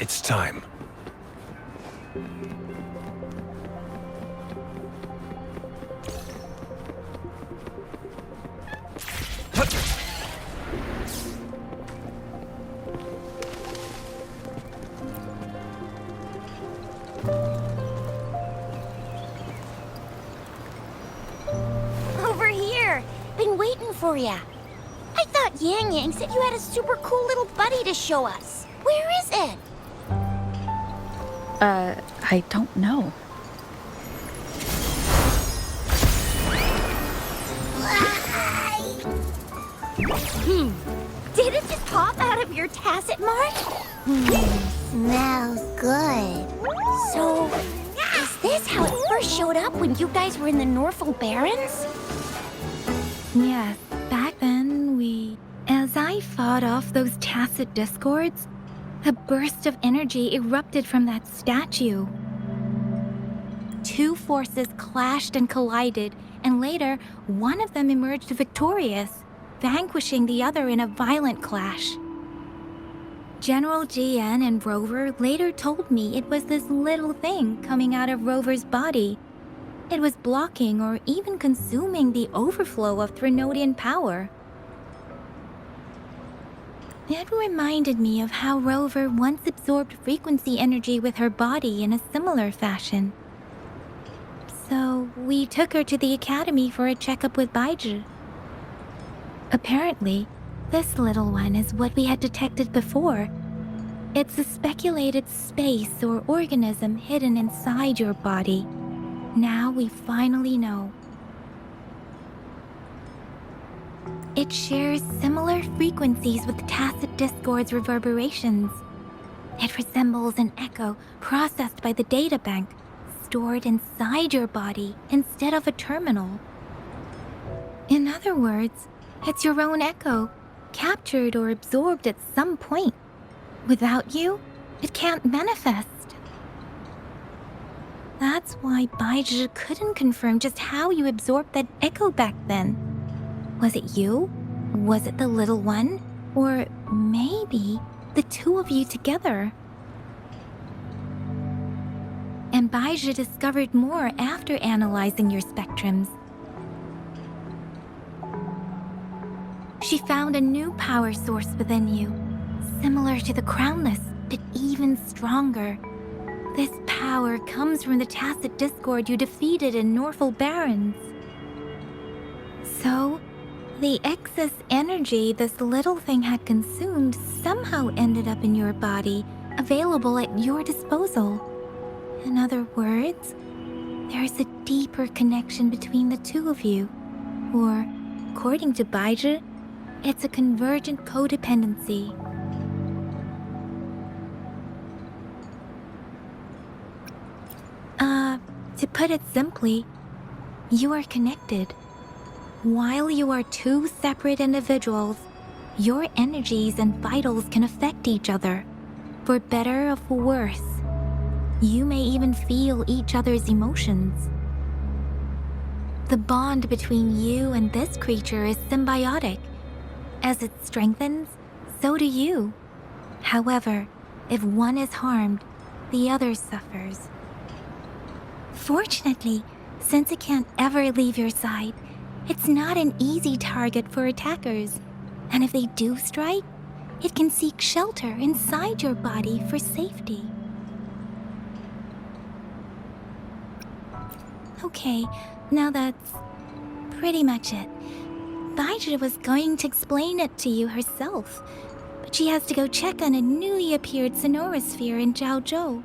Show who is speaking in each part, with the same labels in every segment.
Speaker 1: It's time.
Speaker 2: Over here. Been waiting for ya. I thought Yang Yang said you had a super cool little buddy to show us. Where is it?
Speaker 3: I don't know.
Speaker 2: Did it just pop out of your tacit mark? Smells good. So, is this how it first showed up when you guys were in the Norfolk Barrens?
Speaker 3: Yes, back then As I fought off those tacit discords, a burst of energy erupted from that statue. Two forces clashed and collided, and later, one of them emerged victorious, vanquishing the other in a violent clash. General GN and Rover later told me it was this little thing coming out of Rover's body. It was blocking or even consuming the overflow of Threnodian power. It reminded me of how Rover once absorbed frequency energy with her body in a similar fashion. So we took her to the academy for a checkup with Baizhi. Apparently, this little one is what we had detected before. It's a speculated space or organism hidden inside your body. Now we finally know. It shares similar frequencies with tacit discord's reverberations. It resembles an echo processed by the data bank, stored inside your body instead of a terminal. In other words, it's your own echo, captured or absorbed at some point. Without you, it can't manifest. That's why Baizhi couldn't confirm just how you absorbed that echo back then. Was it you? Was it the little one? Or maybe the two of you together? And Baizhi discovered more after analyzing your spectrums. She found a new power source within you, similar to the Crownless, but even stronger. This power comes from the tacit discord you defeated in Norfolk Barrens. So, the excess energy this little thing had consumed somehow ended up in your body, available at your disposal. In other words, there's a deeper connection between the two of you. Or, according to Baizhi, it's a convergent codependency. To put it simply, you are connected. While you are two separate individuals, your energies and vitals can affect each other, for better or for worse. You may even feel each other's emotions. The bond between you and this creature is symbiotic. As it strengthens, so do you. However, if one is harmed, the other suffers. Fortunately, since it can't ever leave your side, it's not an easy target for attackers. And if they do strike, it can seek shelter inside your body for safety. Okay, now that's pretty much it. Baizhi was going to explain it to you herself, but she has to go check on a newly appeared sonorosphere in Jinzhou.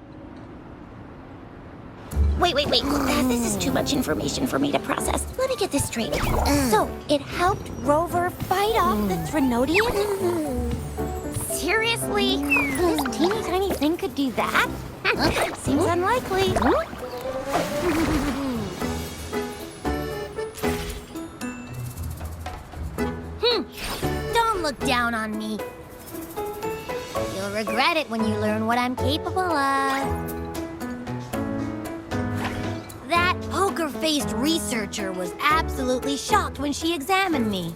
Speaker 2: Wait. This is too much information for me to process. Let me get this straight. So, it helped Rover fight off the Threnodian? Seriously? This teeny tiny thing could do that? Seems unlikely. Don't look down on me. You'll regret it when you learn what I'm capable of. That poker-faced researcher was absolutely shocked when she examined me.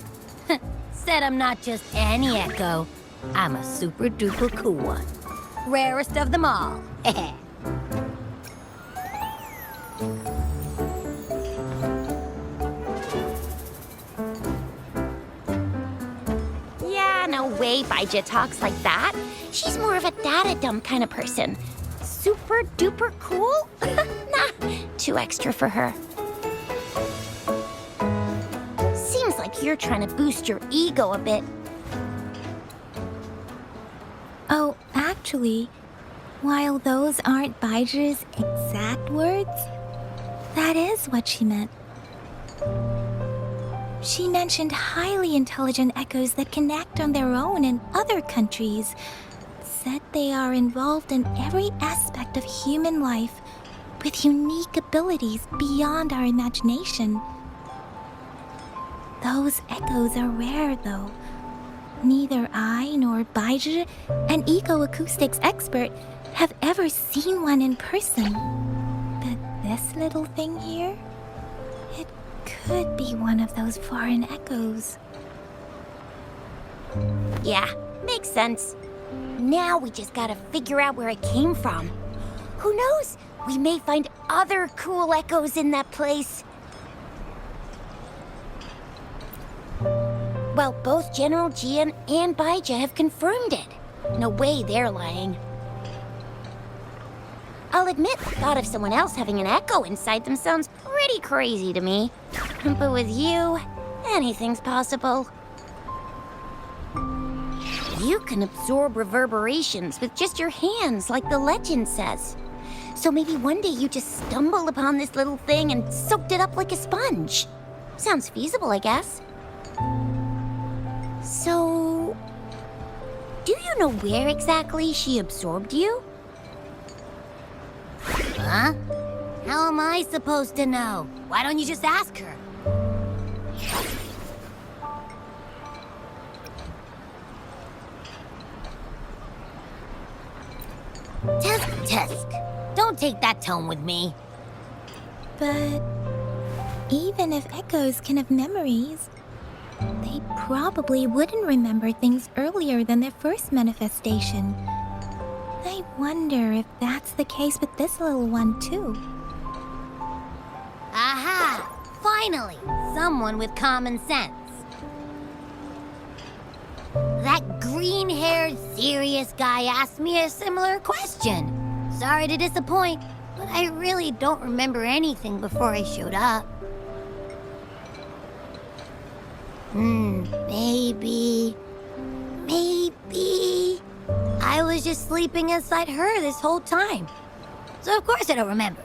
Speaker 2: Said I'm not just any echo, I'm a super-duper cool one.
Speaker 1: rarest of them all.
Speaker 2: Yeah, no way Baija talks like that. She's more of a data dump kind of person. Super duper cool? Nah, too extra for her. Seems like you're trying to boost your ego a bit.
Speaker 3: Oh, actually, while those aren't Baiji's exact words, that is what she meant. She mentioned highly intelligent echoes that can act on their own in other countries. Said they are involved in every aspect of human life with unique abilities beyond our imagination. Those echoes are rare, though. Neither I nor Baija, an eco-acoustics expert, have ever seen one in person. But this little thing here, it could be one of those foreign echoes.
Speaker 2: Yeah, makes sense. Now we just gotta figure out where it came from. Who knows? We may find other cool echoes in that place. Well, both General Jian and Baija have confirmed it. No way they're lying. I'll admit, the thought of someone else having an echo inside them sounds pretty crazy to me. But with you, anything's possible. You can absorb reverberations with just your hands, like the legend says. So maybe one day you just stumbled upon this little thing and soaked it up like a sponge. Sounds feasible, I guess. So, do you know where exactly she absorbed you?
Speaker 1: Huh? How am I supposed to know? Why don't you just ask her? Tusk. Don't take that tone with me.
Speaker 3: But even if echoes can have memories, they probably wouldn't remember things earlier than their first manifestation. I wonder if that's the case with this little one, too.
Speaker 1: Aha! Finally! Someone with common sense. That green-haired, serious guy asked me a similar question. Sorry to disappoint, but I really don't remember anything before I showed up. Maybe I was just sleeping inside her this whole time. So of course I don't remember.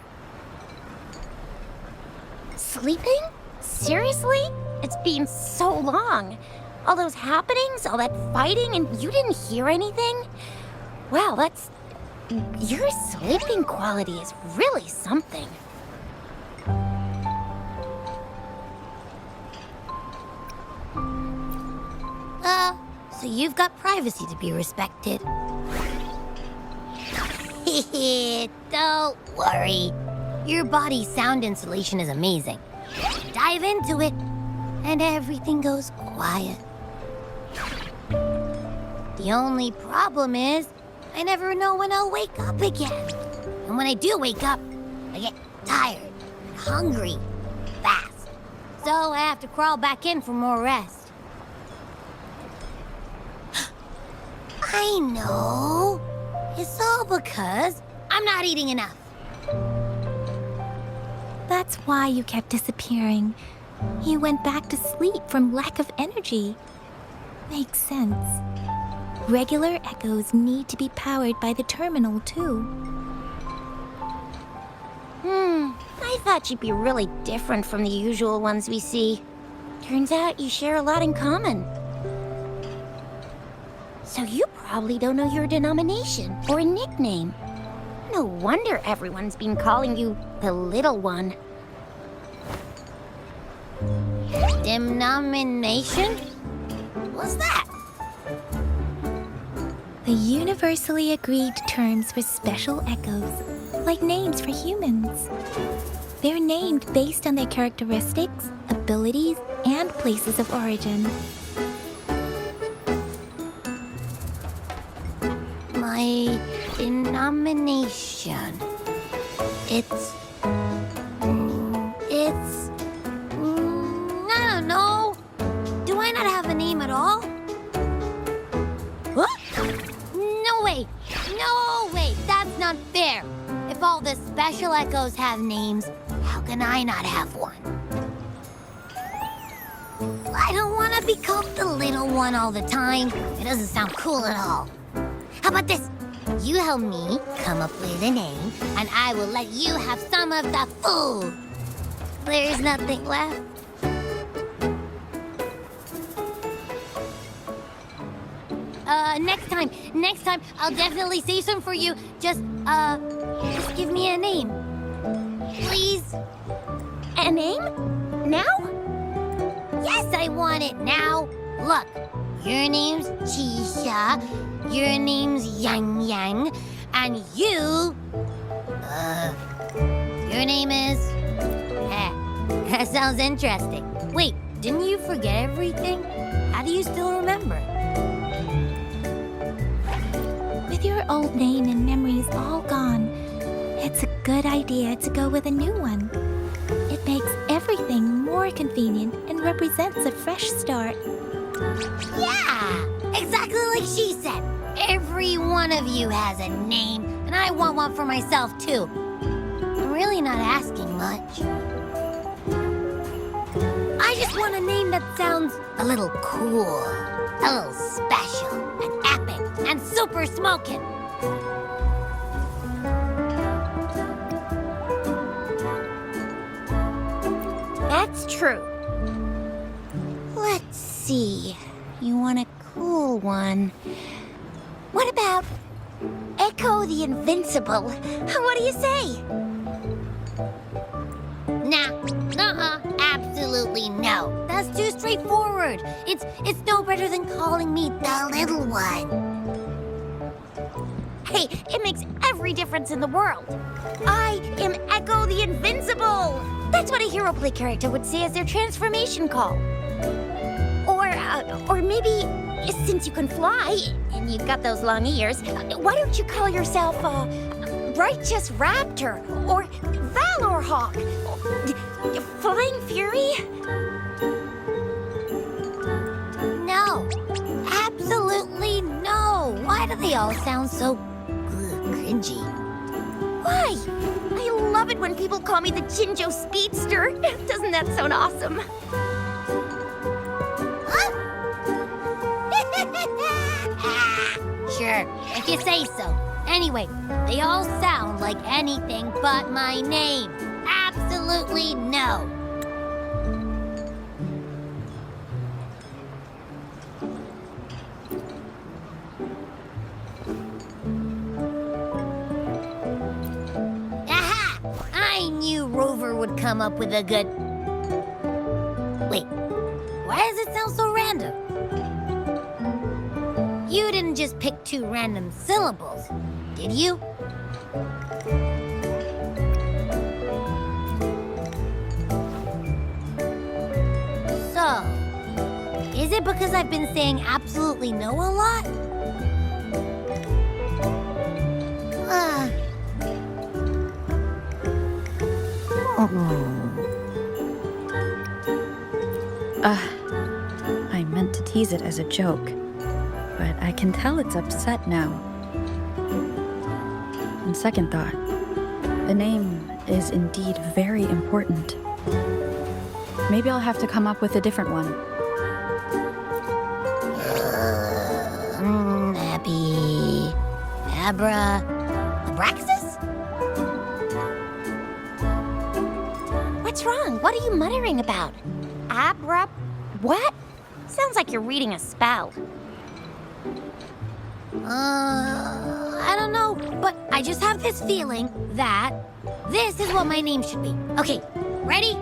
Speaker 2: Sleeping? Seriously? It's been so long. All those happenings, all that fighting, and you didn't hear anything? Wow, your sleeping quality is really something.
Speaker 1: So you've got privacy to be respected. Don't worry. Your body's sound insulation is amazing. Dive into it, and everything goes quiet. The only problem is, I never know when I'll wake up again. And when I do wake up, I get tired and hungry fast. So I have to crawl back in for more rest. I know. It's all because I'm not eating enough.
Speaker 3: That's why you kept disappearing. You went back to sleep from lack of energy. Makes sense. Regular echoes need to be powered by the terminal, too.
Speaker 2: I thought you'd be really different from the usual ones we see. Turns out you share a lot in common. So you probably don't know your denomination or a nickname. No wonder everyone's been calling you the Little One.
Speaker 1: Denomination? What's that?
Speaker 3: The universally agreed terms for special echoes, like names for humans. They're named based on their characteristics, abilities, and places of origin.
Speaker 1: My Denomination. It's... I don't know. Do I not have a name at all? What? No way! No way! That's not fair! If all the special echoes have names, how can I not have one? I don't want to be called the little one all the time. It doesn't sound cool at all. How about this? You help me come up with a name, and I will let you have some of the food. There's nothing left. Next time, I'll definitely save some for you. Just give me a name. Please?
Speaker 2: A name? Now?
Speaker 1: Yes, I want it now. Look, your name's Chisha, your name's Yang Yang, and your name is... That sounds interesting. Wait, didn't you forget everything? How do you still remember?
Speaker 3: With your old name and memories all gone, it's a good idea to go with a new one. It makes everything more convenient and represents a fresh start.
Speaker 1: Yeah, exactly like she said. Every one of you has a name, and I want one for myself, too. I'm really not asking much. I just want a name that sounds a little cool, a little special, and epic, and super smoking.
Speaker 2: That's true. Let's see. You want a cool one. What about Echo the Invincible? What do you say?
Speaker 1: Nah, absolutely no. That's too straightforward. It's no better than calling me the little one.
Speaker 2: Hey, it makes every difference in the world. I am Echo the Invincible! That's what a hero play character would say as their transformation call. Or maybe, since you can fly, and you've got those long ears, why don't you call yourself, Righteous Raptor, or Valor Hawk, Flying Fury?
Speaker 1: No, absolutely no. Why do they all sound so cringy?
Speaker 2: Why? I love it when people call me the Jinzhou Speedster. Doesn't that sound awesome?
Speaker 1: Sure, if you say so. Anyway, they all sound like anything but my name. Absolutely no. Aha! I knew Rover would come up with a good... Wait, why does it sound so random? You didn't just pick two random syllables, did you? So, is it because I've been saying absolutely no a lot?
Speaker 4: I meant to tease it as a joke, but I can tell it's upset now. On second thought, the name is indeed very important. Maybe I'll have to come up with a different one.
Speaker 1: Happy... Abraxas?
Speaker 2: What's wrong? What are you muttering about? What? Sounds like you're reading a spell.
Speaker 1: I don't know, but I just have this feeling that this is what my name should be. Okay, ready?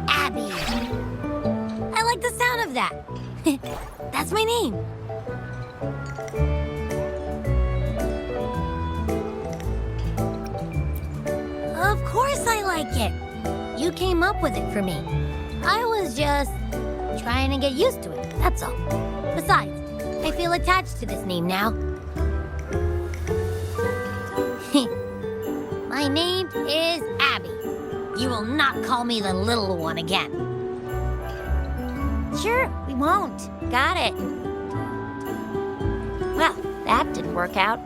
Speaker 1: Abby. I like the sound of that. That's my name. Of course I like it. You came up with it for me. I was just trying to get used to it, that's all. Besides, I feel attached to this name now. My name is Abby. You will not call me the little one again.
Speaker 2: Sure, we won't. Got it. Well, that didn't work out.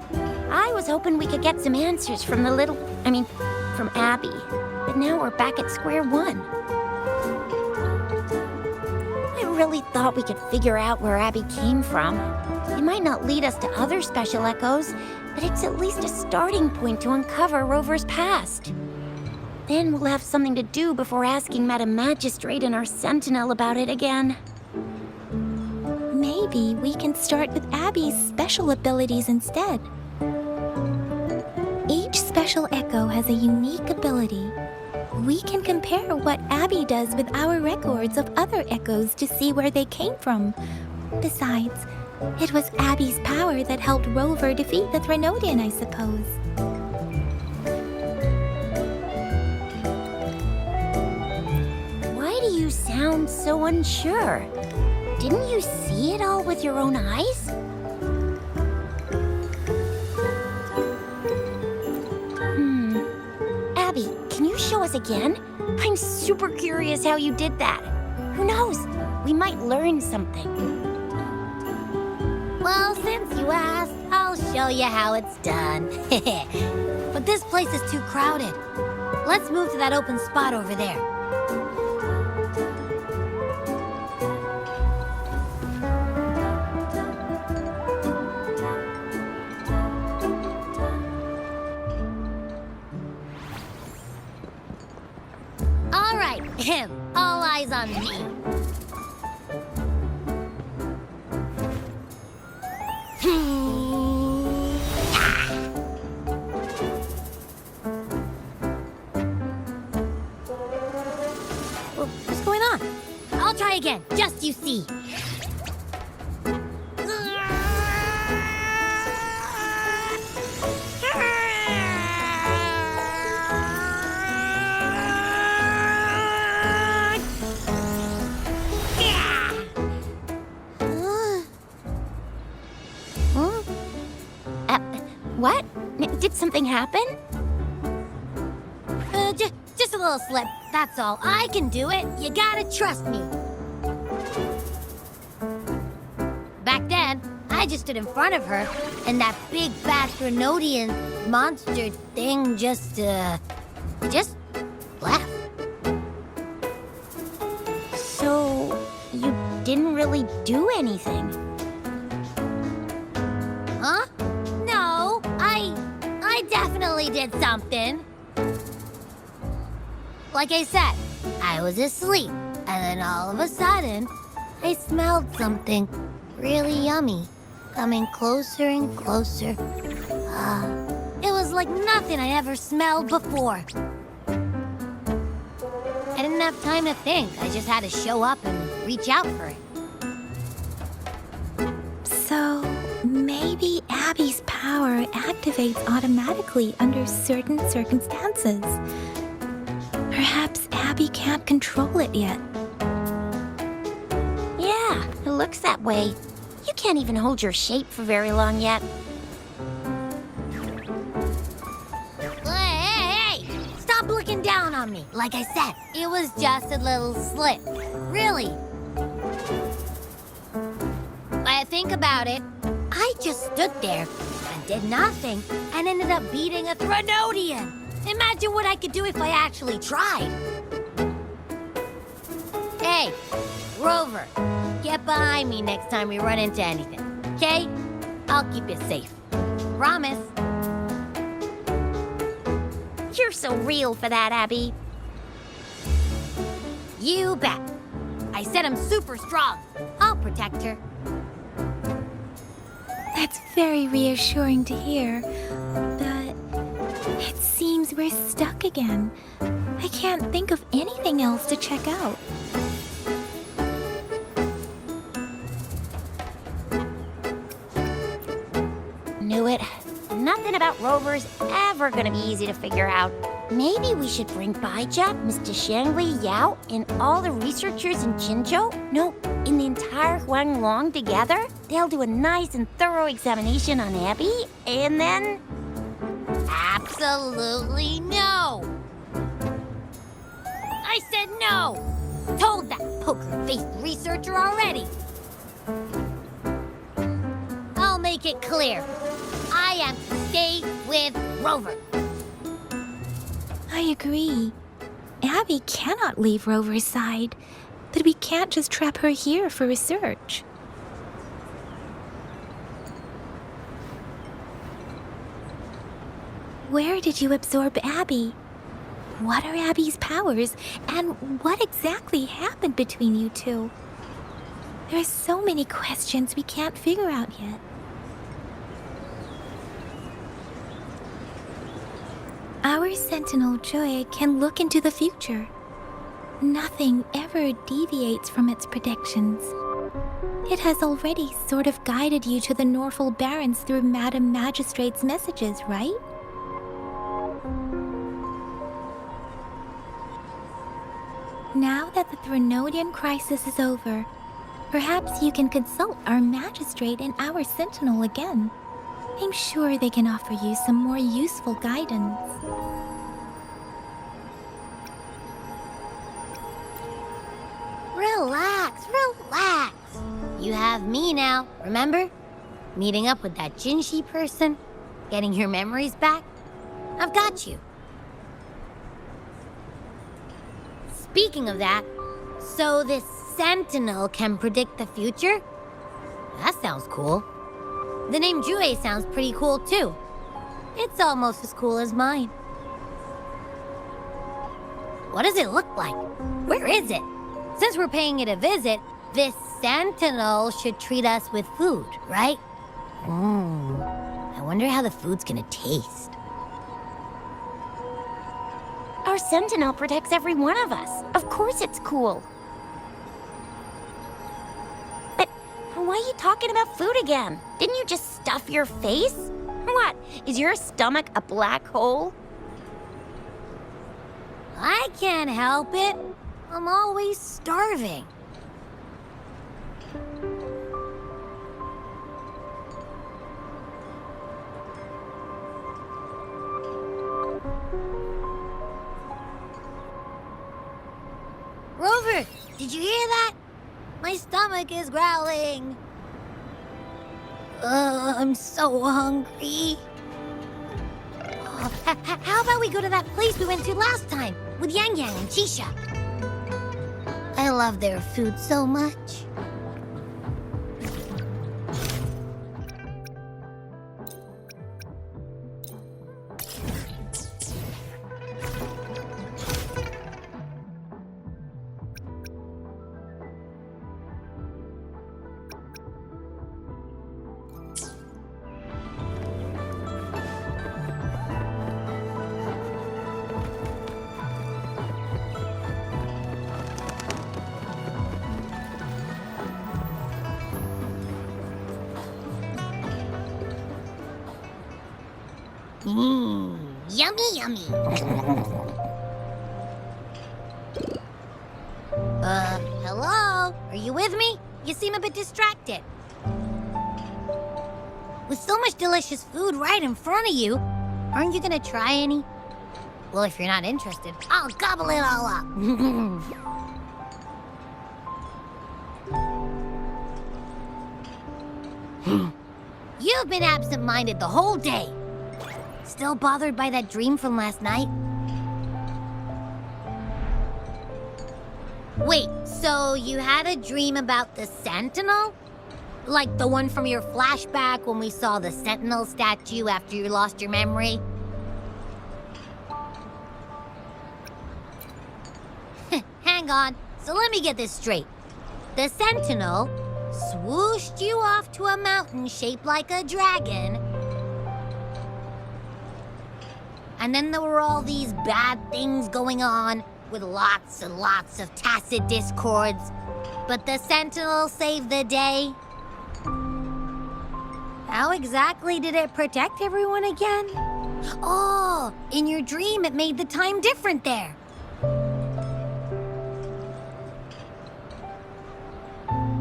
Speaker 2: I was hoping we could get some answers from from Abby. But now we're back at square one. I really thought we could figure out where Abby came from. It might not lead us to other special echoes, but it's at least a starting point to uncover Rover's past. Then we'll have something to do before asking Madam Magistrate and our Sentinel about it again.
Speaker 3: Maybe we can start with Abby's special abilities instead. Each special echo has a unique ability. We can compare what Abby does with our records of other echoes to see where they came from. Besides, it was Abby's power that helped Rover defeat the Threnodian, I suppose.
Speaker 2: Why do you sound so unsure? Didn't you see it all with your own eyes? Abby, can you show us again? I'm super curious how you did that. Who knows? We might learn something.
Speaker 1: Well, since you asked, I'll show you how it's done. But this place is too crowded. Let's move to that open spot over there. All right, all eyes on me. What's going on? I'll try again, just you see.
Speaker 2: What? Did something happen?
Speaker 1: Just a little slip, that's all. I can do it. You gotta trust me. Back then, I just stood in front of her, and that big bad Threnodian monster thing just left.
Speaker 2: So, you didn't really do anything?
Speaker 1: Huh? No, I definitely did something. Like I said, I was asleep, and then all of a sudden, I smelled something really yummy, coming closer and closer. It was like nothing I ever smelled before. I didn't have time to think. I just had to show up and reach out for it.
Speaker 3: So, maybe Abby's power activates automatically under certain circumstances. Perhaps Abby can't control it yet.
Speaker 2: Yeah, it looks that way. You can't even hold your shape for very long yet.
Speaker 1: Hey! Stop looking down on me. Like I said, it was just a little slip. Really. When I think about it, I just stood there and did nothing and ended up beating a Threnodian. Imagine what I could do if I actually tried. Hey, Rover, get behind me next time we run into anything, okay? I'll keep you safe. Promise.
Speaker 2: You're so real for that, Abby.
Speaker 1: You bet. I said I'm super strong. I'll protect her.
Speaker 3: That's very reassuring to hear, but it seems we're stuck again. I can't think of anything else to check out.
Speaker 2: Knew it. Nothing about Rover's ever gonna be easy to figure out. Maybe we should bring Baija, Mr. Shangli, Yao, and all the researchers in Jinzhou? No, in the entire Huanglong together? they'll do a nice and thorough examination on Abby, and then...
Speaker 1: Absolutely no! I said no! Told that poker-faced researcher already! I'll make it clear. I am to stay with Rover.
Speaker 3: I agree. Abby cannot leave Rover's side, but we can't just trap her here for research. Where did you absorb Abby? What are Abby's powers, and what exactly happened between you two? There are so many questions we can't figure out yet. Our Sentinel Joy can look into the future. Nothing ever deviates from its predictions. It has already sort of guided you to the Norfolk Barrens through Madam Magistrate's messages, right? Now that the Threnodian crisis is over, perhaps you can consult our Magistrate and our Sentinel again. I'm sure they can offer you some more useful guidance.
Speaker 1: Relax, relax. You have me now, remember? Meeting up with that Jinzhou person, getting your memories back. I've got you. Speaking of that, so this Sentinel can predict the future? That sounds cool. The name Jue sounds pretty cool too. It's almost as cool as mine. What does it look like? Where is it? Since we're paying it a visit, this Sentinel should treat us with food, right? I wonder how the food's gonna taste.
Speaker 2: Our Sentinel protects every one of us. Of course it's cool. But why are you talking about food again? Didn't you just stuff your face? What? Is your stomach a black hole?
Speaker 1: I can't help it. I'm always starving. Rover, did you hear that? My stomach is growling. I'm so hungry. How about we go to that place we went to last time with Yang Yang and Chisha? I love their food so much. Yummy, yummy. Hello? Are you with me? You seem a bit distracted. With so much delicious food right in front of you, aren't you gonna try any? Well, if you're not interested, I'll gobble it all up. You've been absent-minded the whole day. Still bothered by that dream from last night? Wait, so you had a dream about the Sentinel? Like the one from your flashback when we saw the Sentinel statue after you lost your memory? Hang on, so let me get this straight. The Sentinel swooshed you off to a mountain shaped like a dragon, and then there were all these bad things going on with lots and lots of tacit discords. But the Sentinel saved the day. How exactly did it protect everyone again? Oh, in your dream it made the time different there.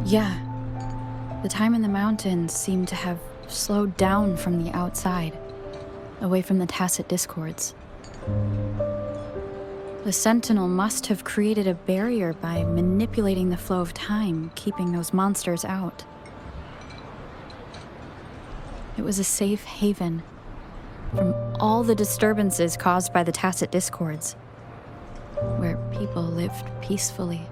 Speaker 4: Yeah. The time in the mountains seemed to have slowed down from the outside, away from the tacit discords. The Sentinel must have created a barrier by manipulating the flow of time, keeping those monsters out. It was a safe haven from all the disturbances caused by the tacit discords, where people lived peacefully.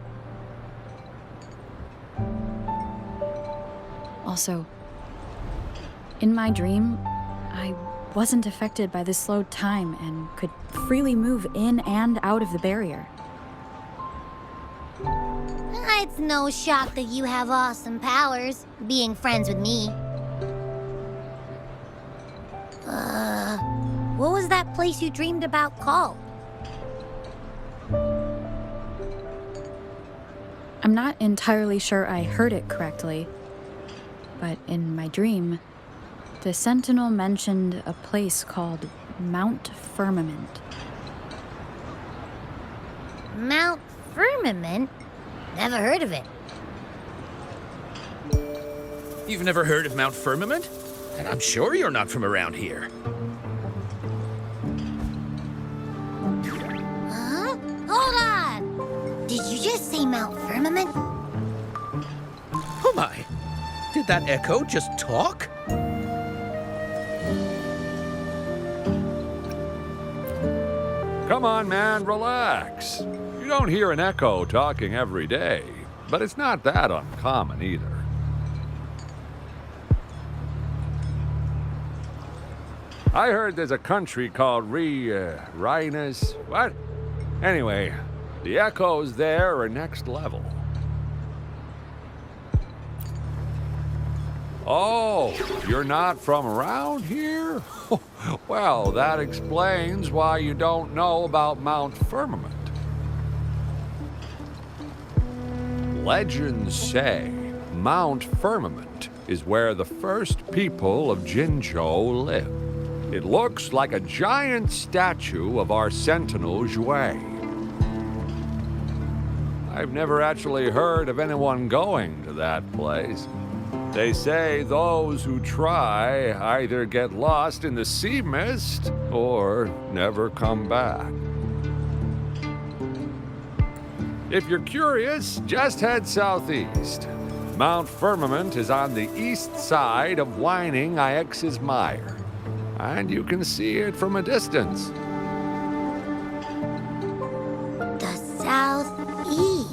Speaker 4: Also, in my dream, I wasn't affected by the slowed time and could freely move in and out of the barrier.
Speaker 1: It's no shock that you have awesome powers, being friends with me. What was that place you dreamed about called?
Speaker 4: I'm not entirely sure I heard it correctly, but in my dream, the Sentinel mentioned a place called Mount Firmament.
Speaker 1: Mount Firmament? Never heard of it.
Speaker 5: You've never heard of Mount Firmament? And I'm sure you're not from around here.
Speaker 1: Huh? Hold on! Did you just say Mount Firmament?
Speaker 5: Oh my! Did that echo just talk?
Speaker 6: Come on, man, relax. You don't hear an echo talking every day, but it's not that uncommon either. I heard there's a country called Rhinus. What? Anyway, the echoes there are next level. Oh, you're not from around here? Well, that explains why you don't know about Mount Firmament. Legends say Mount Firmament is where the first people of Jinzhou lived. It looks like a giant statue of our Sentinel Zhui. I've never actually heard of anyone going to that place. They say those who try either get lost in the sea mist or never come back. If you're curious, just head southeast. Mount Firmament is on the east side of Whining Ix's Mire, and you can see it from a distance.
Speaker 1: The southeast.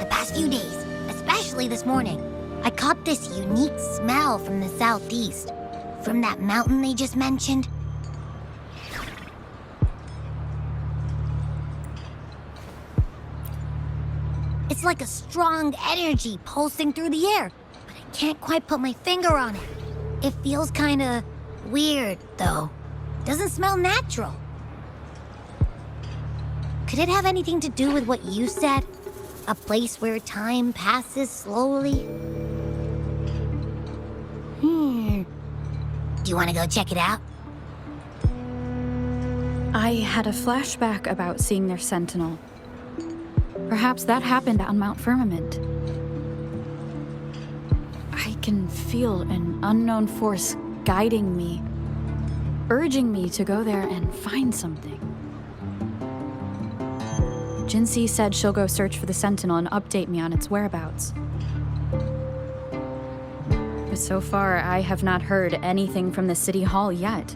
Speaker 1: The past few days, especially this morning, I caught this unique smell from the southeast. From that mountain they just mentioned. It's like a strong energy pulsing through the air, but I can't quite put my finger on it. It feels kinda weird, though. Doesn't smell natural. Could it have anything to do with what you said? A place where time passes slowly? Do you want to go check it out?
Speaker 4: I had a flashback about seeing their Sentinel. Perhaps that happened on Mount Firmament. I can feel an unknown force guiding me, urging me to go there and find something. Jinzhou said she'll go search for the Sentinel and update me on its whereabouts. But so far, I have not heard anything from the City Hall yet.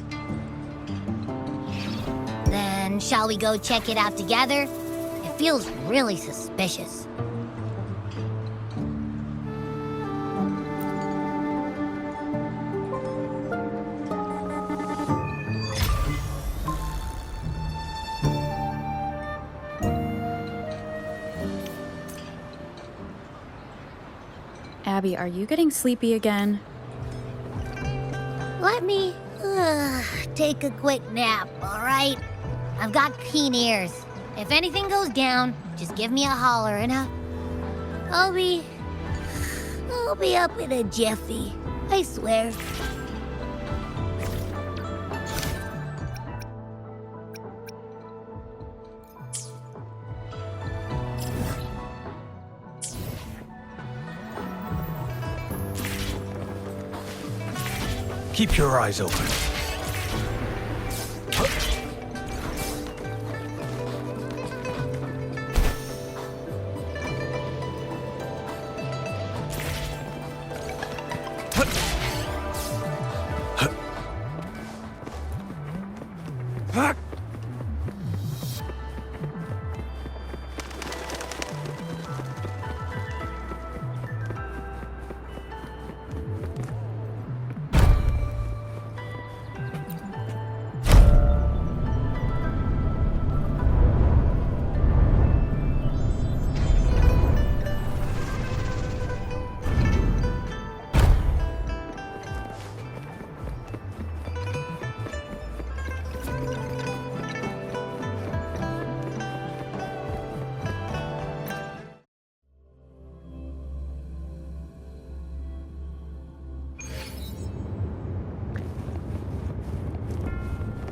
Speaker 1: Then shall we go check it out together? It feels really suspicious.
Speaker 4: Abby, are you getting sleepy again?
Speaker 1: Let me take a quick nap, all right? I've got keen ears. If anything goes down, just give me a holler and I'll be up in a jiffy. I swear.
Speaker 7: Keep your eyes open.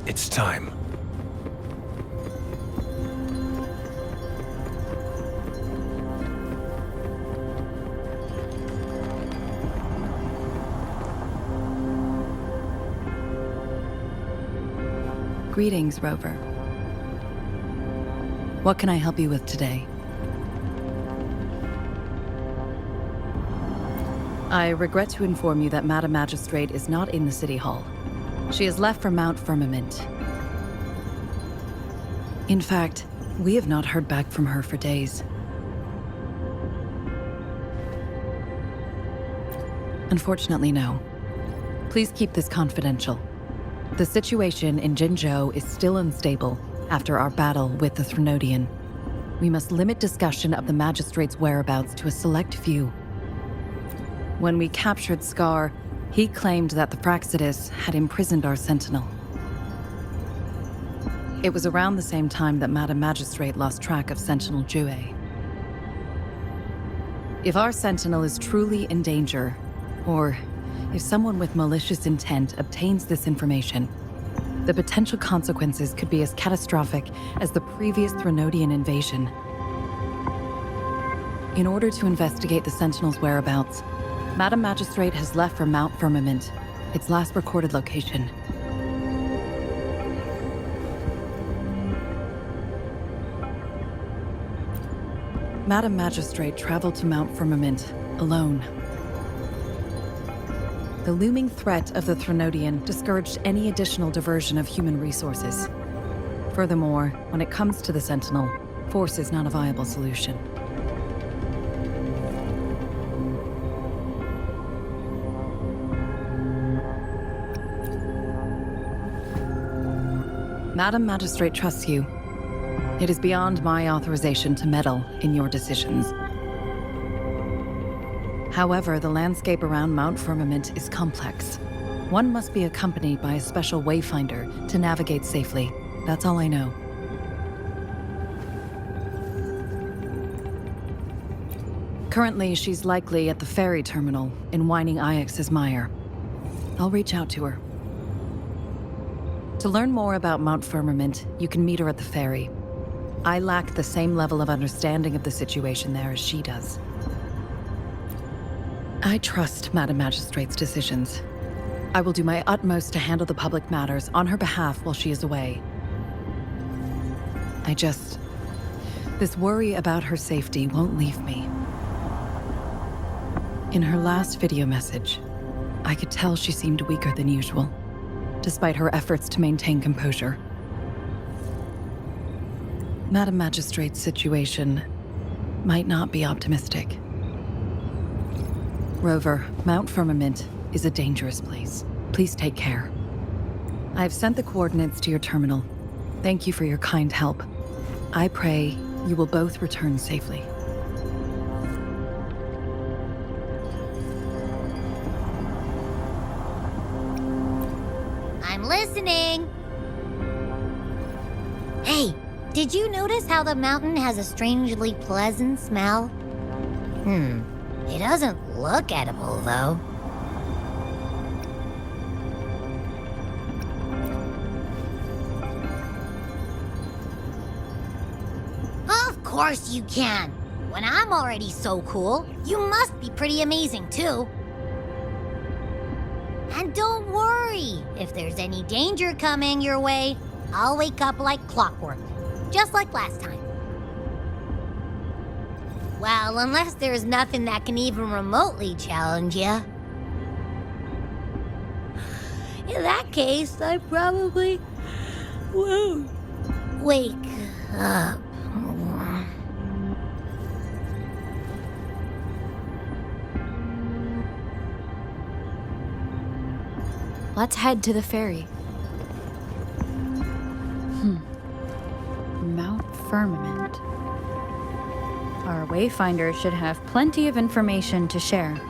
Speaker 7: It's time.
Speaker 8: Greetings, Rover. What can I help you with today? I regret to inform you that Madam Magistrate is not in the City Hall. She has left for Mount Firmament. In fact, we have not heard back from her for days. Unfortunately, no. Please keep this confidential. The situation in Jinzhou is still unstable after our battle with the Threnodian. We must limit discussion of the Magistrate's whereabouts to a select few. When we captured Scar, he claimed that the Praxidus had imprisoned our Sentinel. It was around the same time that Madam Magistrate lost track of Sentinel Jue. If our Sentinel is truly in danger, or if someone with malicious intent obtains this information, the potential consequences could be as catastrophic as the previous Threnodian invasion. In order to investigate the Sentinel's whereabouts, Madam Magistrate has left for Mount Firmament, its last recorded location. Madam Magistrate traveled to Mount Firmament alone. The looming threat of the Threnodian discouraged any additional diversion of human resources. Furthermore, when it comes to the Sentinel, force is not a viable solution. Madam Magistrate trusts you. It is beyond my authorization to meddle in your decisions. However, the landscape around Mount Firmament is complex. One must be accompanied by a special wayfinder to navigate safely. That's all I know. Currently, she's likely at the ferry terminal in Whining Ix's Mire. I'll reach out to her. To learn more about Mount Firmament, you can meet her at the ferry. I lack the same level of understanding of the situation there as she does. I trust Madam Magistrate's decisions. I will do my utmost to handle the public matters on her behalf while she is away. This worry about her safety won't leave me. In her last video message, I could tell she seemed weaker than usual, despite her efforts to maintain composure. Madam Magistrate's situation might not be optimistic. Rover, Mount Firmament is a dangerous place. Please take care. I have sent the coordinates to your terminal. Thank you for your kind help. I pray you will both return safely.
Speaker 1: I'm listening. Hey, did you notice how the mountain has a strangely pleasant smell? It doesn't look edible, though. Of course you can. When I'm already so cool, you must be pretty amazing, too. And don't worry, if there's any danger coming your way, I'll wake up like clockwork, just like last time. Well, unless there's nothing that can even remotely challenge you. In that case, I probably won't wake up.
Speaker 4: Let's head to the ferry. Mount Firmament. Our wayfinder should have plenty of information to share.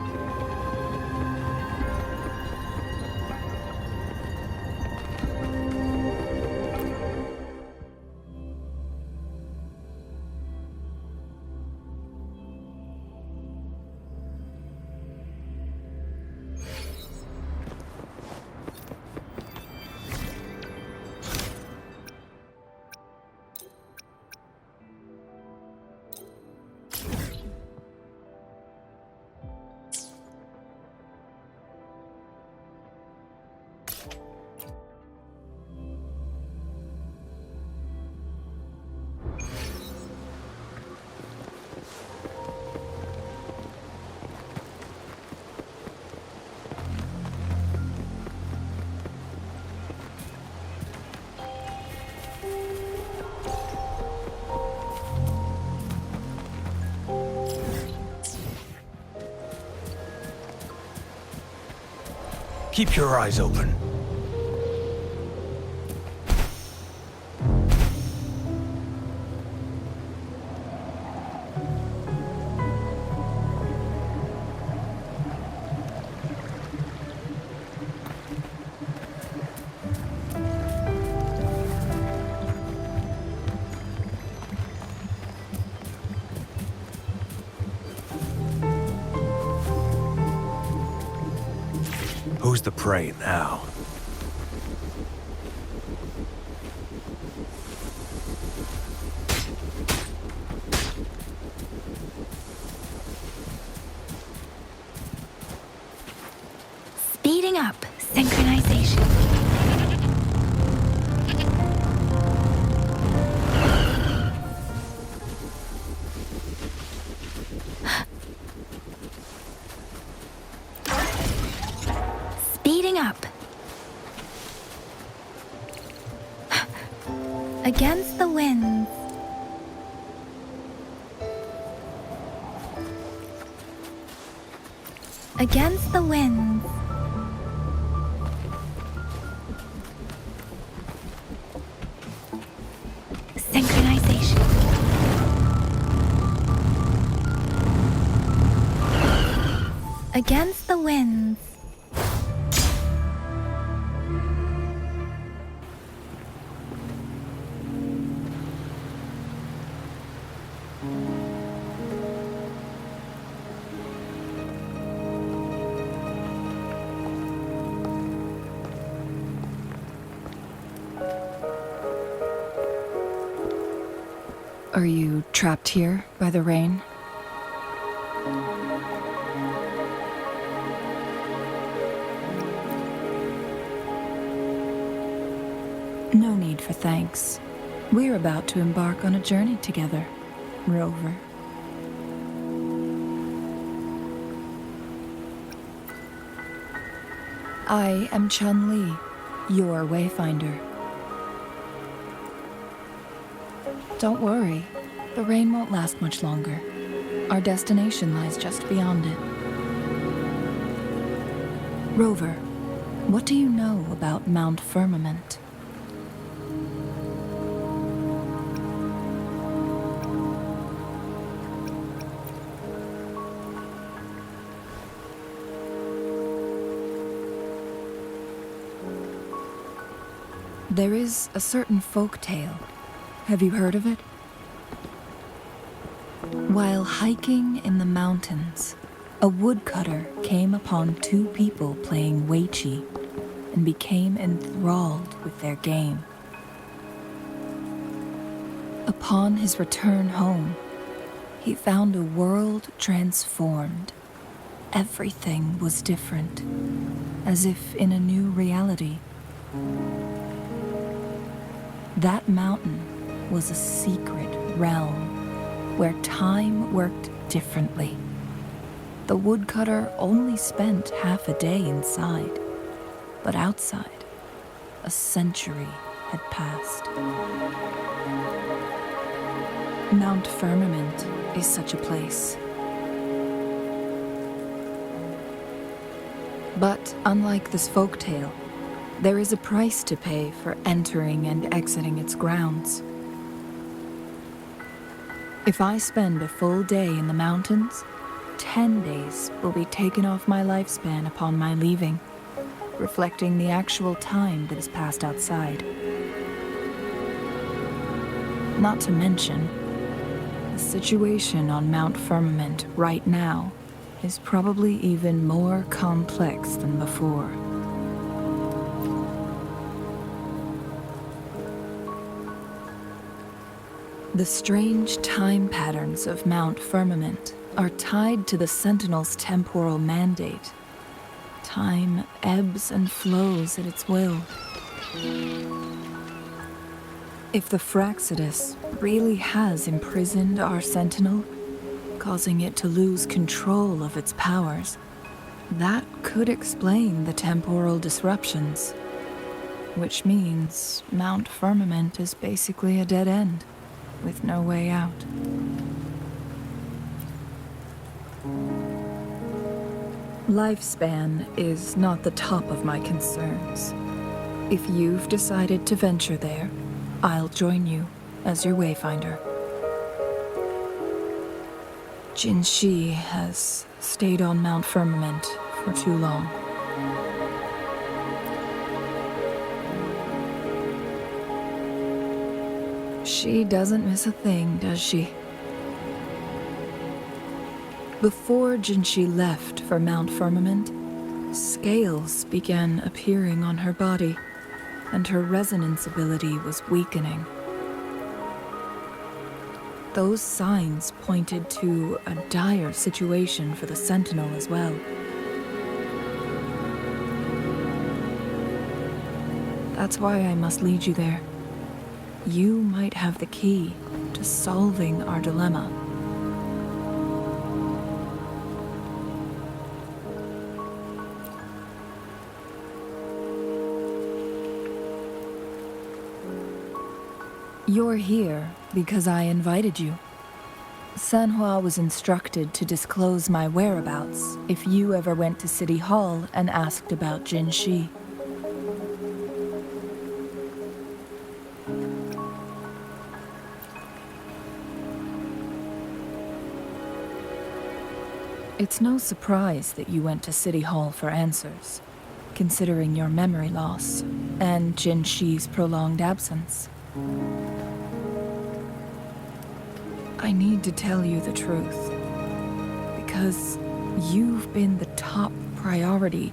Speaker 7: Keep your eyes open. Who's the prey now?
Speaker 3: Speeding up. Synchronization. Speeding up. Against the winds. Against the winds. Synchronization. Against the winds.
Speaker 8: Are you trapped here by the rain? No need for thanks. We're about to embark on a journey together, Rover. I am Chun-Li, your wayfinder. Don't worry, the rain won't last much longer. Our destination lies just beyond it. Rover, what do you know about Mount Firmament? There is a certain folk tale. Have you heard of it? While hiking in the mountains, a woodcutter came upon two people playing weiqi and became enthralled with their game. Upon his return home, he found a world transformed,
Speaker 9: everything was different, as if in a new reality. That mountain was a secret realm where time worked differently. The woodcutter only spent half a day inside, but outside, a century had passed. Mount Firmament is such a place. But unlike this folktale, there is a price to pay for entering and exiting its grounds. If I spend a full day in the mountains, 10 days will be taken off my lifespan upon my leaving, reflecting the actual time that has passed outside. Not to mention, the situation on Mount Firmament right now is probably even more complex than before. The strange time patterns of Mount Firmament are tied to the Sentinel's temporal mandate. Time ebbs and flows at its will. If the Fractsidus really has imprisoned our Sentinel, causing it to lose control of its powers, that could explain the temporal disruptions. Which means Mount Firmament is basically a dead end, with no way out. Lifespan is not the top of my concerns. If you've decided to venture there, I'll join you as your wayfinder. Jinzhou has stayed on Mount Firmament for too long. She doesn't miss a thing, does she? Before Jinzhou left for Mount Firmament, scales began appearing on her body, and her resonance ability was weakening. Those signs pointed to a dire situation for the Sentinel as well. That's why I must lead you there. You might have the key to solving our dilemma. You're here because I invited you. Sanhua was instructed to disclose my whereabouts if you ever went to City Hall and asked about Jinzhou. It's no surprise that you went to City Hall for answers, considering your memory loss and Jinzhi's prolonged absence. I need to tell you the truth, because you've been the top priority,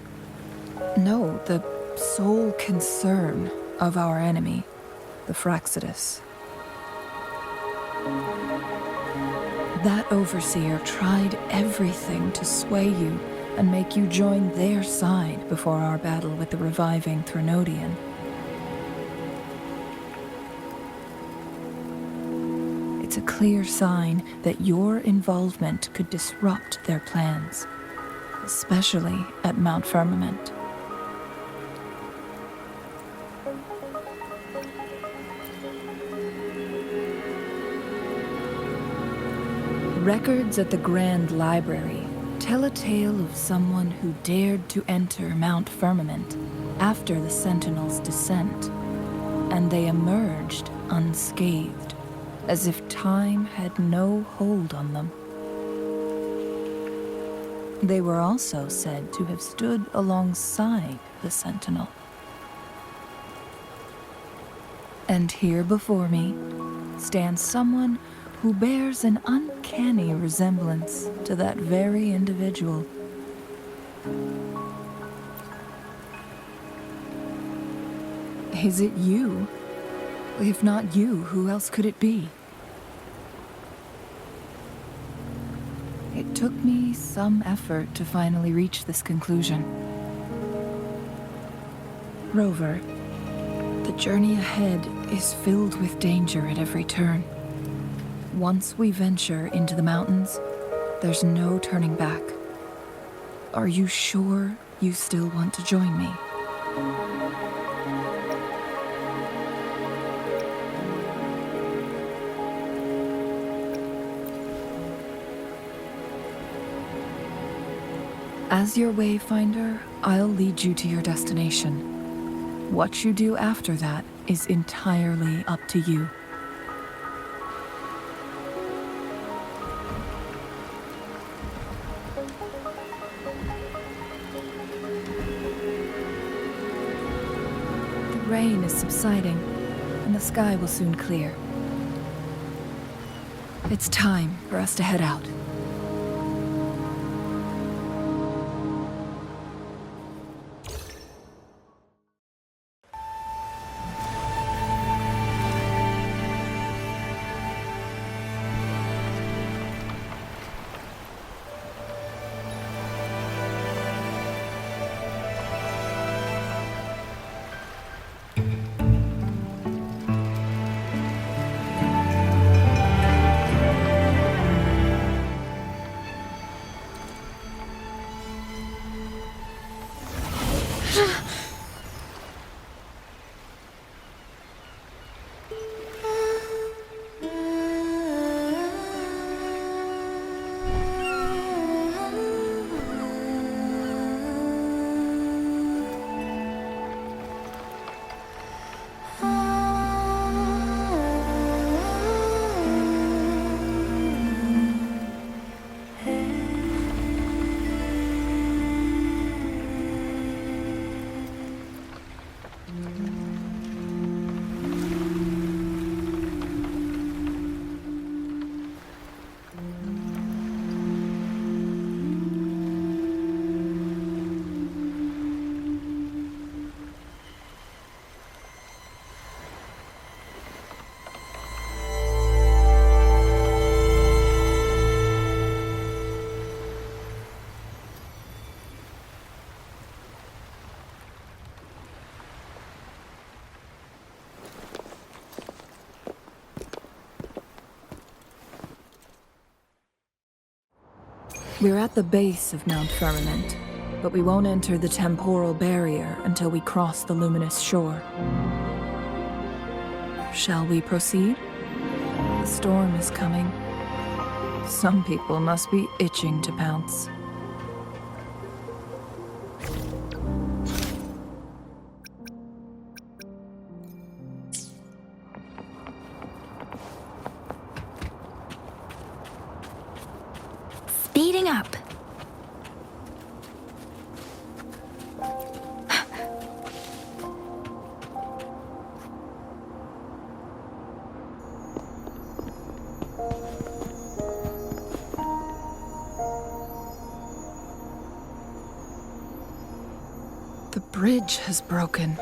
Speaker 9: no, the sole concern of our enemy, the Fractsidus. That overseer tried everything to sway you and make you join their side before our battle with the reviving Threnodian. It's a clear sign that your involvement could disrupt their plans, especially at Mount Firmament. Records at the Grand Library tell a tale of someone who dared to enter Mount Firmament after the Sentinel's descent, and they emerged unscathed, as if time had no hold on them. They were also said to have stood alongside the Sentinel. And here before me stands someone who bears an uncanny resemblance to that very individual. Is it you? If not you, who else could it be? It took me some effort to finally reach this conclusion. Rover, the journey ahead is filled with danger at every turn. Once we venture into the mountains, there's no turning back. Are you sure you still want to join me? As your wayfinder, I'll lead you to your destination. What you do after that is entirely up to you. The rain is subsiding, and the sky will soon clear. It's time for us to head out. We're at the base of Mount Firmament, but we won't enter the temporal barrier until we cross the luminous shore. Shall we proceed? The storm is coming. Some people must be itching to pounce.
Speaker 3: Speeding up.
Speaker 9: The bridge has broken.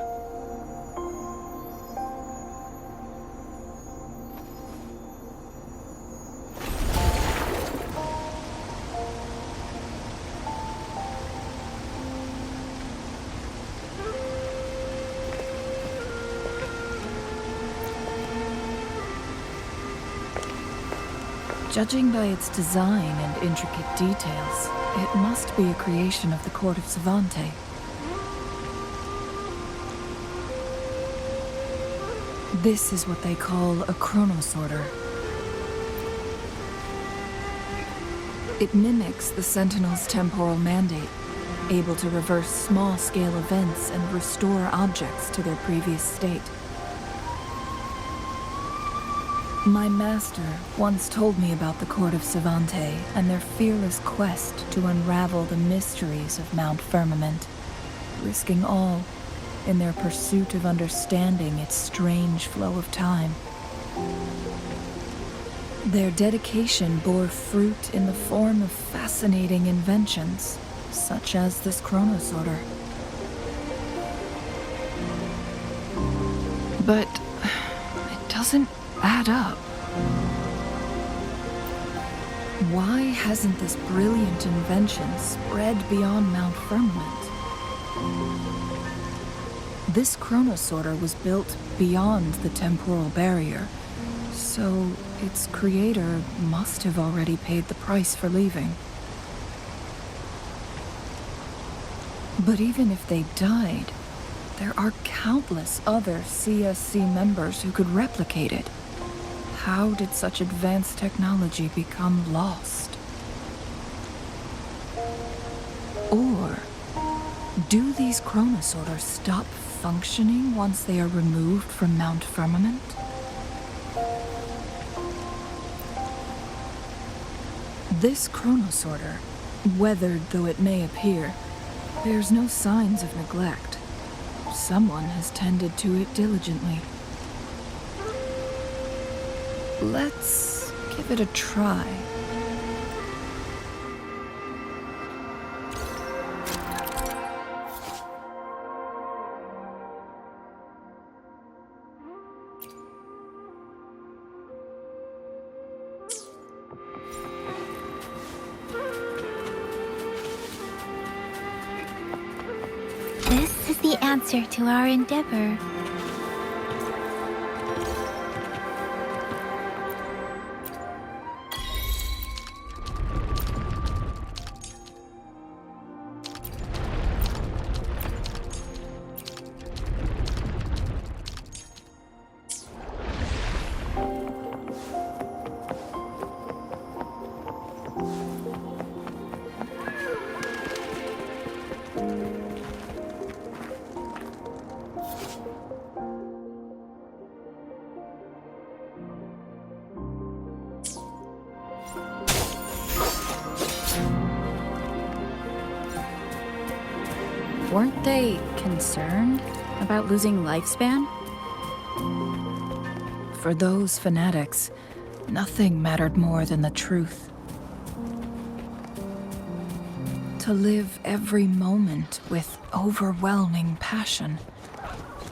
Speaker 9: Judging by its design and intricate details, it must be a creation of the court of Savante. This is what they call a chronosorter. It mimics the Sentinel's temporal mandate, able to reverse small-scale events and restore objects to their previous state. My master once told me about the Court of Savante and their fearless quest to unravel the mysteries of Mount Firmament, risking all in their pursuit of understanding its strange flow of time. Their dedication bore fruit in the form of fascinating inventions, such as this chronosorter. But it doesn't add up. Why hasn't this brilliant invention spread beyond Mount Firmament? This chronosorter was built beyond the temporal barrier, so its creator must have already paid the price for leaving. But even if they died, there are countless other CSC members who could replicate it. How did such advanced technology become lost? Or do these chronosorters stop functioning once they are removed from Mount Firmament? This chronosorter, weathered though it may appear, bears no signs of neglect. Someone has tended to it diligently. Let's give it a try.
Speaker 3: This is the answer to our endeavor.
Speaker 4: Weren't they concerned about losing lifespan?
Speaker 9: For those fanatics, nothing mattered more than the truth. To live every moment with overwhelming passion.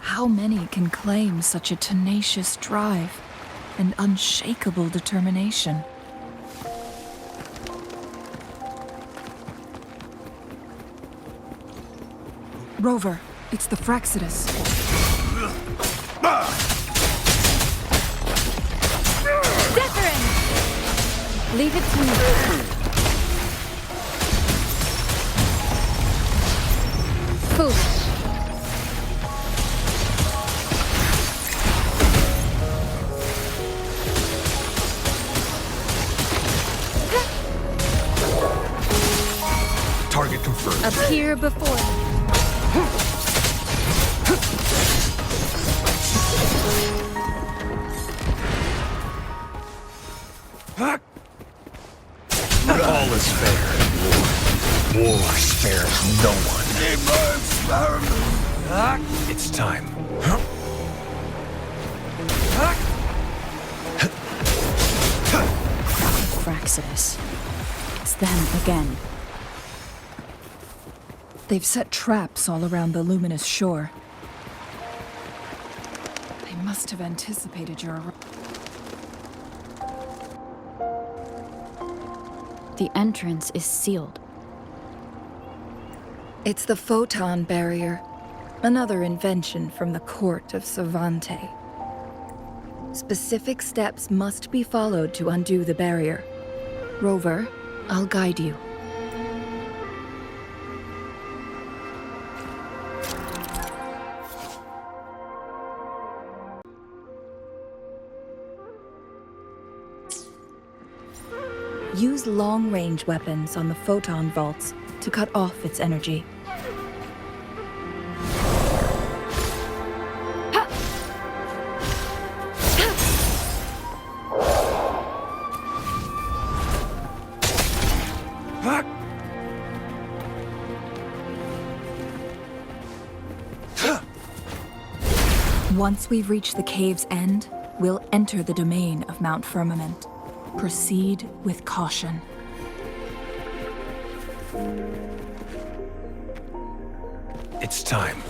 Speaker 9: How many can claim such a tenacious drive and unshakable determination? Rover, it's the Fraxidus.
Speaker 3: Wuthering! Leave it to me. Foolish.
Speaker 7: Target confirmed.
Speaker 3: Appear before me.
Speaker 7: All is fair in war. War spares no one. It's time.
Speaker 4: Fraxidus. It's them again.
Speaker 9: They've set traps all around the luminous shore. They must have anticipated your arrival.
Speaker 4: The entrance is sealed.
Speaker 9: It's the photon barrier, another invention from the court of Savante. Specific steps must be followed to undo the barrier. Rover, I'll guide you. Use long-range weapons on the photon vaults to cut off its energy. Once we've reached the cave's end, we'll enter the domain of Mount Firmament. Proceed with caution.
Speaker 7: It's time.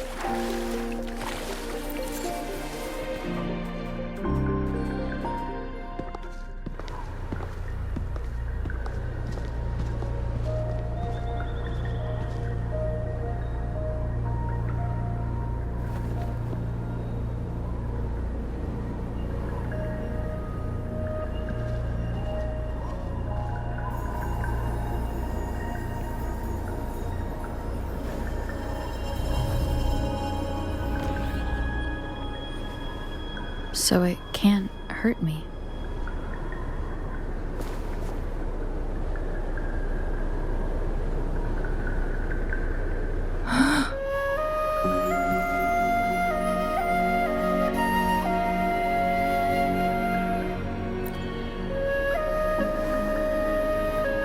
Speaker 4: so it can't hurt me.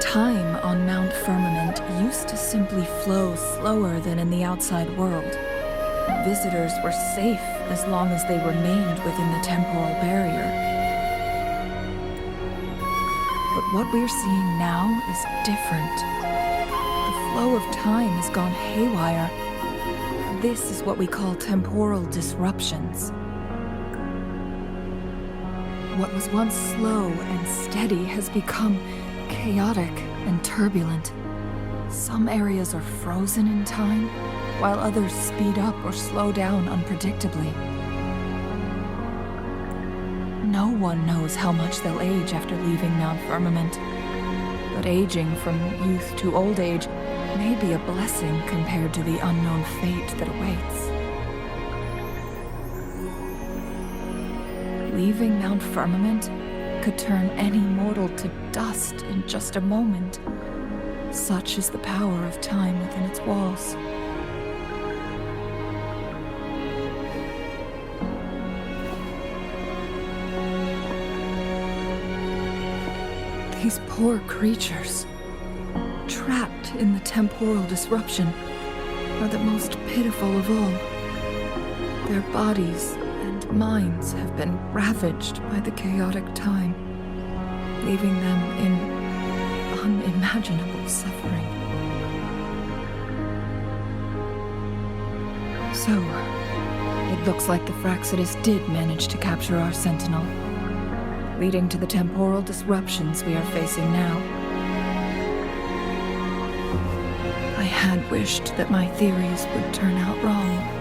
Speaker 9: Time on Mount Firmament used to simply flow slower than in the outside world. Visitors were safe as long as they remained within the temporal barrier. But what we're seeing now is different. The flow of time has gone haywire. This is what we call temporal disruptions. What was once slow and steady has become chaotic and turbulent. Some areas are frozen in time, while others speed up or slow down unpredictably. No one knows how much they'll age after leaving Mount Firmament, but aging from youth to old age may be a blessing compared to the unknown fate that awaits. Leaving Mount Firmament could turn any mortal to dust in just a moment. Such is the power of time within its walls. These poor creatures, trapped in the temporal disruption, are the most pitiful of all. Their bodies and minds have been ravaged by the chaotic time, leaving them in unimaginable suffering. So, it looks like the Fraxidus did manage to capture our sentinel, leading to the temporal disruptions we are facing now. I had wished that my theories would turn out wrong.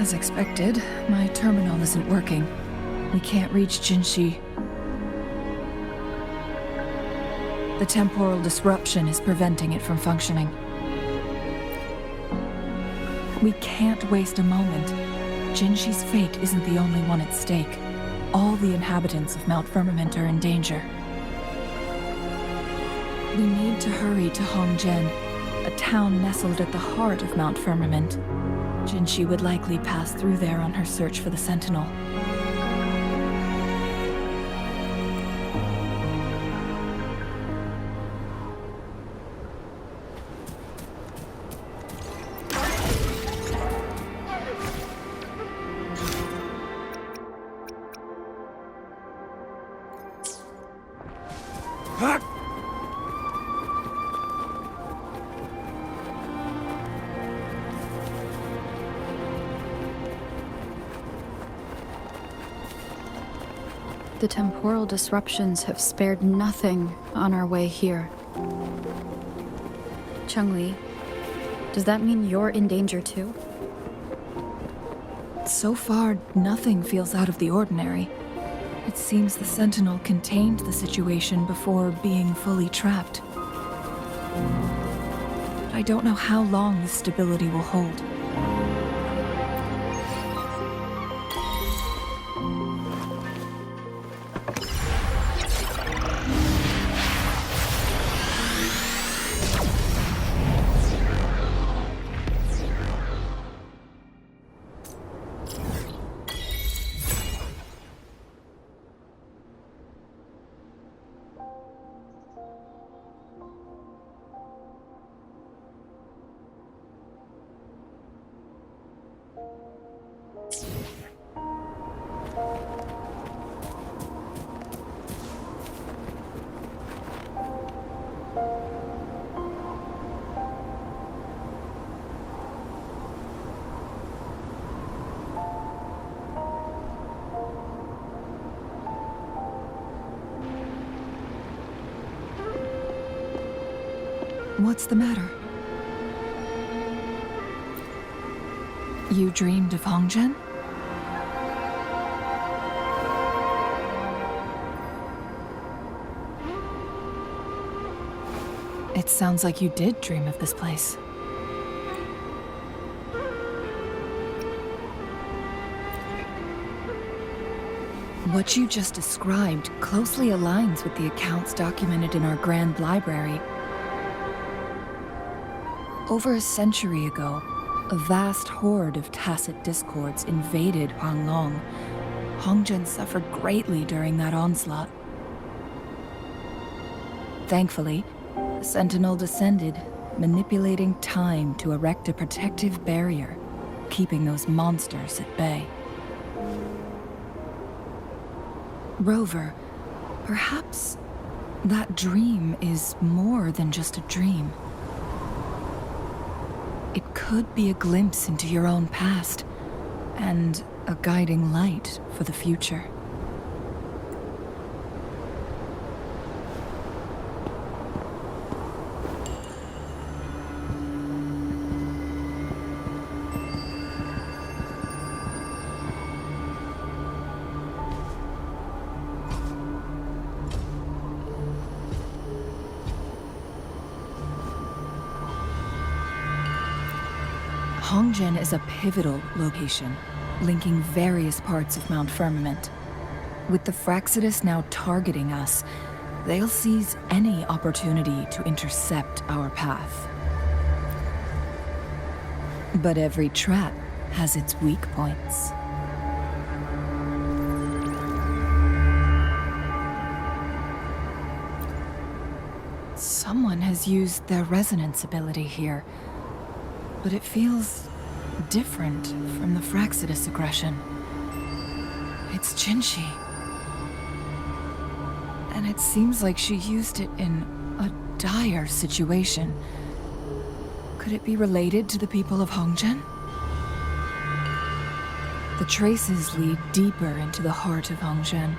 Speaker 9: As expected, my terminal isn't working. We can't reach Jinzhou. The temporal disruption is preventing it from functioning. We can't waste a moment. Jinzhou's fate isn't the only one at stake. All the inhabitants of Mount Firmament are in danger. We need to hurry to Hongzhen, a town nestled at the heart of Mount Firmament. Jinzhou would likely pass through there on her search for the Sentinel.
Speaker 4: The temporal disruptions have spared nothing on our way here. Changli, does that mean you're in danger too?
Speaker 9: So far, nothing feels out of the ordinary. It seems the Sentinel contained the situation before being fully trapped. But I don't know how long this stability will hold. What's the matter? You dreamed of Hongzhen? It sounds like you did dream of this place. What you just described closely aligns with the accounts documented in our Grand Library. Over a century ago, a vast horde of tacit discords invaded Huanglong. Hongzhen suffered greatly during that onslaught. Thankfully, the Sentinel descended, manipulating time to erect a protective barrier, keeping those monsters at bay. Rover, perhaps that dream is more than just a dream. It could be a glimpse into your own past, and a guiding light for the future. Hongzhen is a pivotal location, linking various parts of Mount Firmament. With the Fraxidus now targeting us, they'll seize any opportunity to intercept our path. But every trap has its weak points. Someone has used their resonance ability here, but it feels different from the Fraxidus aggression. It's Jinzhou. And it seems like she used it in a dire situation. Could it be related to the people of Hongzhen? The traces lead deeper into the heart of Hongzhen.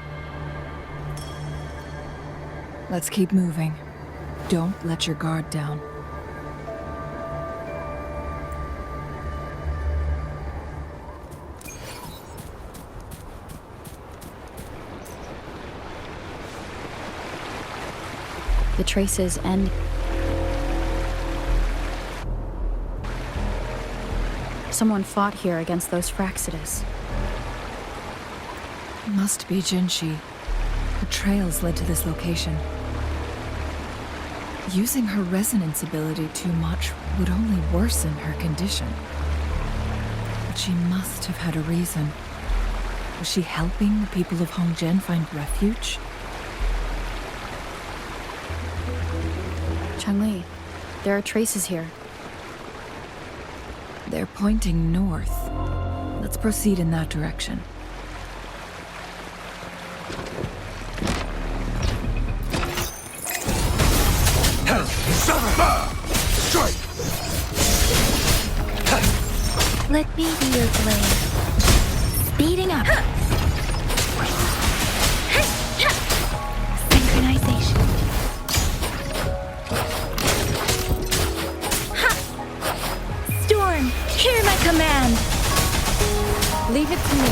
Speaker 9: Let's keep moving. Don't let your guard down.
Speaker 4: The traces end. Someone fought here against those Fraxidus.
Speaker 9: Must be Jinzhou. Her trails led to this location. Using her resonance ability too much would only worsen her condition. But she must have had a reason. Was she helping the people of Hongzhen find refuge?
Speaker 4: Changli, there are traces here.
Speaker 9: They're pointing north. Let's proceed in that direction.
Speaker 3: Let me be your blade. Speeding up. Synchronization. Storm, hear my command.
Speaker 4: Leave it to me.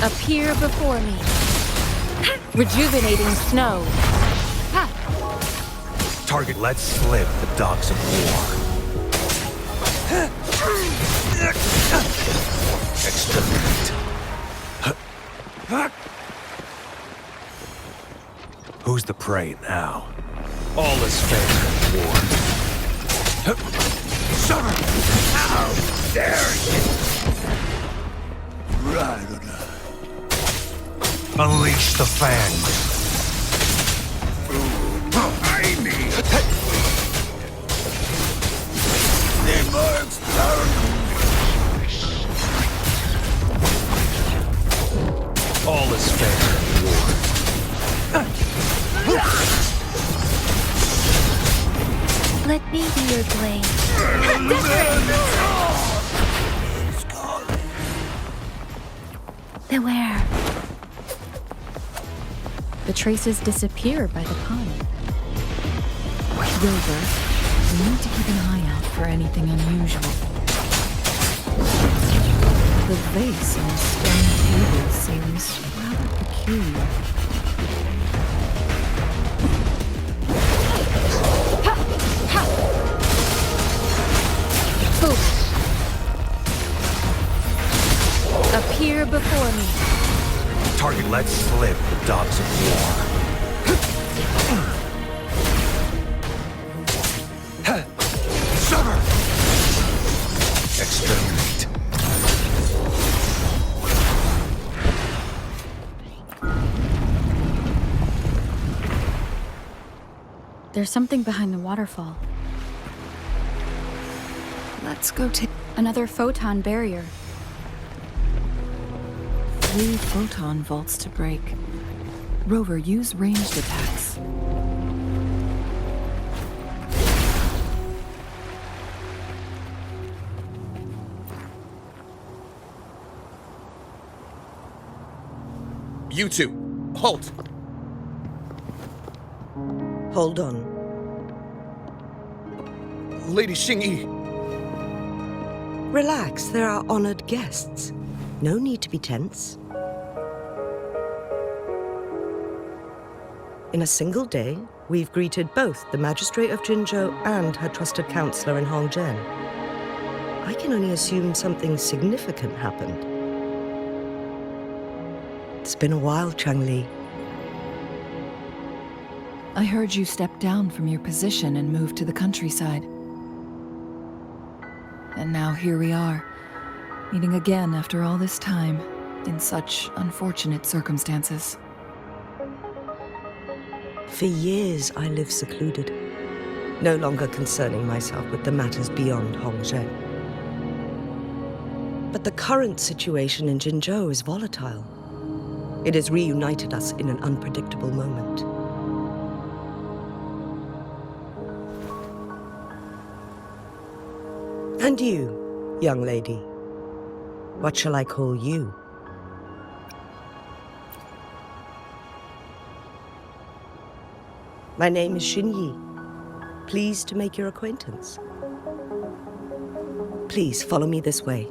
Speaker 3: Appear before me.
Speaker 8: Rejuvenating snow.
Speaker 7: Target, let's slip the dogs of war. Exterminate. Who's the prey now? All is fair in war. How dare you! Unleash the fangs. All is fair in war.
Speaker 3: Let me be your blade. Beware.
Speaker 4: The traces disappear by the pond.
Speaker 9: Rover, We need to keep an eye out for anything unusual. The vase on the stone table seems rather peculiar.
Speaker 3: Appear before me.
Speaker 7: Target let slip the dogs of war. Sever! Exterminate.
Speaker 4: There's something behind the waterfall.
Speaker 9: Let's go take
Speaker 4: Another photon barrier.
Speaker 9: 3 photon vaults to break. Rover, use ranged attacks.
Speaker 5: You two, halt!
Speaker 10: Hold on.
Speaker 5: Lady Xingyi,
Speaker 10: Relax, there are honored guests. No need to be tense. In a single day, we've greeted both the Magistrate of Jinzhou and her trusted counselor in Hongzhen. I can only assume something significant happened. It's been a while, Changli.
Speaker 9: I heard you step down from your position and move to the countryside. And now here we are, meeting again after all this time, in such unfortunate circumstances.
Speaker 10: For years, I lived secluded, no longer concerning myself with the matters beyond Hongzhen. But the current situation in Jinzhou is volatile. It has reunited us in an unpredictable moment. And you, young lady, what shall I call you? My name is Xinyi. Pleased to make your acquaintance. Please follow me this way.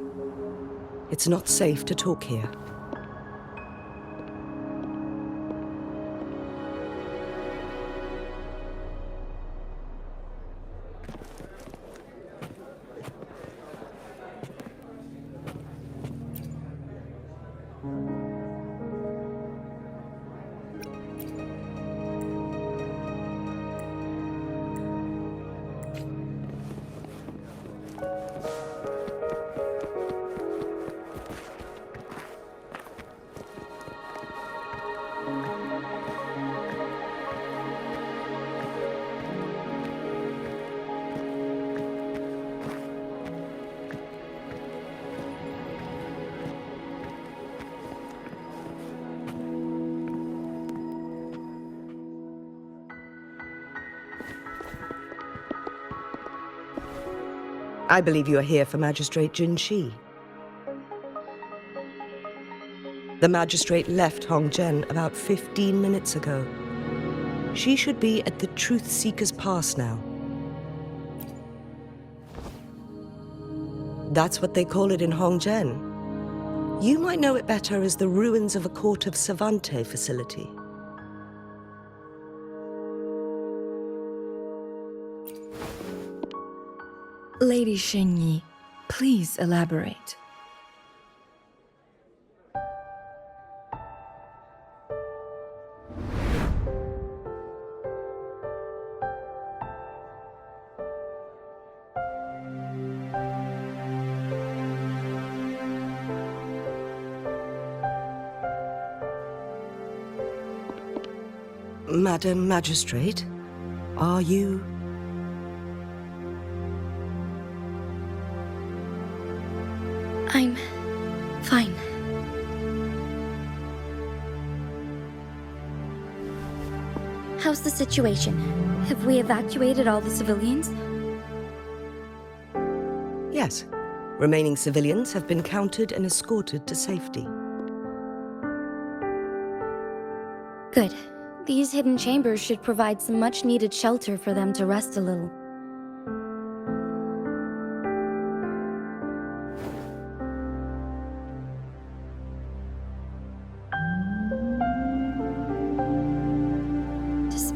Speaker 10: It's not safe to talk here. I believe you are here for Magistrate Jinshi. The magistrate left Hongzhen about 15 minutes ago. She should be at the Truth Seeker's Pass now. That's what they call it in Hongzhen. You might know it better as the ruins of a Court of Savante facility.
Speaker 9: Lady Xingyi, please elaborate.
Speaker 10: Madam Magistrate, are you...
Speaker 2: I'm fine. How's the situation? Have we evacuated all the civilians?
Speaker 10: Yes. Remaining civilians have been counted and escorted to safety.
Speaker 2: Good. These hidden chambers should provide some much-needed shelter for them to rest a little.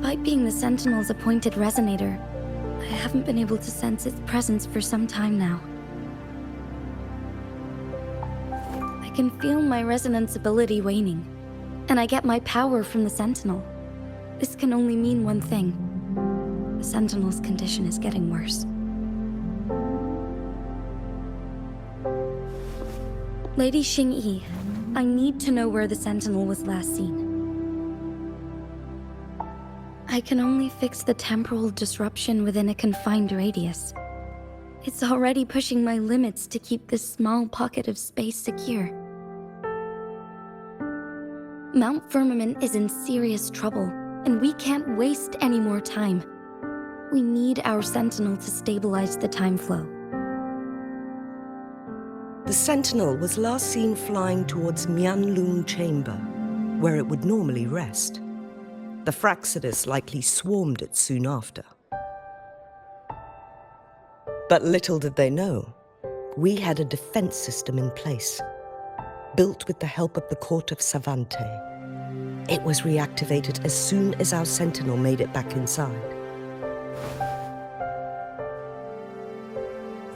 Speaker 3: Despite being the Sentinel's appointed resonator, I haven't been able to sense its presence for some time now. I can feel my resonance ability waning, and I get my power from the Sentinel. This can only mean one thing. The Sentinel's condition is getting worse. Lady Xingyi, I need to know where the Sentinel was last seen. I can only fix the temporal disruption within a confined radius. It's already pushing my limits to keep this small pocket of space secure. Mount Firmament is in serious trouble, and we can't waste any more time. We need our Sentinel to stabilize the time flow.
Speaker 10: The Sentinel was last seen flying towards Mianlun Chamber, where it would normally rest. The Fraxidus likely swarmed it soon after. But little did they know, we had a defense system in place, built with the help of the court of Savante. It was reactivated as soon as our Sentinel made it back inside.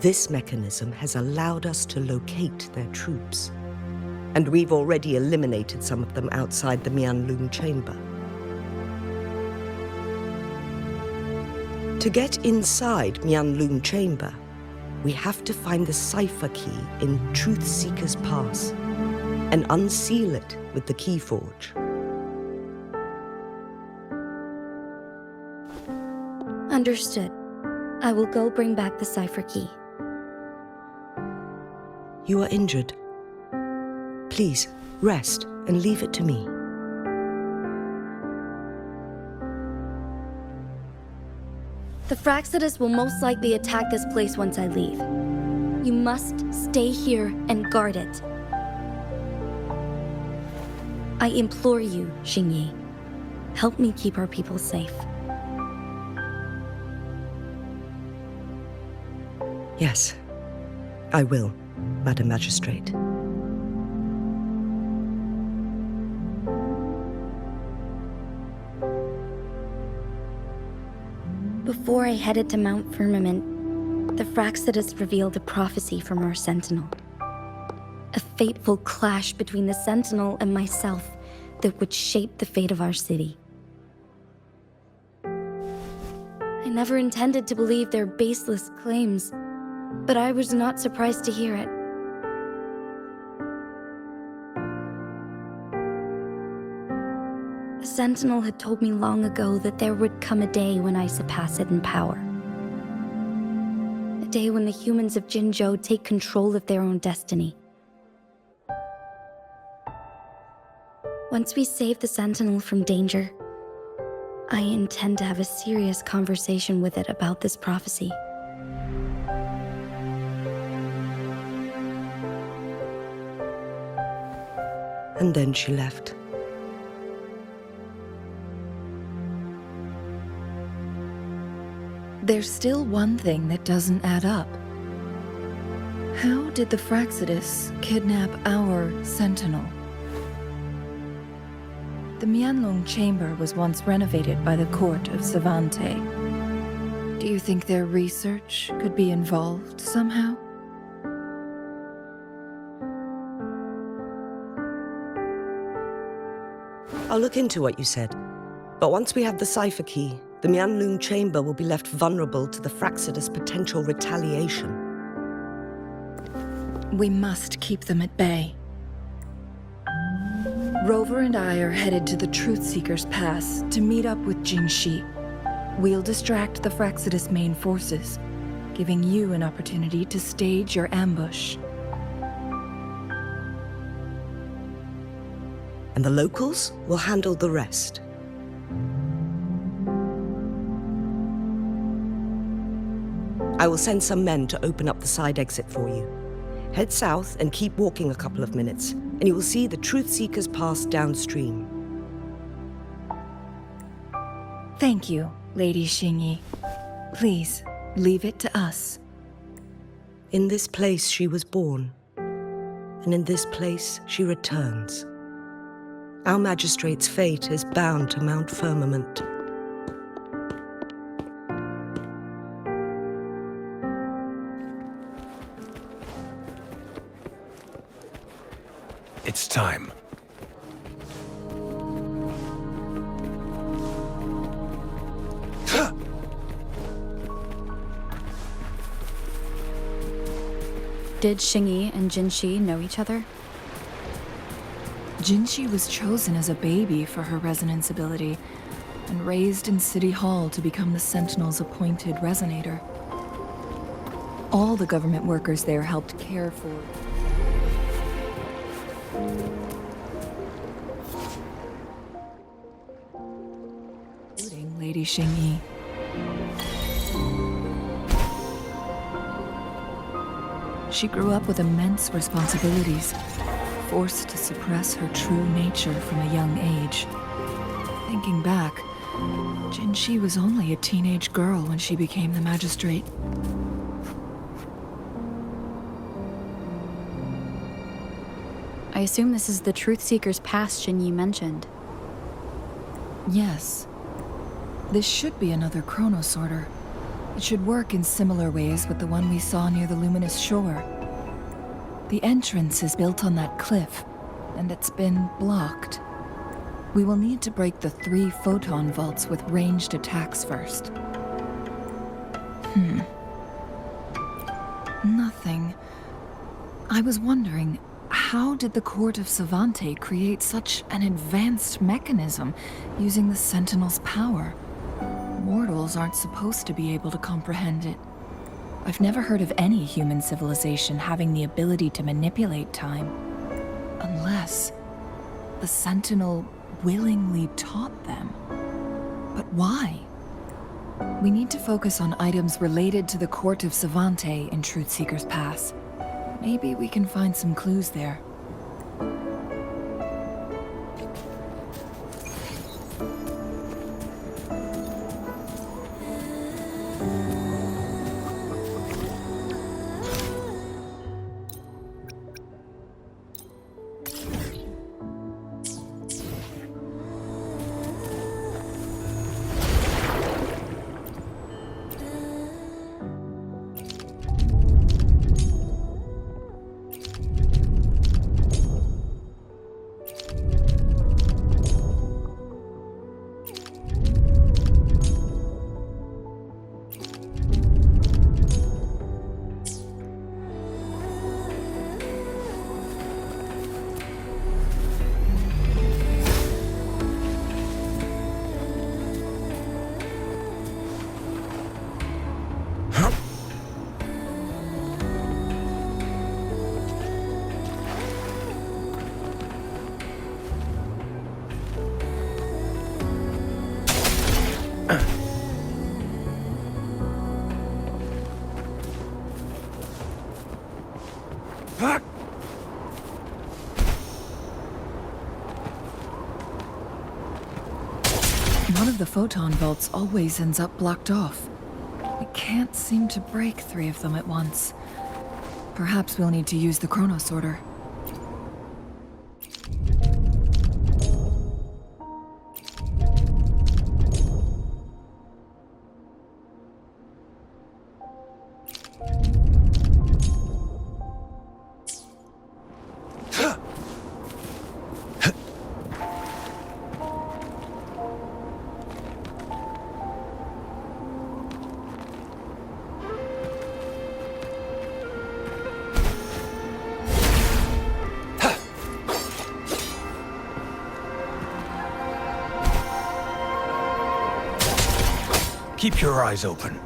Speaker 10: This mechanism has allowed us to locate their troops, and we've already eliminated some of them outside the Mianlun Chamber. To get inside Mianlun Chamber, we have to find the cipher key in Truth Seeker's Pass and unseal it with the Keyforge.
Speaker 3: Understood. I will go bring back the cipher key.
Speaker 10: You are injured. Please, rest and leave it to me.
Speaker 3: The Fraxidus will most likely attack this place once I leave. You must stay here and guard it. I implore you, Xingyi. Help me keep our people safe.
Speaker 10: Yes, I will, Madam Magistrate.
Speaker 3: Before I headed to Mount Firmament, the Fraxidus revealed a prophecy from our Sentinel. A fateful clash between the Sentinel and myself that would shape the fate of our city. I never intended to believe their baseless claims, but I was not surprised to hear it. The Sentinel had told me long ago that there would come a day when I surpass it in power. A day when the humans of Jinzhou take control of their own destiny. Once we save the Sentinel from danger, I intend to have a serious conversation with it about this prophecy.
Speaker 10: And then she left.
Speaker 9: There's still one thing that doesn't add up. How did the Fraxidus kidnap our Sentinel? The Mianlun Chamber was once renovated by the court of Savante. Do you think their research could be involved somehow?
Speaker 10: I'll look into what you said. But once we have the cipher key, the Mianlun Chamber will be left vulnerable to the Fraxidus' potential retaliation.
Speaker 9: We must keep them at bay. Rover and I are headed to the Truth Seeker's Pass to meet up with Jinzhou. We'll distract the Fraxidus' main forces, giving you an opportunity to stage your ambush.
Speaker 10: And the locals will handle the rest. I will send some men to open up the side exit for you. Head south and keep walking a couple of minutes, and you will see the Truth Seeker's Pass downstream.
Speaker 9: Thank you, Lady Xingyi. Please, leave it to us.
Speaker 10: In this place she was born, and in this place she returns. Our magistrate's fate is bound to Mount Firmament.
Speaker 7: time.
Speaker 4: Did Xingyi and Jinshi know each other?
Speaker 9: Jinshi was chosen as a baby for her resonance ability and raised in City Hall to become the Sentinel's appointed resonator. All the government workers there helped care for. Including Lady Xingyi. She grew up with immense responsibilities, forced to suppress her true nature from a young age. Thinking back, Jinshi was only a teenage girl when she became the magistrate.
Speaker 4: I assume this is the Truth Seeker's Pass Xingyi mentioned.
Speaker 9: Yes. This should be another chronosorter. It should work in similar ways with the one we saw near the luminous shore. The entrance is built on that cliff, and it's been blocked. We will need to break the 3 photon vaults with ranged attacks first. Nothing. I was wondering, how did the Court of Savante create such an advanced mechanism using the Sentinel's power? Mortals aren't supposed to be able to comprehend it. I've never heard of any human civilization having the ability to manipulate time. Unless the Sentinel willingly taught them. But why? We need to focus on items related to the Court of Savante in Truth Seeker's Pass. Maybe we can find some clues there. One of the photon vaults always ends up blocked off. We can't seem to break 3 of them at once. Perhaps we'll need to use the chronosorter.
Speaker 7: Keep your eyes open.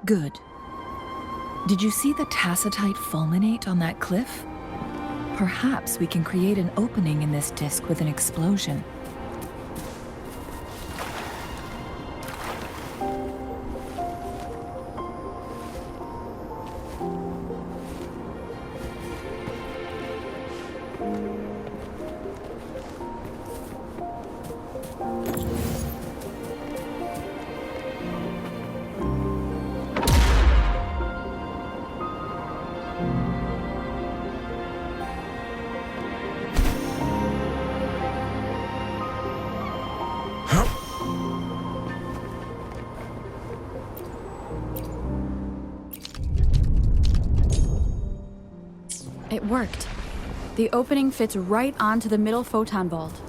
Speaker 9: Good. Did you see the tacitite fulminate on that cliff? Perhaps we can create an opening in this disk with an explosion.
Speaker 4: It worked. The opening fits right onto the middle photon vault.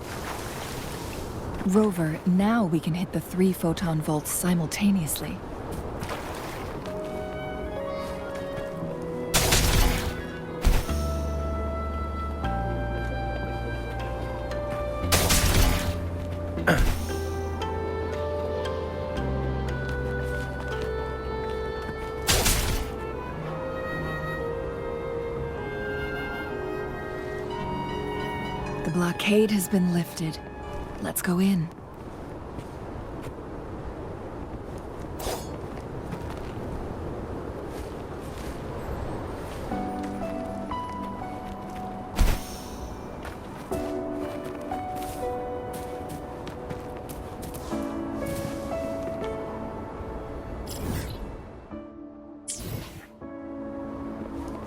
Speaker 9: Rover, now we can hit the 3 photon vaults simultaneously. The blockade has been lifted. Let's go in.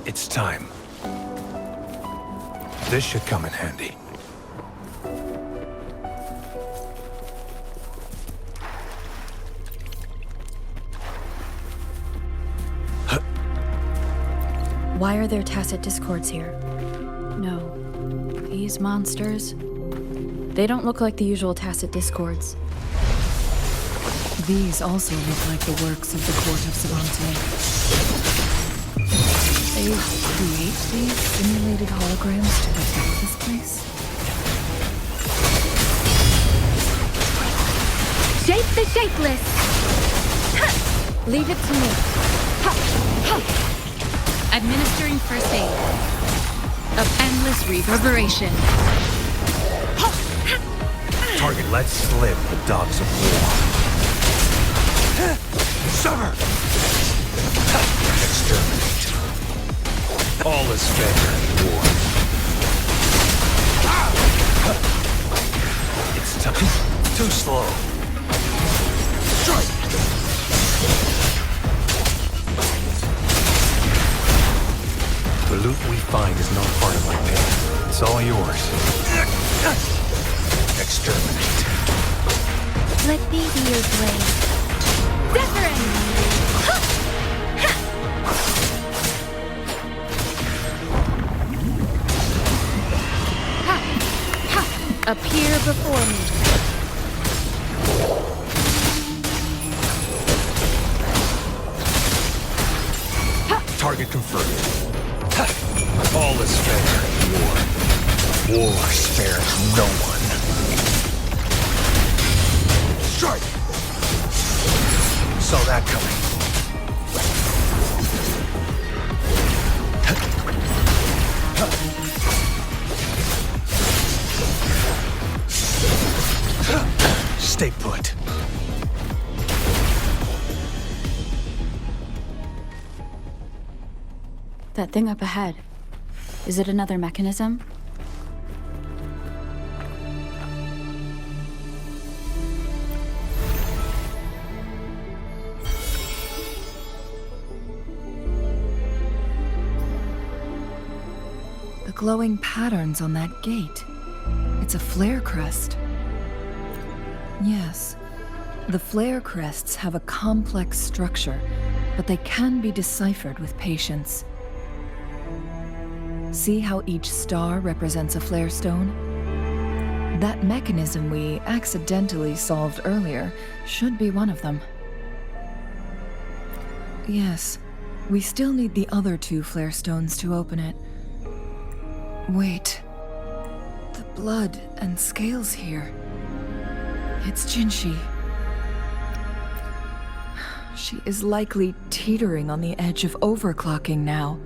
Speaker 7: It's time. This should come in handy.
Speaker 4: Why are there tacit discords here? No. These monsters... They don't look like the usual tacit discords.
Speaker 9: These also look like the works of the court of Savante. They create these simulated holograms to protect this place?
Speaker 3: Shape the shapeless! Leave it to me. Administering first aid. Of endless reverberation.
Speaker 7: Target, let's slip the dogs of war. Sever! Exterminate. All is fair in war. It's tough. Too slow. Strike! The loot we find is not part of my pay. It's all yours. Exterminate.
Speaker 3: Let me be your blade. Appear before me.
Speaker 7: Target confirmed. All is fair in war. War spares no one. Strike! Saw that coming. Stay put.
Speaker 4: That thing up ahead. Is it another mechanism?
Speaker 9: The glowing patterns on that gate. It's a flare crest. Yes. The flare crests have a complex structure, but they can be deciphered with patience. See how each star represents a flare stone? That mechanism we accidentally solved earlier should be one of them. Yes, we still need the other 2 flare stones to open it. Wait. The blood and scales here. It's Jinzhou. She is likely teetering on the edge of overclocking now.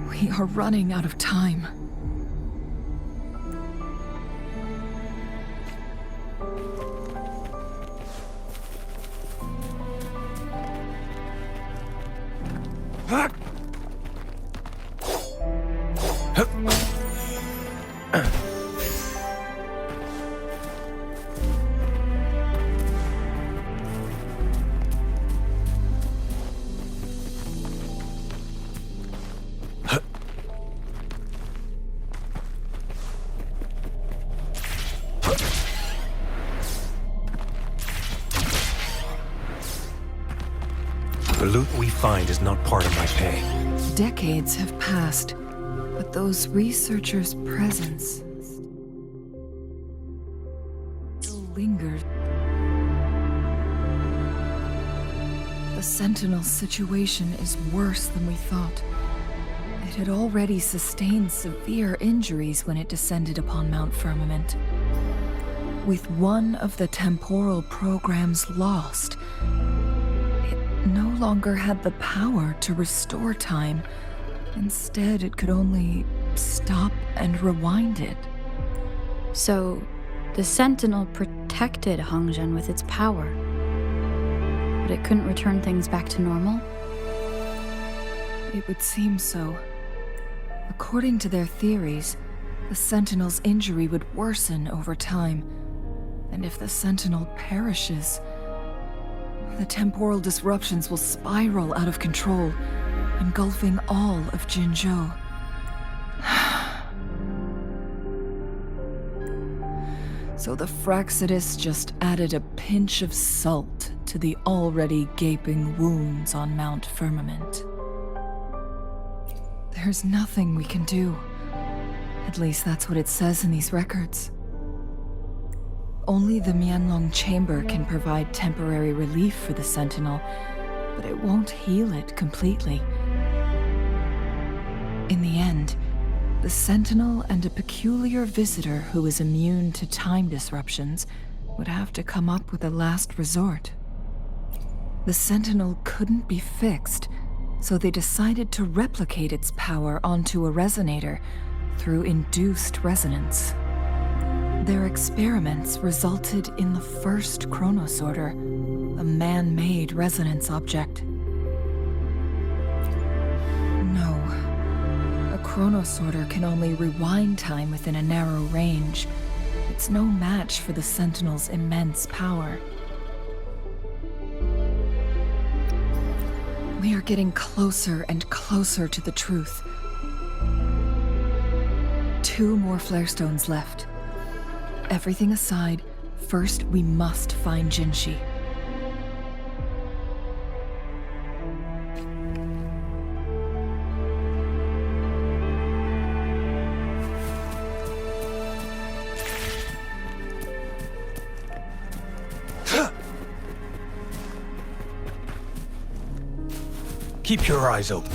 Speaker 9: We are running out of time.
Speaker 7: The loot we find is not part of my pay.
Speaker 9: Decades have passed, those researchers' presence still lingered. The Sentinel's situation is worse than we thought. It had already sustained severe injuries when it descended upon Mount Firmament. With one of the temporal programs lost, it no longer had the power to restore time. Instead, it could only stop and rewind it.
Speaker 4: So, the Sentinel protected Hongzhen with its power, but it couldn't return things back to normal?
Speaker 9: It would seem so. According to their theories, the Sentinel's injury would worsen over time, and if the Sentinel perishes, the temporal disruptions will spiral out of control, engulfing all of Jinzhou. So the Fraxidus just added a pinch of salt to the already gaping wounds on Mount Firmament. There's nothing we can do. At least that's what it says in these records. Only the Mianlong Chamber can provide temporary relief for the Sentinel, but it won't heal it completely. In the end, the Sentinel and a peculiar visitor who is immune to time disruptions would have to come up with a last resort. The Sentinel couldn't be fixed, so they decided to replicate its power onto a resonator through induced resonance. Their experiments resulted in the first chronosorter, a man-made resonance object. No, a chronosorter can only rewind time within a narrow range. It's no match for the Sentinel's immense power. We are getting closer and closer to the truth. 2 more flare stones left. Everything aside, first we must find Jinshi.
Speaker 7: Keep your eyes open.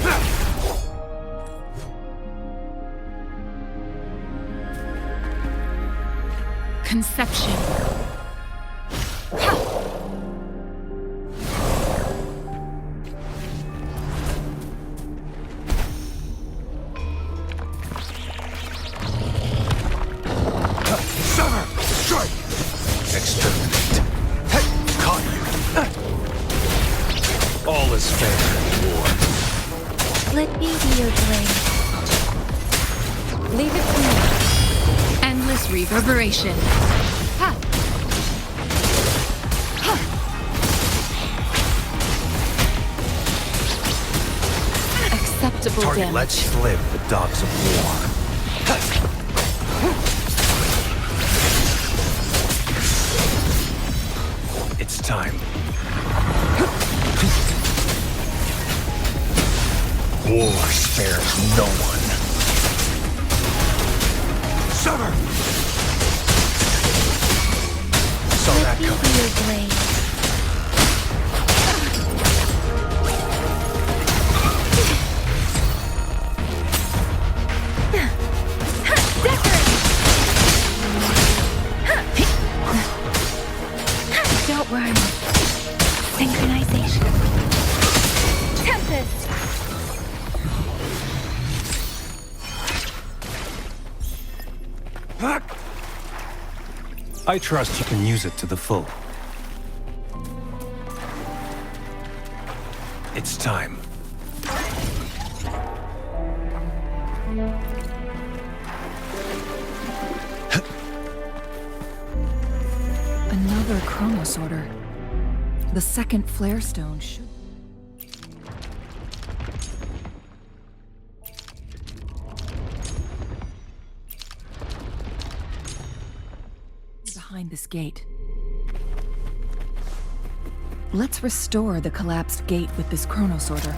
Speaker 3: Conception.
Speaker 7: Summer! Strike! Exterminate. Caught you. All is fair in war.
Speaker 3: Let me be your blade. Leave it to me. Endless reverberation. Ha! Ha! Acceptable
Speaker 7: Target
Speaker 3: damage.
Speaker 7: lets live the dogs of war. It's time. War spares no one. Summer! Saw that
Speaker 3: Let me
Speaker 7: coming.
Speaker 3: be your blade. Don't worry. Synchronization. Tempest!
Speaker 7: I trust you can use it to the full. It's time.
Speaker 9: Another chronosorter. The second flare stone should... behind this gate. Let's restore the collapsed gate with this chronosorter.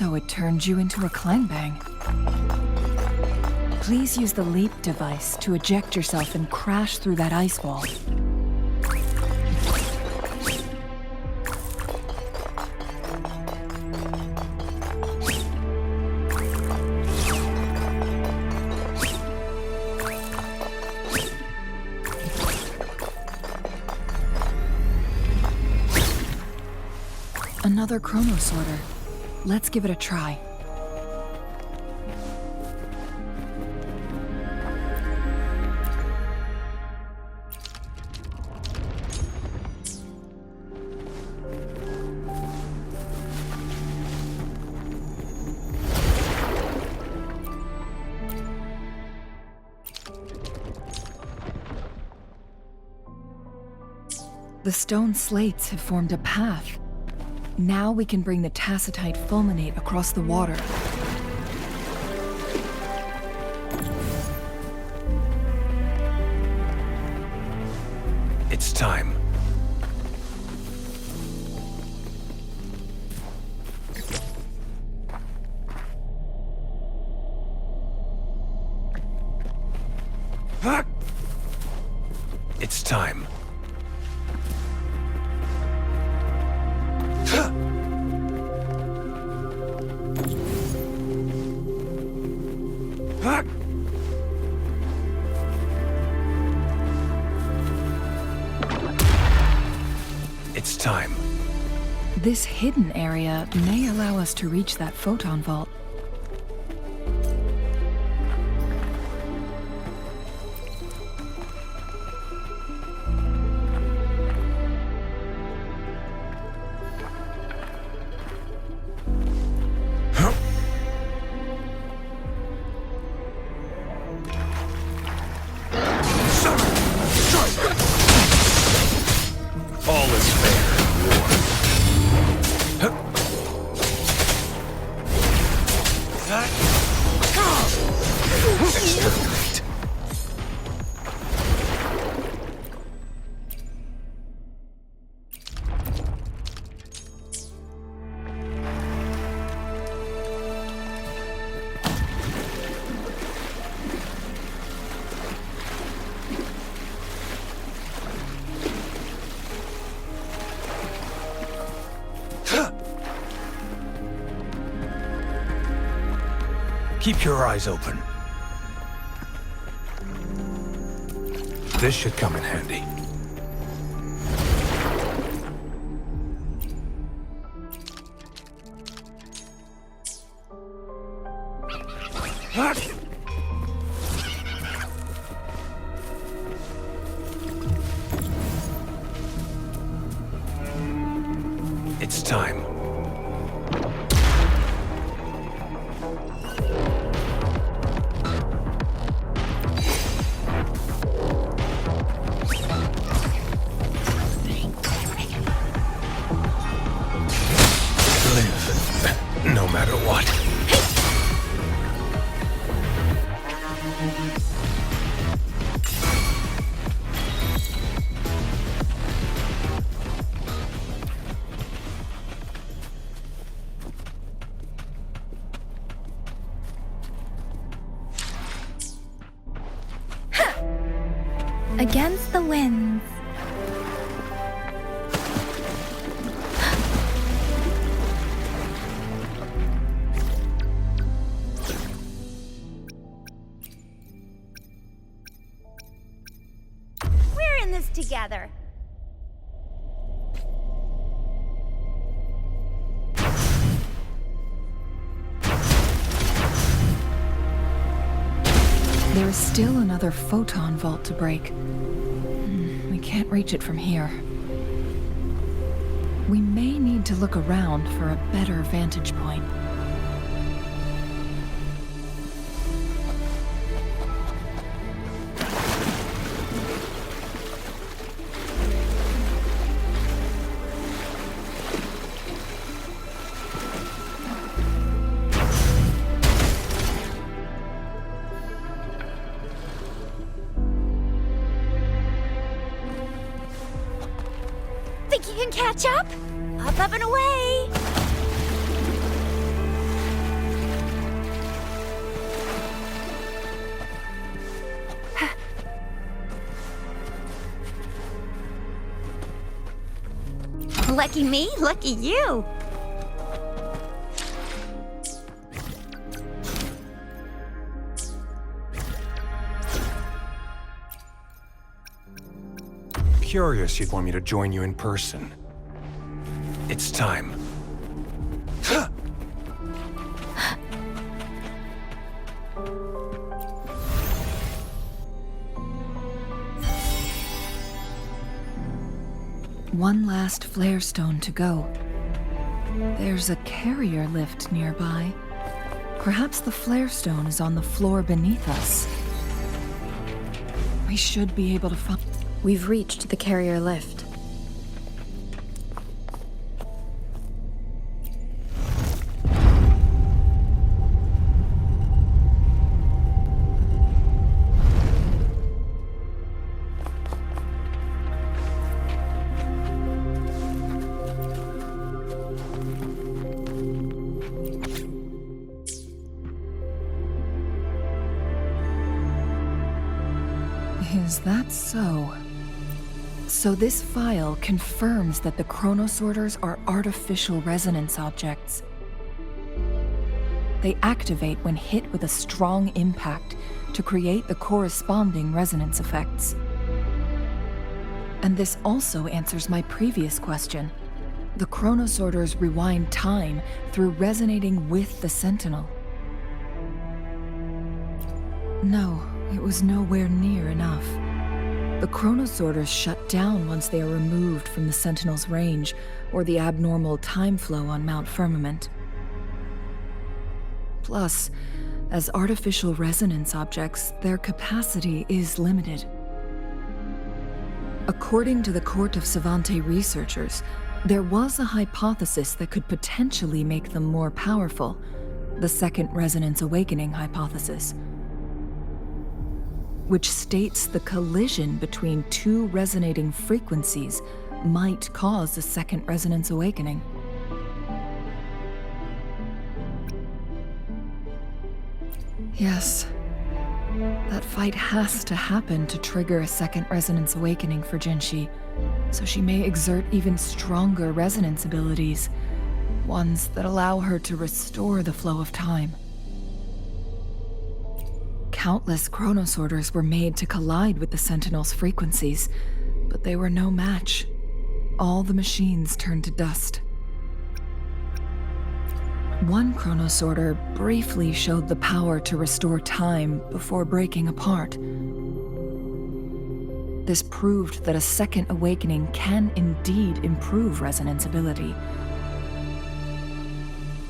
Speaker 9: So it turned you into a clangbang. Please use the leap device to eject yourself and crash through that ice wall. Another chrono sorter. Let's give it a try. The stone slates have formed a path. Now we can bring the tacitite fulminate across the water.
Speaker 7: It's time. It's time. It's time.
Speaker 9: This hidden area may allow us to reach that photon vault.
Speaker 7: All is fair in war. Exterminate. Keep your eyes open. This should come in handy. It's time. No matter what.
Speaker 3: Against the winds.
Speaker 2: We're in this together.
Speaker 9: There is still another photon vault to break. We can't reach it from here. We may need to look around for a better vantage point.
Speaker 2: Think you can catch up? Up and away! Lucky me, lucky you.
Speaker 7: Curious you'd want me to join you in person. It's time.
Speaker 9: One last flare stone to go. There's a carrier lift nearby. Perhaps the flare stone is on the floor beneath us. We should be able to find...
Speaker 4: We've reached the carrier lift.
Speaker 9: Is that so? So this file confirms that the chronosorters are artificial resonance objects. They activate when hit with a strong impact to create the corresponding resonance effects. And this also answers my previous question. The chronosorters rewind time through resonating with the Sentinel. No, it was nowhere near enough. The chronosorters shut down once they are removed from the Sentinel's range or the abnormal time flow on Mount Firmament. Plus, as artificial resonance objects, their capacity is limited. According to the Court of Savante researchers, there was a hypothesis that could potentially make them more powerful, the Second Resonance Awakening hypothesis, which states the collision between two resonating frequencies might cause a second resonance awakening. Yes, that fight has to happen to trigger a second resonance awakening for Jinzhou, so she may exert even stronger resonance abilities, ones that allow her to restore the flow of time. Countless chronosorters were made to collide with the Sentinel's frequencies, but they were no match. All the machines turned to dust. One chronosorter briefly showed the power to restore time before breaking apart. This proved that a second awakening can indeed improve resonance ability.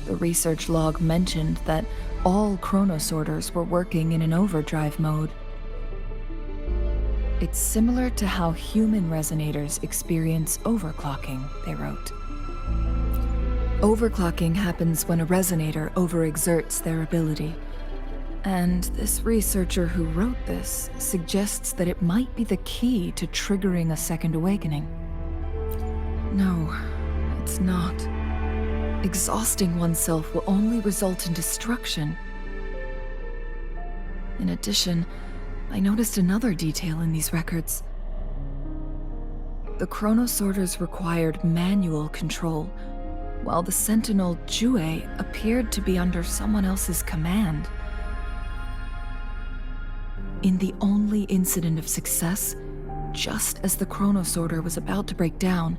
Speaker 9: The research log mentioned that all chronosorters were working in an overdrive mode. It's similar to how human resonators experience overclocking, they wrote. Overclocking happens when a resonator overexerts their ability. And this researcher who wrote this suggests that it might be the key to triggering a second awakening. No, it's not. Exhausting oneself will only result in destruction. In addition, I noticed another detail in these records. The chronosorters required manual control, while the Sentinel Jue appeared to be under someone else's command. In the only incident of success, just as the chronosorter was about to break down,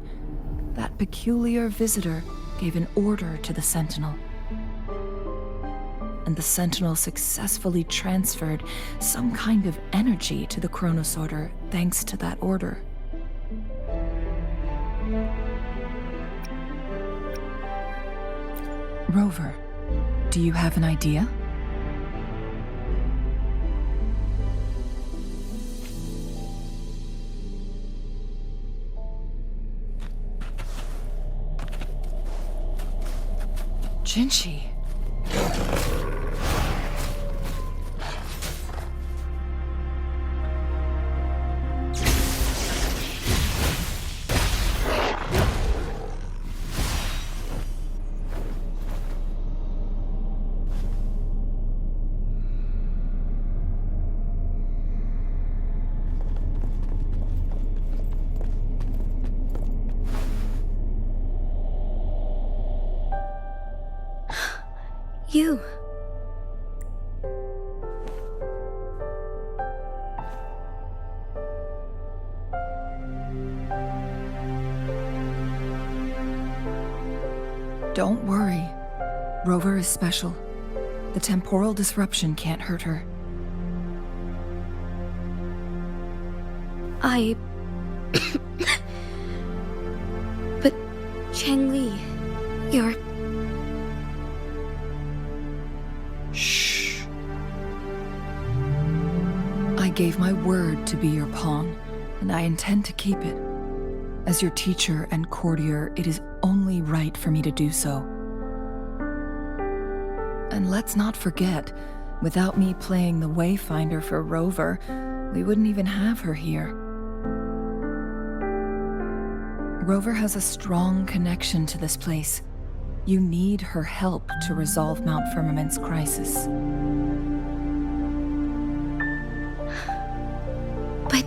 Speaker 9: that peculiar visitor gave an order to the Sentinel. And the Sentinel successfully transferred some kind of energy to the chronosorter thanks to that order. Rover, do you have an idea? Jinzhou.
Speaker 3: You.
Speaker 9: Don't worry. Rover is special. The temporal disruption can't hurt her.
Speaker 3: But Changli, you're...
Speaker 9: Shh. I gave my word to be your pawn, and I intend to keep it. As your teacher and courtier, it is only right for me to do so. And let's not forget, without me playing the Wayfinder for Rover, we wouldn't even have her here. Rover has a strong connection to this place. You need her help to resolve Mount Firmament's crisis.
Speaker 3: But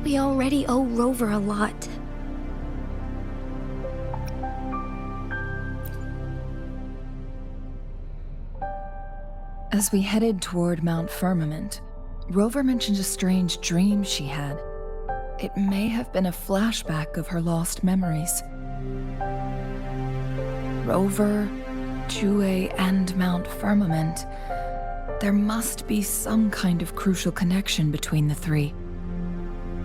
Speaker 3: we already owe Rover a lot.
Speaker 9: As we headed toward Mount Firmament, Rover mentioned a strange dream she had. It may have been a flashback of her lost memories. Rover, Jue, and Mount Firmament. There must be some kind of crucial connection between the three.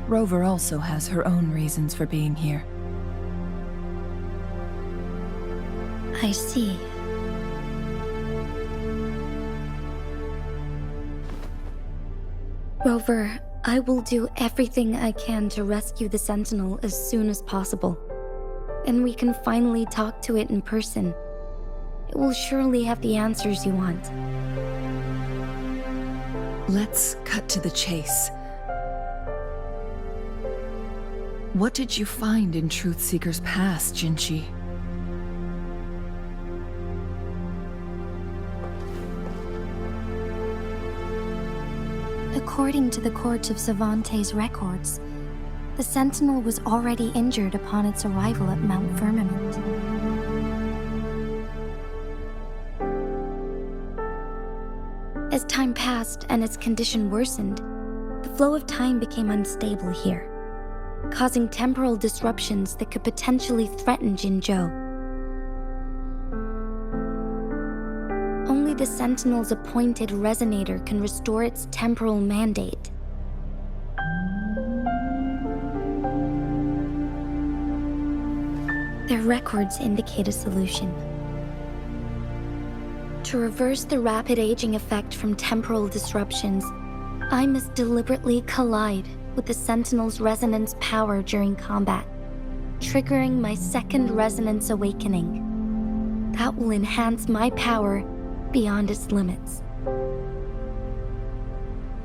Speaker 9: Rover also has her own reasons for being here.
Speaker 3: I see. Rover, I will do everything I can to rescue the Sentinel as soon as possible. And we can finally talk to it in person. It will surely have the answers you want.
Speaker 9: Let's cut to the chase. What did you find in Truthseeker's past, Jinzhou?
Speaker 2: According to the Court of Savante's records, the Sentinel was already injured upon its arrival at Mount Firmament. As time passed and its condition worsened, the flow of time became unstable here, causing temporal disruptions that could potentially threaten Jinzhou. Only the Sentinel's appointed resonator can restore its temporal mandate. Their records indicate a solution. To reverse the rapid aging effect from temporal disruptions, I must deliberately collide with the Sentinel's resonance power during combat, triggering my second resonance awakening. That will enhance my power beyond its limits.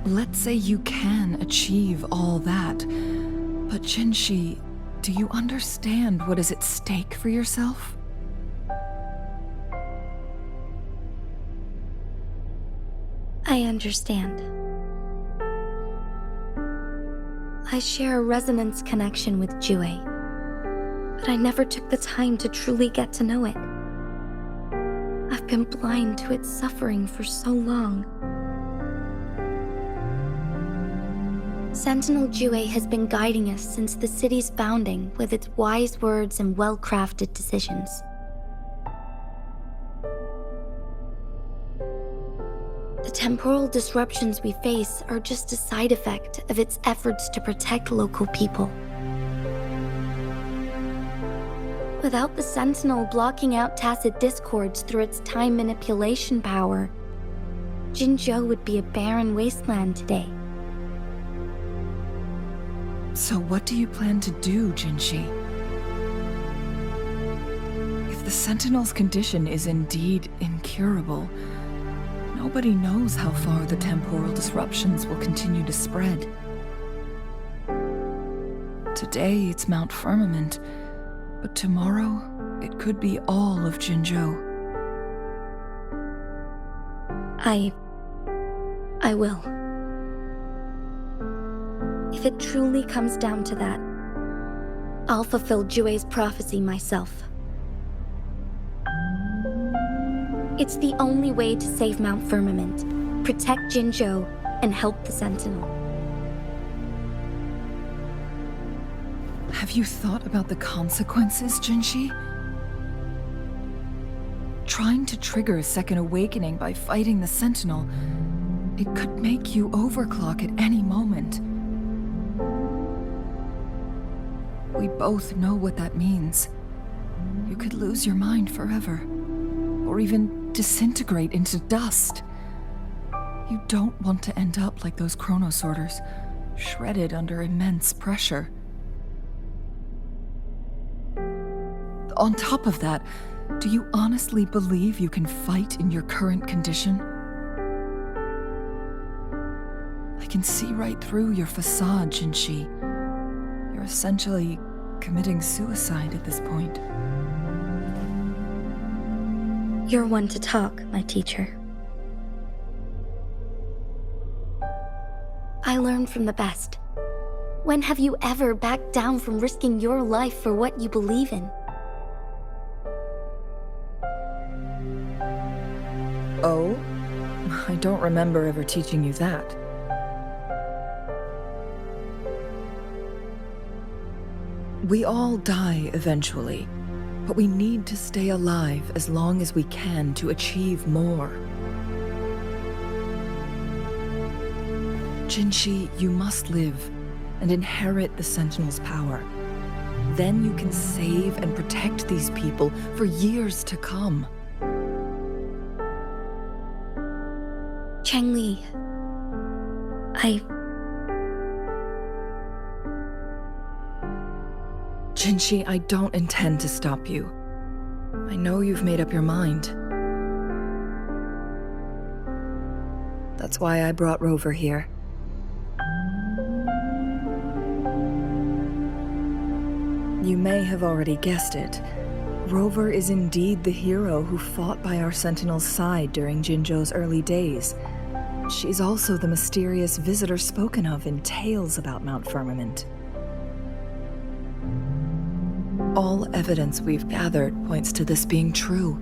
Speaker 9: Let's say you can achieve all that, but Jinzhou, do you understand what is at stake for yourself?
Speaker 2: I understand. I share a resonance connection with Jue, but I never took the time to truly get to know it. I've been blind to its suffering for so long. Sentinel Jue has been guiding us since the city's founding with its wise words and well-crafted decisions. The temporal disruptions we face are just a side effect of its efforts to protect local people. Without the Sentinel blocking out tacit discords through its time manipulation power, Jinzhou would be a barren wasteland today.
Speaker 9: So what do you plan to do, Jinzhou? If the Sentinel's condition is indeed incurable, nobody knows how far the temporal disruptions will continue to spread. Today it's Mount Firmament, but tomorrow it could be all of Jinzhou.
Speaker 2: I will. If it truly comes down to that, I'll fulfill Jue's prophecy myself.
Speaker 3: It's the only way to save Mount Firmament, protect Jinzhou, and help the Sentinel.
Speaker 9: Have you thought about the consequences, Jinshi? Trying to trigger a second awakening by fighting the Sentinel, it could make you overclock at any moment. We both know what that means. You could lose your mind forever, or even disintegrate into dust. You don't want to end up like those chronosorters, shredded under immense pressure. On top of that, do you honestly believe you can fight in your current condition? I can see right through your facade, Jinshi. You're essentially committing suicide at this point.
Speaker 3: You're one to talk, my teacher. I learned from the best. When have you ever backed down from risking your life for what you believe in?
Speaker 9: Oh? I don't remember ever teaching you that. We all die eventually, but we need to stay alive as long as we can to achieve more. Jinshi, you must live and inherit the Sentinel's power. Then you can save and protect these people for years to come.
Speaker 3: Changli,
Speaker 9: Jinshi, I don't intend to stop you. I know you've made up your mind. That's why I brought Rover here. You may have already guessed it. Rover is indeed the hero who fought by our Sentinel's side during Jinzhou's early days. She's also the mysterious visitor spoken of in tales about Mount Firmament. All evidence we've gathered points to this being true.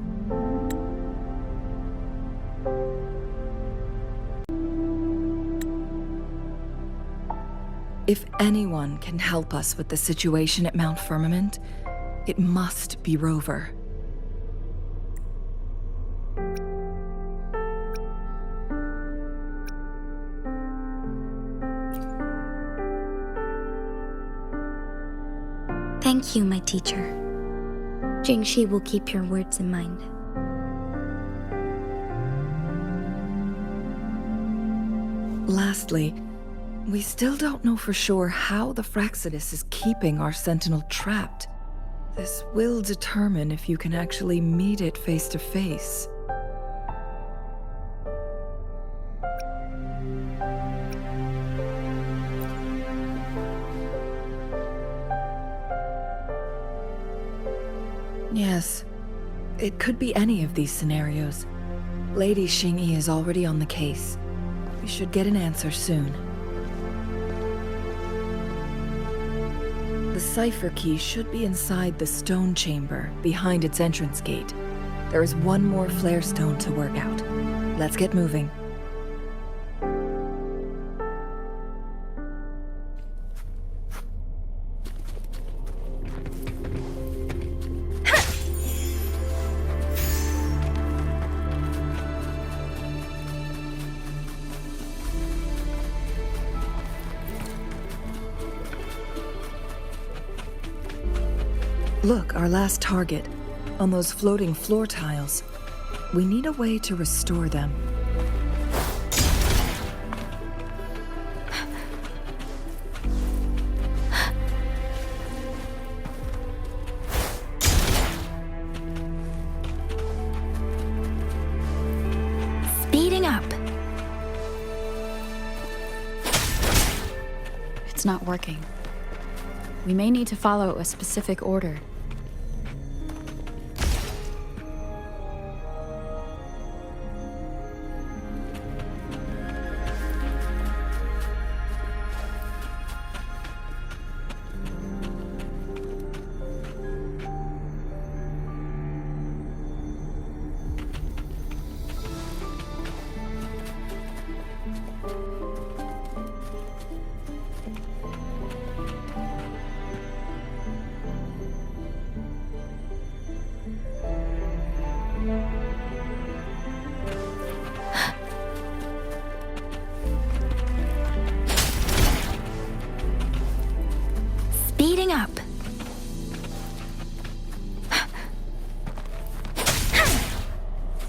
Speaker 9: If anyone can help us with the situation at Mount Firmament, it must be Rover.
Speaker 3: thank you, my teacher. Jingxi will keep your words in mind.
Speaker 9: Lastly, we still don't know for sure how the Fraxidus is keeping our Sentinel trapped. This will determine if you can actually meet it face to face. Yes, it could be any of these scenarios. Lady Xingyi is already on the case. We should get an answer soon. The cipher key should be inside the stone chamber, behind its entrance gate. There is one more flare stone to work out. Let's get moving. Look, our last target, on those floating floor tiles. We need a way to restore them.
Speaker 3: Speeding up.
Speaker 4: It's not working. We may need to follow a specific order.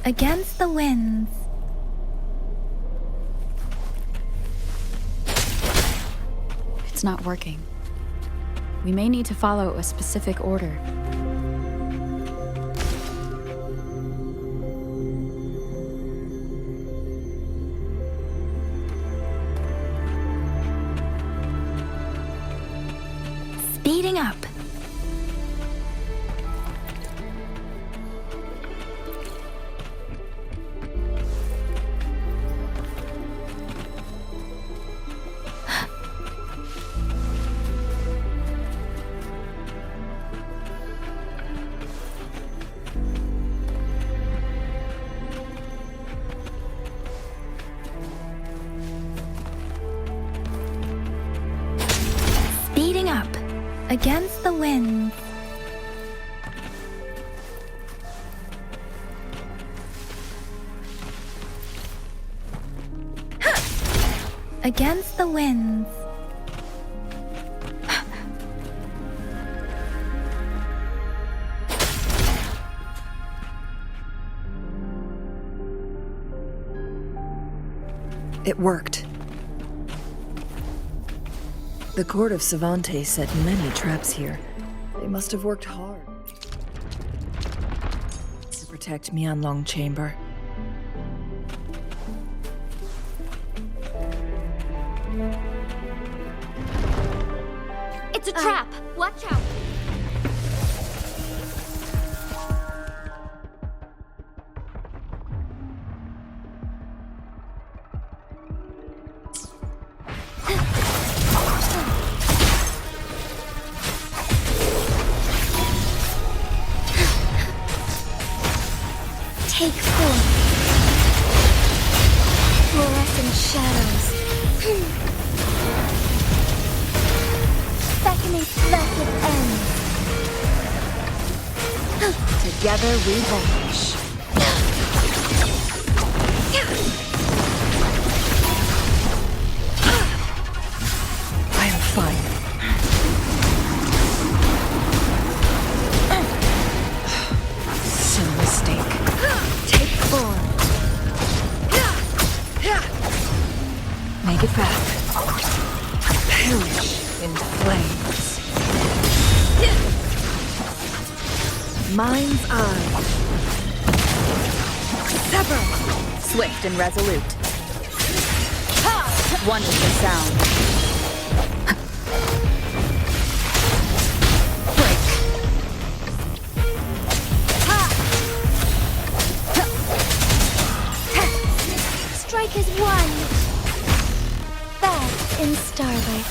Speaker 3: Against the winds.
Speaker 4: It's not working. We may need to follow a specific order.
Speaker 3: Speeding up. Speeding up. Against the wind. Against the winds.
Speaker 9: It worked. The court of Savante set many traps here. They must have worked hard to protect Mianlong Chamber.
Speaker 2: It's a trap! Watch out!
Speaker 1: Take 4. Fluorescent shadows. Beckoning blessed end.
Speaker 9: Together we vanish. I am fine. Some mistake.
Speaker 1: Take 4.
Speaker 9: Make it fast. Perish in flames. Mind's eye.
Speaker 8: Sever! Swift and resolute. One is the sound. Break.
Speaker 1: Strike as one. Back in starlight.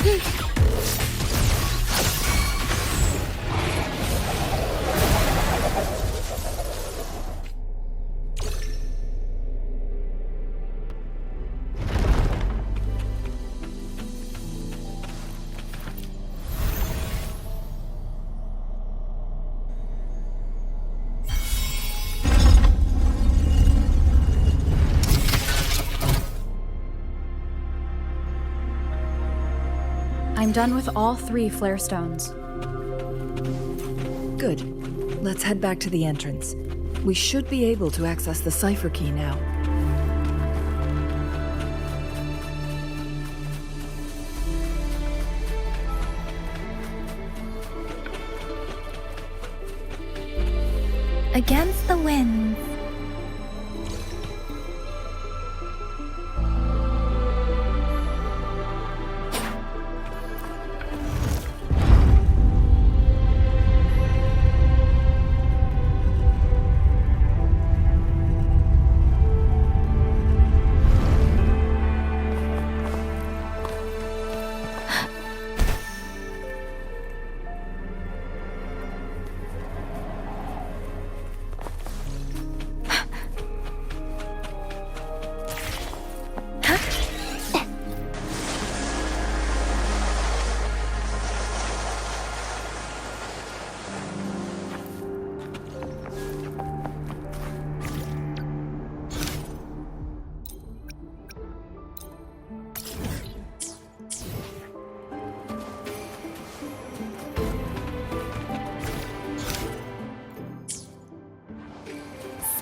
Speaker 4: I'm done with all 3 flare stones.
Speaker 9: Good. Let's head back to the entrance. We should be able to access the cipher key now.
Speaker 3: Against the winds.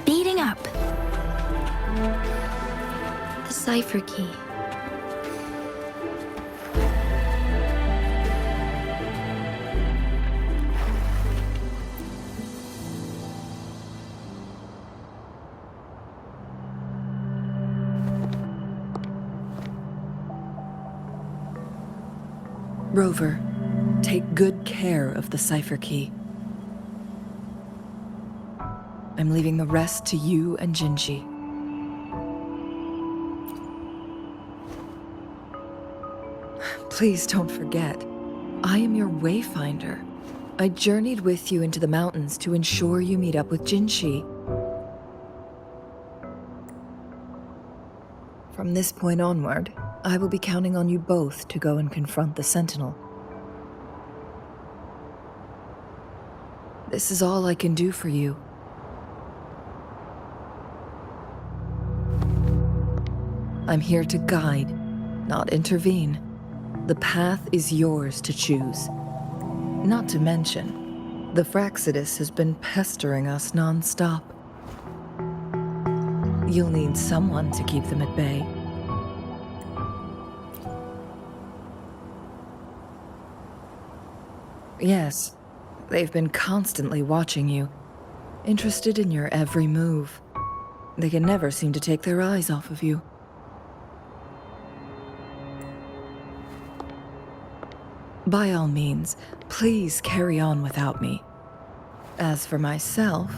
Speaker 3: Speeding up. cipher key.
Speaker 9: Rover, take good care of the cipher key. I'm leaving the rest to you and Jinzhou. Please don't forget, I am your wayfinder. I journeyed with you into the mountains to ensure you meet up with Jinzhou. From this point onward, I will be counting on you both to go and confront the Sentinel. This is all I can do for you. I'm here to guide, not intervene. The path is yours to choose. Not to mention, the Fraxidus has been pestering us non-stop. You'll need someone to keep them at bay. Yes, they've been constantly watching you, interested in your every move. They can never seem to take their eyes off of you. By all means, please carry on without me. As for myself,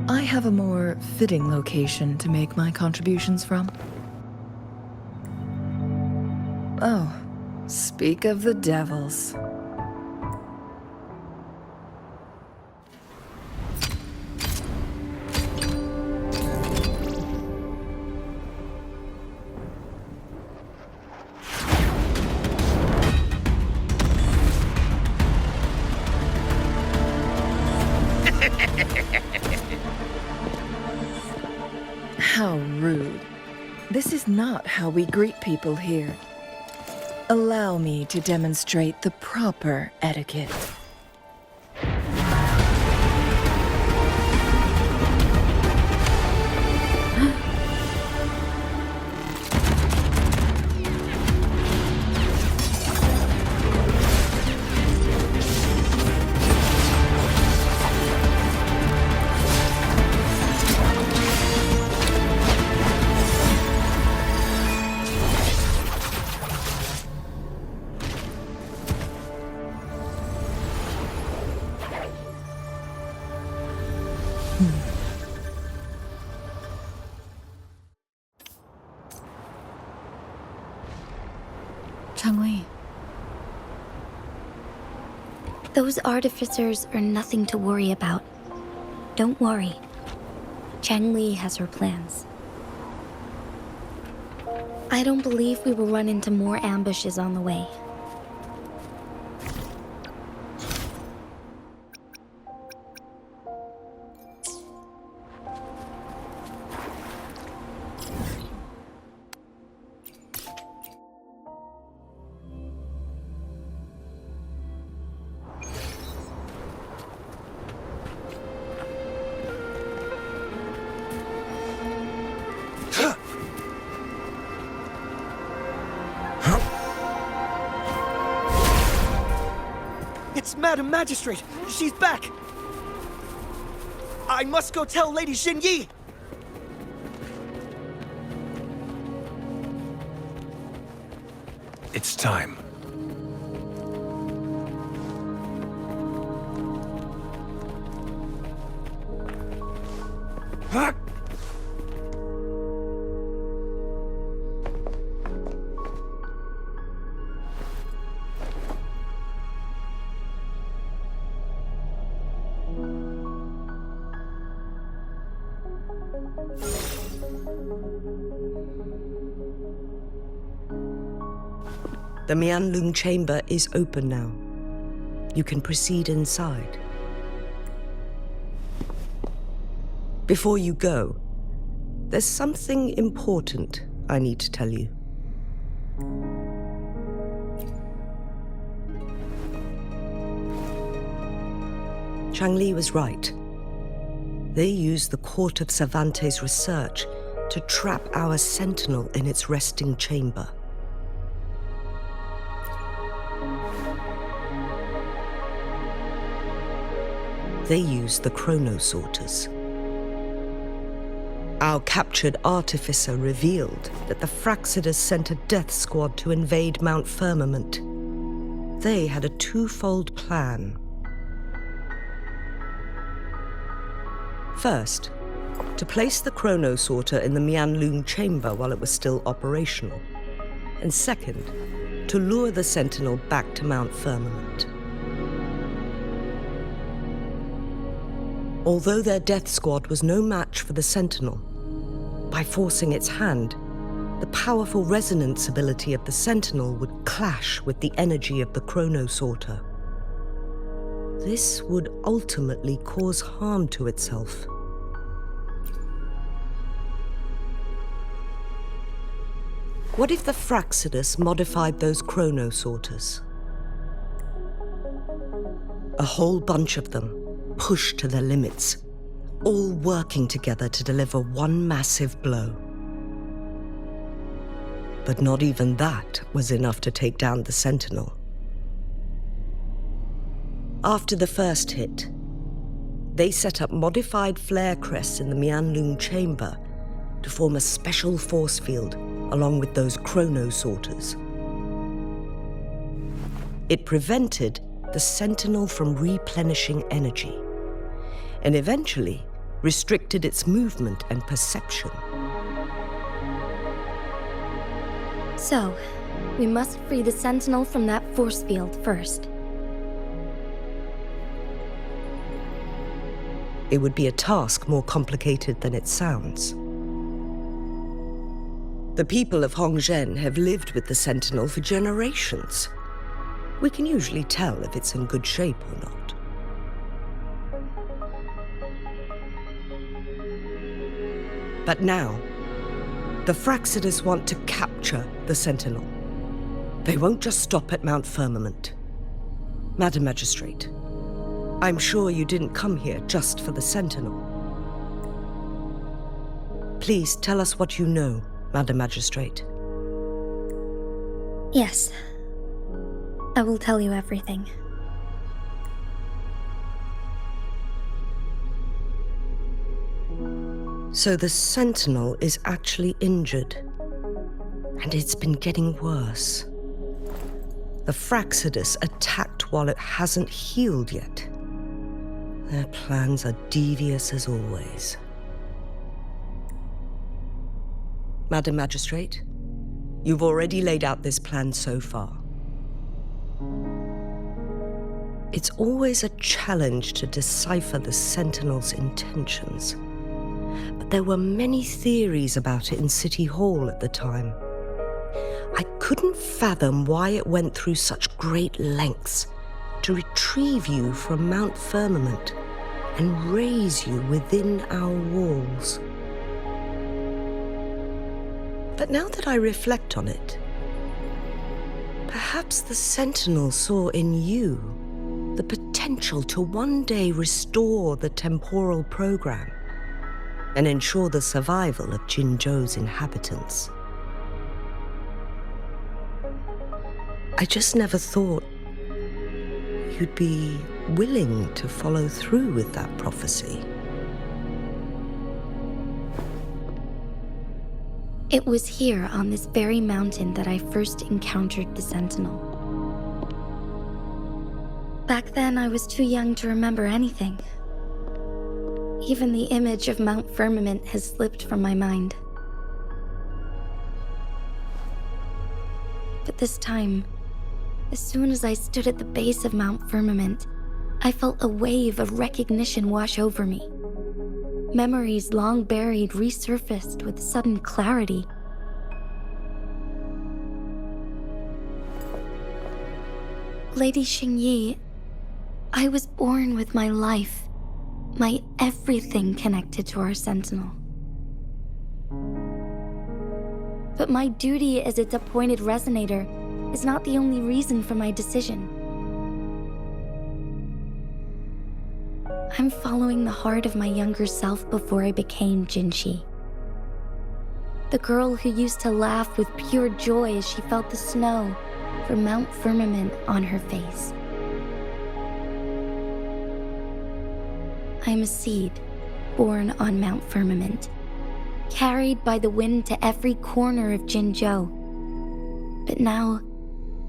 Speaker 9: I have a more fitting location to make my contributions from. Oh, speak of the devils. How rude. This is not how we greet people here. Allow me to demonstrate the proper etiquette.
Speaker 3: Changli.
Speaker 2: Those artificers are nothing to worry about. Don't worry. Changli has her plans. I don't believe we will run into more ambushes on the way.
Speaker 11: It's Madam Magistrate! She's back! I must go tell Lady Jinyi!
Speaker 7: It's time.
Speaker 10: The Mianlung chamber is open now. You can proceed inside. Before you go, there's something important I need to tell you. Changli was right. They used the Court of Savante's research to trap our Sentinel in its resting chamber. They used the chronosorters. Our captured artificer revealed that the Fraxidus sent a death squad to invade Mount Firmament. They had a twofold plan. First, to place the chronosorter in the Mianlun chamber while it was still operational. And second, to lure the Sentinel back to Mount Firmament. Although their death squad was no match for the Sentinel, by forcing its hand, the powerful resonance ability of the Sentinel would clash with the energy of the chronosorter. This would ultimately cause harm to itself. What if the Fraxidus modified those chronosorters? A whole bunch of them, pushed to their limits, all working together to deliver one massive blow. But not even that was enough to take down the Sentinel. After the first hit, they set up modified flare crests in the Mianlun chamber to form a special force field along with those chronosorters. It prevented the Sentinel from replenishing energy, and eventually restricted its movement and perception.
Speaker 2: So, we must free the Sentinel from that force field first.
Speaker 10: It would be a task more complicated than it sounds. The people of Hongzhen have lived with the Sentinel for generations. We can usually tell if it's in good shape or not. But now, the Fraxidus want to capture the Sentinel. They won't just stop at Mount Firmament. Madam Magistrate, I'm sure you didn't come here just for the Sentinel. Please tell us what you know, Madam Magistrate.
Speaker 2: Yes. I will tell you everything.
Speaker 10: So the Sentinel is actually injured, and it's been getting worse. The Fraxidus attacked while it hasn't healed yet. Their plans are devious as always. Madam Magistrate, you've already laid out this plan so far. It's always a challenge to decipher the Sentinel's intentions. But there were many theories about it in City Hall at the time. I couldn't fathom why it went through such great lengths to retrieve you from Mount Firmament and raise you within our walls. But now that I reflect on it, perhaps the Sentinel saw in you the potential to one day restore the temporal program and ensure the survival of Jinzhou's inhabitants. I just never thought you'd be willing to follow through with that prophecy.
Speaker 2: It was here on this very mountain that I first encountered the Sentinel. Back then, I was too young to remember anything. Even the image of Mount Firmament has slipped from my mind. But this time, as soon as I stood at the base of Mount Firmament, I felt a wave of recognition wash over me. Memories long buried resurfaced with sudden clarity. Lady Xingyi, I was born with my life, my everything connected to our Sentinel. But my duty as its appointed resonator is not the only reason for my decision. I'm following the heart of my younger self before I became Jinzhou. The girl who used to laugh with pure joy as she felt the snow from Mount Firmament on her face. I'm a seed born on Mount Firmament, carried by the wind to every corner of Jinzhou. But now,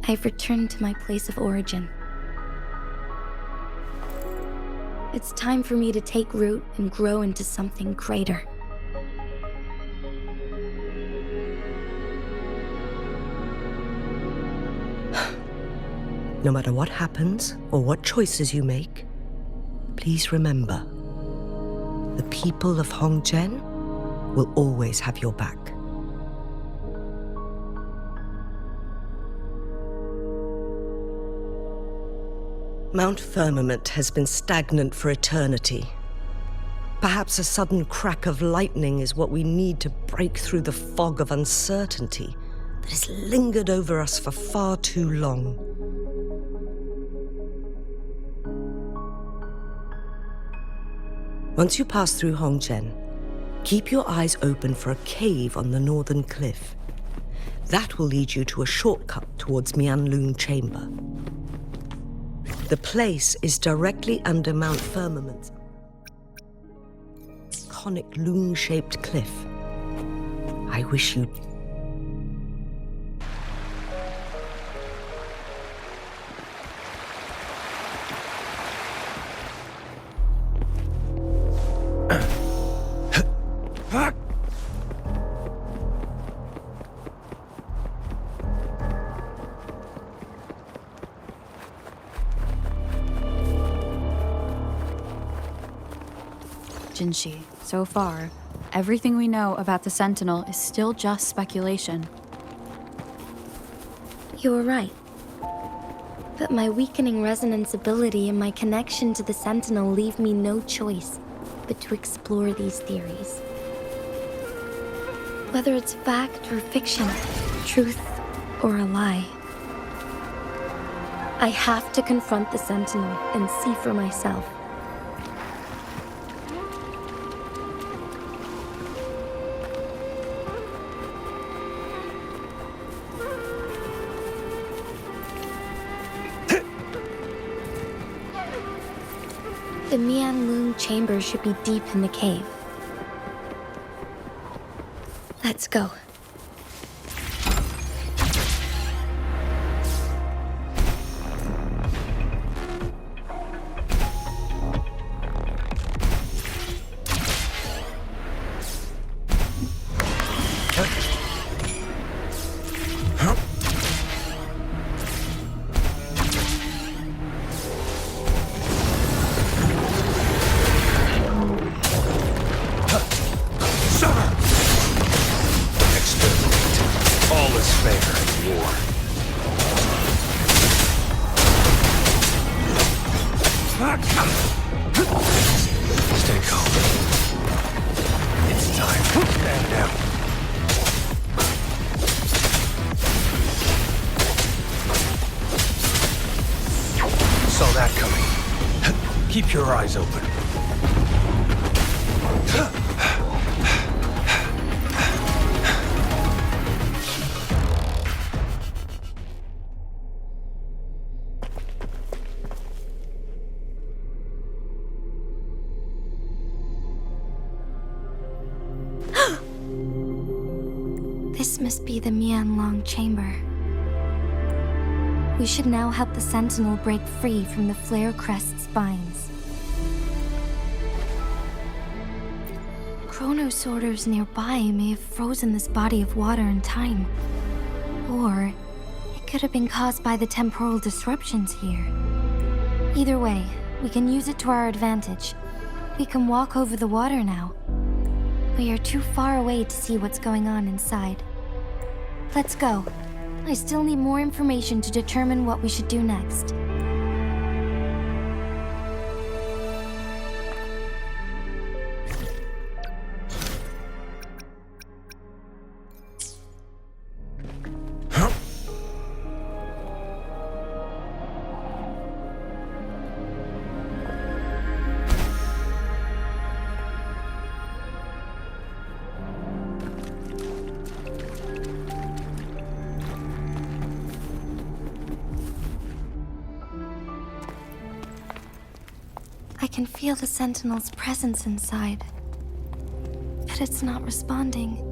Speaker 2: I've returned to my place of origin. It's time for me to take root and grow into something greater.
Speaker 10: No matter what happens or what choices you make, please remember, the people of Hongzhen will always have your back. Mount Firmament has been stagnant for eternity. Perhaps a sudden crack of lightning is what we need to break through the fog of uncertainty that has lingered over us for far too long. Once you pass through Hongzhen, keep your eyes open for a cave on the northern cliff. That will lead you to a shortcut towards Mianlun Chamber. The place is directly under Mount Firmament's iconic loon-shaped cliff. I wish you...
Speaker 4: Jinzhou, so far, everything we know about the Sentinel is still just speculation.
Speaker 2: You were right. But my weakening resonance ability and my connection to the Sentinel leave me no choice but to explore these theories. Whether it's fact or fiction, truth or a lie. I have to confront the Sentinel and see for myself. The Mianlun Chamber should be deep in the cave. Let's go.
Speaker 7: Stay calm. It's time. Stand down. Saw that coming. Keep your eyes open.
Speaker 2: This must be the Mianlun Chamber. We should now help the Sentinel break free from the Flare Crest spines. Chronos orders nearby may have frozen this body of water in time. Or it could have been caused by the temporal disruptions here. Either way, we can use it to our advantage. We can walk over the water now. We are too far away to see what's going on inside. Let's go. I still need more information to determine what we should do next. I can feel the Sentinel's presence inside, but it's not responding.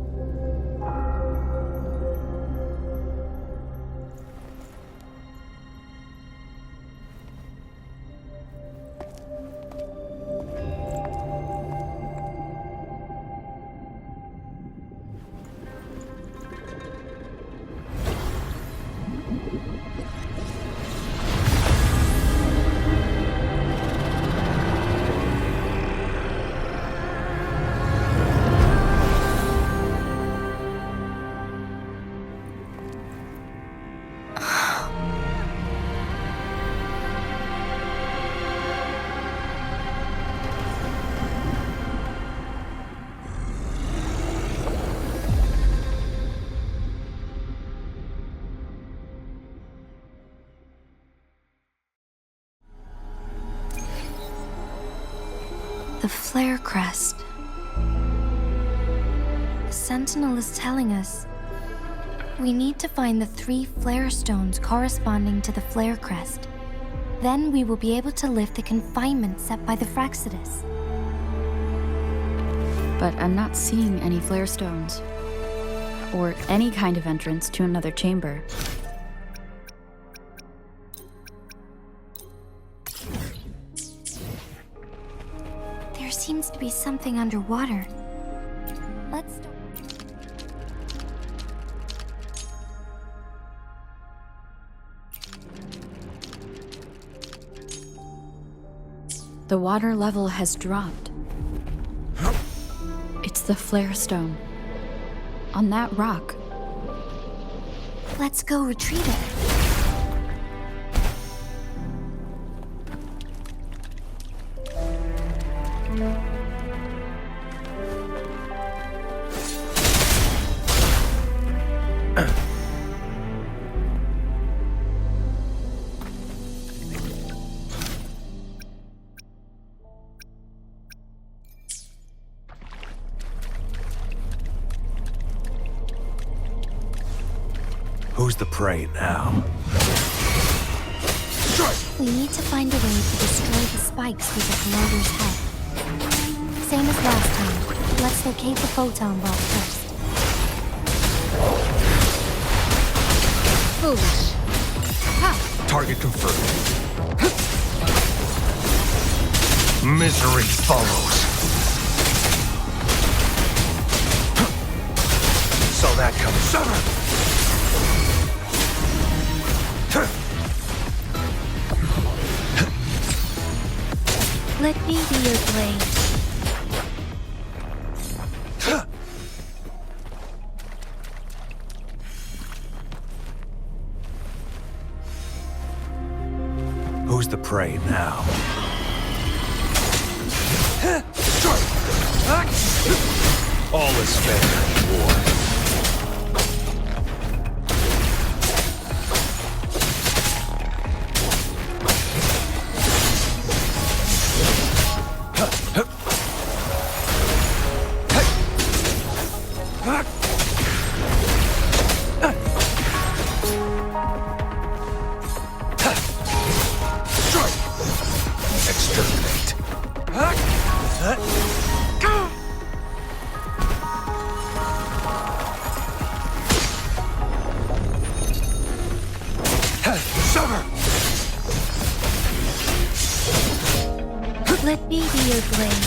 Speaker 2: The flare crest. The Sentinel is telling us we need to find the 3 flare stones corresponding to the flare crest. Then we will be able to lift the confinement set by the Fraxidus.
Speaker 4: But I'm not seeing any flare stones. Or any kind of entrance to another chamber.
Speaker 2: There seems to be something underwater. Let's...
Speaker 4: The water level has dropped. It's the flare stone. On that rock.
Speaker 2: Let's go retrieve it.
Speaker 7: Who's the prey now?
Speaker 2: We need to find a way to destroy the spikes with the corroder's head. Same as last time. Let's locate the photon ball first.
Speaker 3: Foolish.
Speaker 7: Target confirmed. Misery follows. Saw that coming. Sever!
Speaker 2: Let me be your blade.
Speaker 7: Who's the prey now? All is fair in war. Exterminate. Sever!
Speaker 2: Let me be your blade.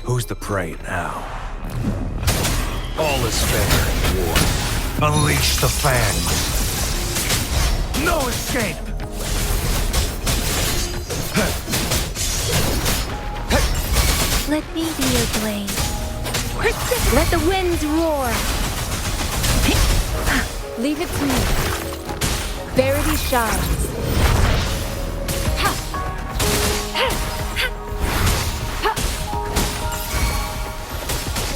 Speaker 7: Who's the prey now? All is fair in war. Unleash the fangs. No escape!
Speaker 2: Let me be your blade. Let the winds roar.
Speaker 3: Leave it to me. Bury these
Speaker 8: shines.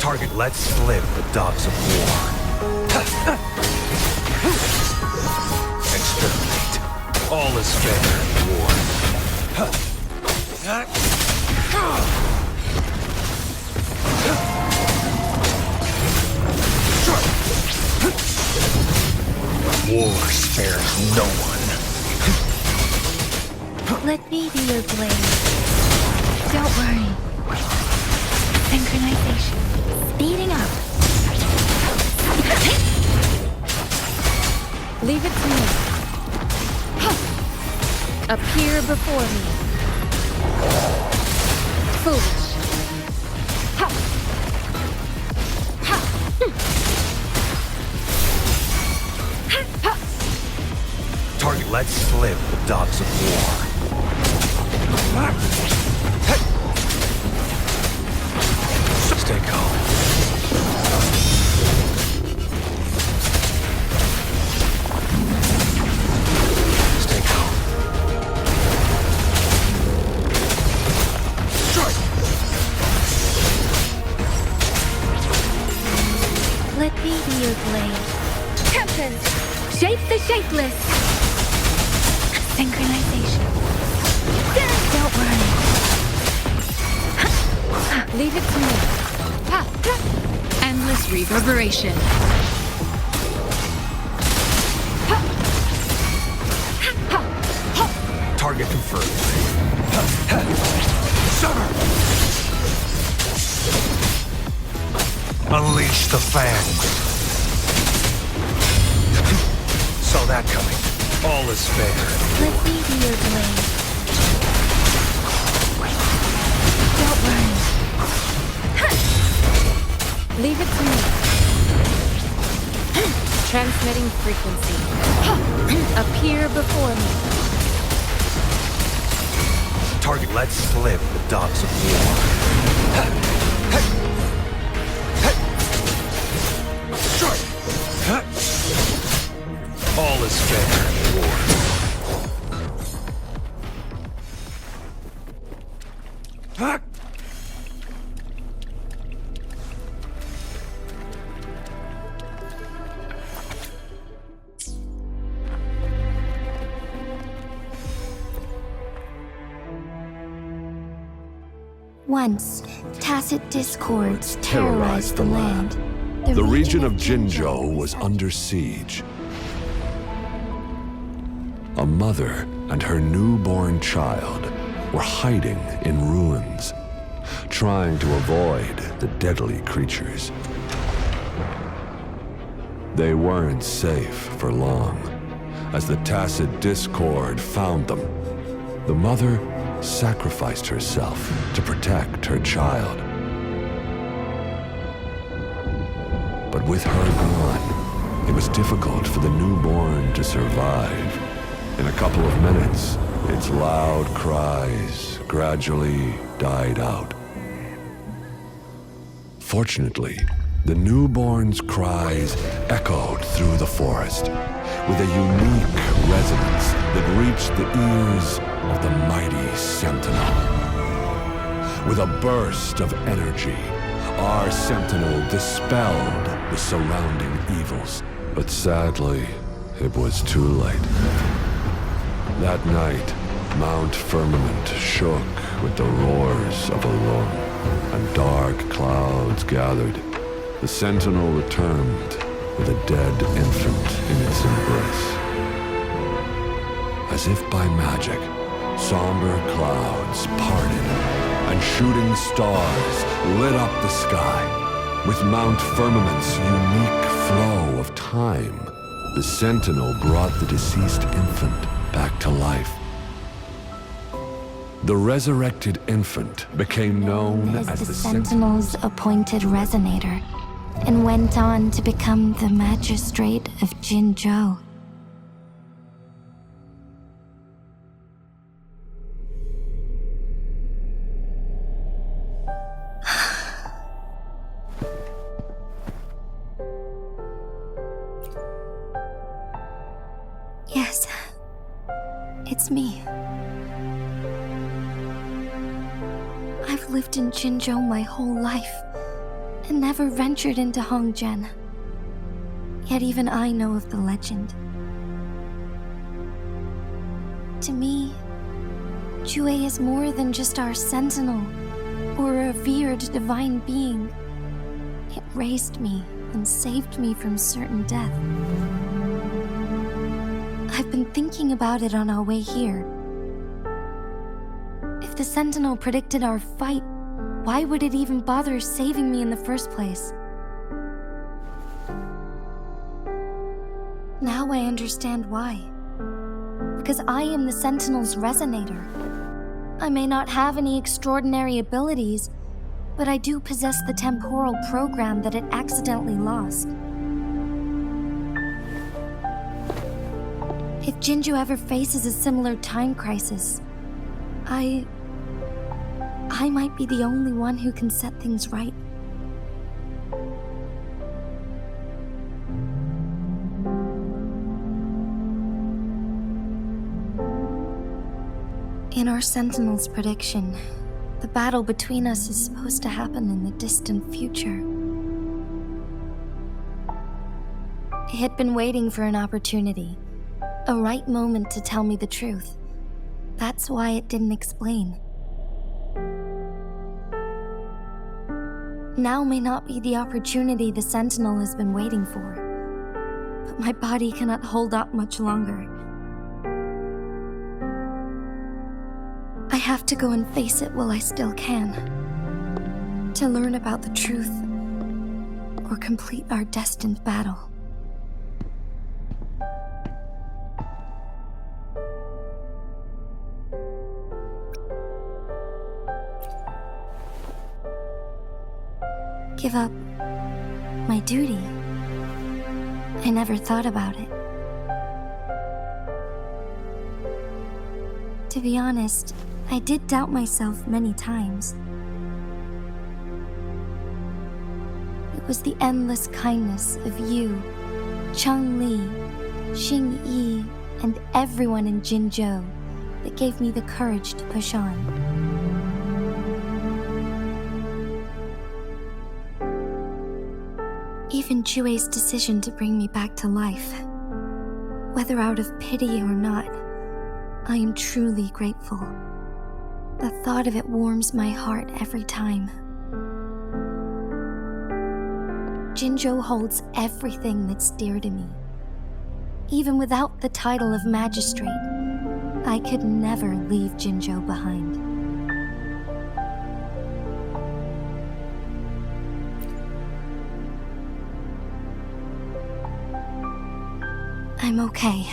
Speaker 7: Target lets slip the dogs of war. Exterminate. All is fair in war. War spares no one.
Speaker 3: Let me be your blade. Don't worry. Synchronization. Speeding up.
Speaker 4: Leave it to me. Appear before me. Foolish.
Speaker 7: Target lets slip the dogs of war. Stay calm. Stay calm. Strike!
Speaker 3: Let me be your blade. Tempest! Shape the shapeless! Synchronization. Don't worry.
Speaker 4: Leave it to me. Endless reverberation.
Speaker 7: Target confirmed. Summer! Unleash the fangs. Saw that coming. All is fair.
Speaker 3: Let me be your blade. Don't worry.
Speaker 4: Leave it to me. Transmitting frequency. Appear before me.
Speaker 7: Target lets slip the dogs of war. Strike! All is fair in war.
Speaker 2: Once, tacit discords terrorized the land.
Speaker 6: The region of Jinzhou was under siege. A mother and her newborn child were hiding in ruins, trying to avoid the deadly creatures. They weren't safe for long, as the tacit discord found them. The mother sacrificed herself to protect her child. But with her gone, it was difficult for the newborn to survive. In a couple of minutes, its loud cries gradually died out. Fortunately, the newborn's cries echoed through the forest with a unique resonance that reached the ears of the mighty Sentinel. With a burst of energy, our Sentinel dispelled the surrounding evils. But sadly, it was too late. That night, Mount Firmament shook with the roars of a lung, and dark clouds gathered. The Sentinel returned with a dead infant in its embrace. As if by magic, somber clouds parted, and shooting stars lit up the sky. With Mount Firmament's unique flow of time, the Sentinel brought the deceased infant back to life. The resurrected infant became known as the
Speaker 2: Sentinel's appointed resonator, and went on to become the magistrate of Jinzhou.
Speaker 1: Yes,
Speaker 3: It's me. I've lived in Jinzhou my whole life and never ventured into Hongjian. Yet even I know of the legend. To me, Jue is more than just our sentinel or a revered divine being. It raised me and saved me from certain death. I've been thinking about it on our way here. If the sentinel predicted our fight, why would it even bother saving me in the first place? Now I understand why. Because I am the sentinel's resonator. I may not have any extraordinary abilities, but I do possess the temporal program that it accidentally lost. If Jinzhou ever faces a similar time crisis, I might be the only one who can set things right. In our Sentinel's prediction, the battle between us is supposed to happen in the distant future. It had been waiting for an opportunity, a right moment to tell me the truth. That's why it didn't explain. Now may not be the opportunity the Sentinel has been waiting for, but my body cannot hold up much longer. I have to go and face it while I still can, to learn about the truth, or complete our destined battle. Give up my duty? I never thought about it. To be honest, I did doubt myself many times. It was the endless kindness of you, Cheng Li, Xing Yi, and everyone in Jinzhou that gave me the courage to push on. Even Jue's decision to bring me back to life, whether out of pity or not, I am truly grateful. The thought of it warms my heart every time. Jinzhou holds everything that's dear to me. Even without the title of magistrate, I could never leave Jinzhou behind. I'm okay.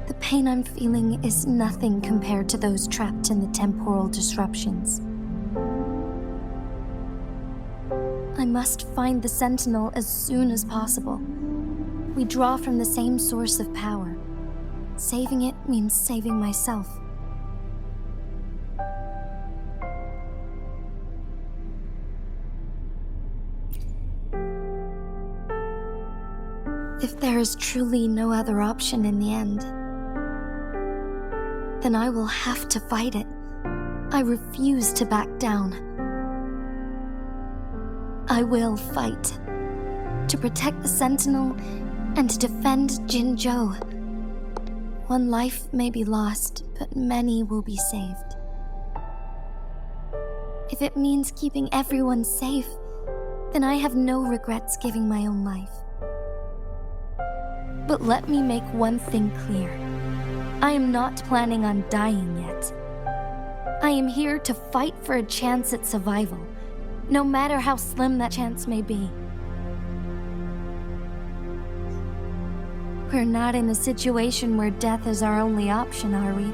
Speaker 3: The pain I'm feeling is nothing compared to those trapped in the temporal disruptions. I must find the Sentinel as soon as possible. We draw from the same source of power. Saving it means saving myself. If there is truly no other option in the end, then I will have to fight it. I refuse to back down. I will fight to protect the Sentinel and to defend Jinzhou. One life may be lost, but many will be saved. If it means keeping everyone safe, then I have no regrets giving my own life. But let me make one thing clear. I am not planning on dying yet. I am here to fight for a chance at survival, no matter how slim that chance may be. We're not in a situation where death is our only option, are we?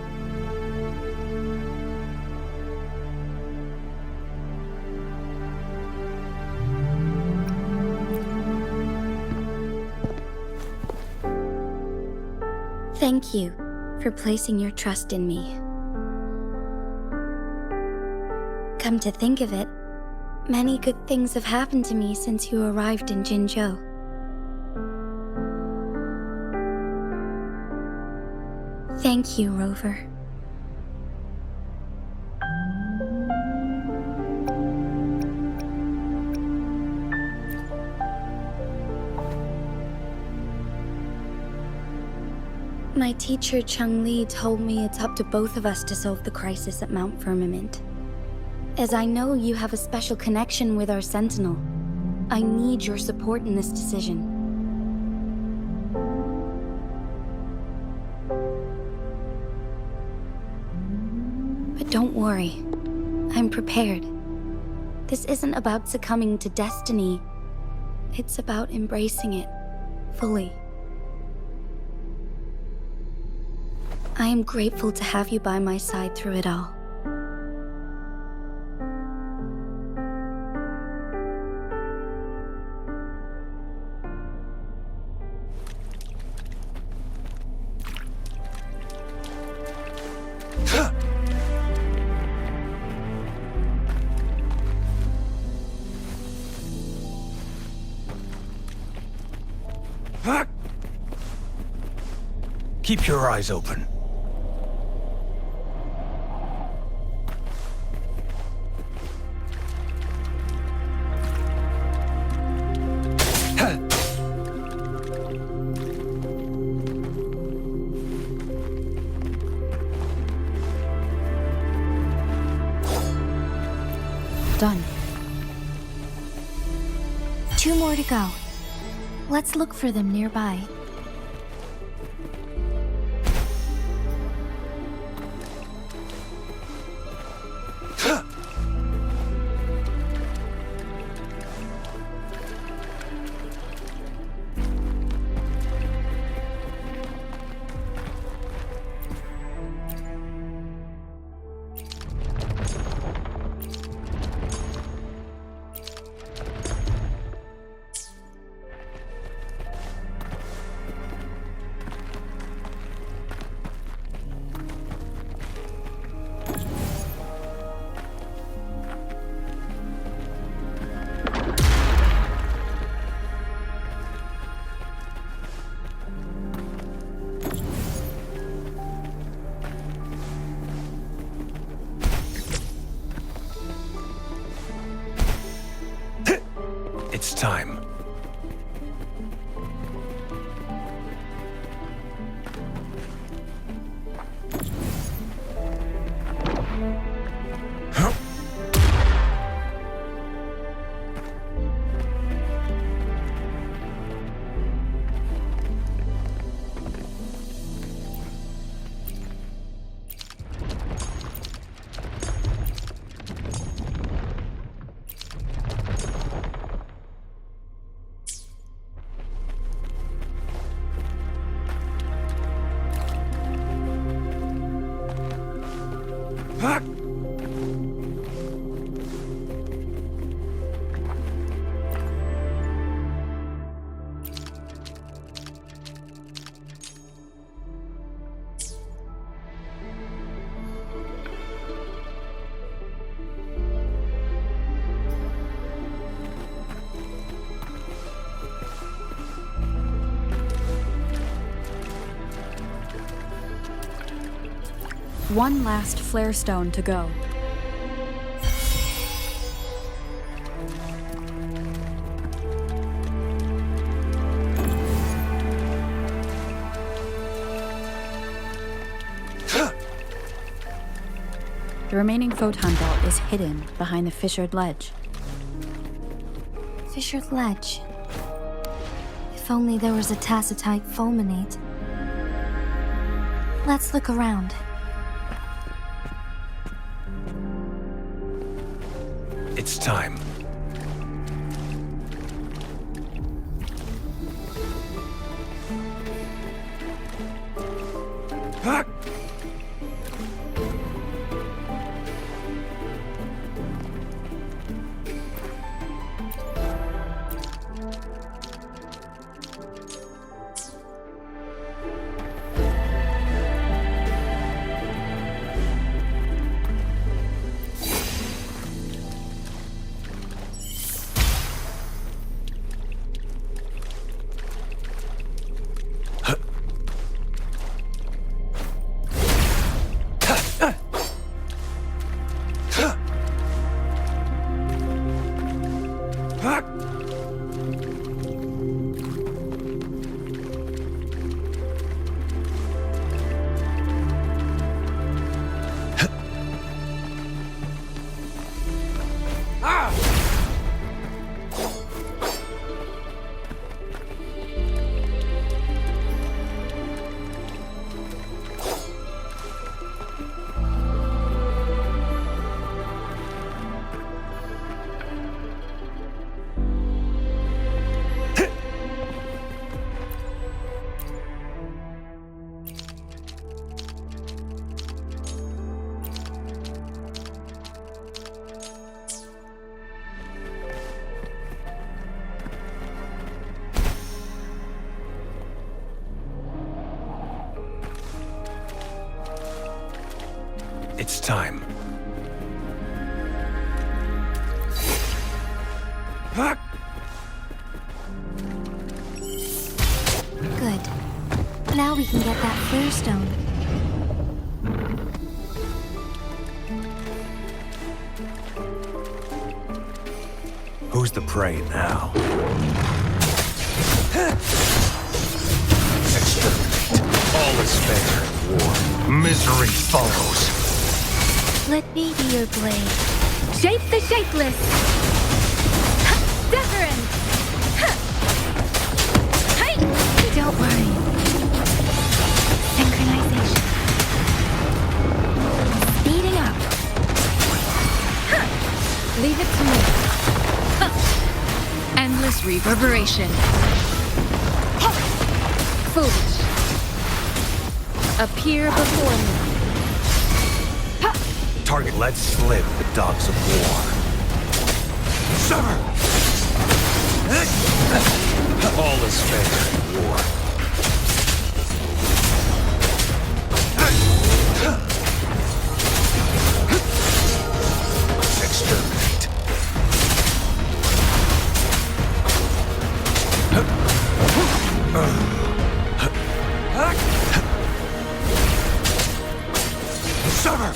Speaker 3: Thank you for placing your trust in me. Come to think of it, many good things have happened to me since you arrived in Jinzhou. Thank you, Rover. My teacher, Chang-Li, told me it's up to both of us to solve the crisis at Mount Firmament. As I know you have a special connection with our Sentinel, I need your support in this decision. But don't worry, I'm prepared. This isn't about succumbing to destiny. It's about embracing it fully. I am grateful to have you by my side through it all.
Speaker 7: Keep your eyes open.
Speaker 3: Done. 2 more to go. Let's look for them nearby.
Speaker 7: It's time.
Speaker 4: One last flare stone to go. The remaining photon belt is hidden behind the fissured ledge.
Speaker 3: Fissured ledge. If only there was a tacitite fulminate. Let's look around.
Speaker 7: It's time. It's time.
Speaker 3: Good. Now we can get that flare stone.
Speaker 7: Who's the prey now? Exterminate. All is fair in war. Misery follows.
Speaker 3: Let me be your blade. Shape the shapeless! Wuthering! Hey! Don't worry. Synchronization. Speeding up. Leave it to me. Endless reverberation. Foolish. Appear before me.
Speaker 7: Target, let slip the dogs of war. Sever! All is fair in war. Exterminate. Sever!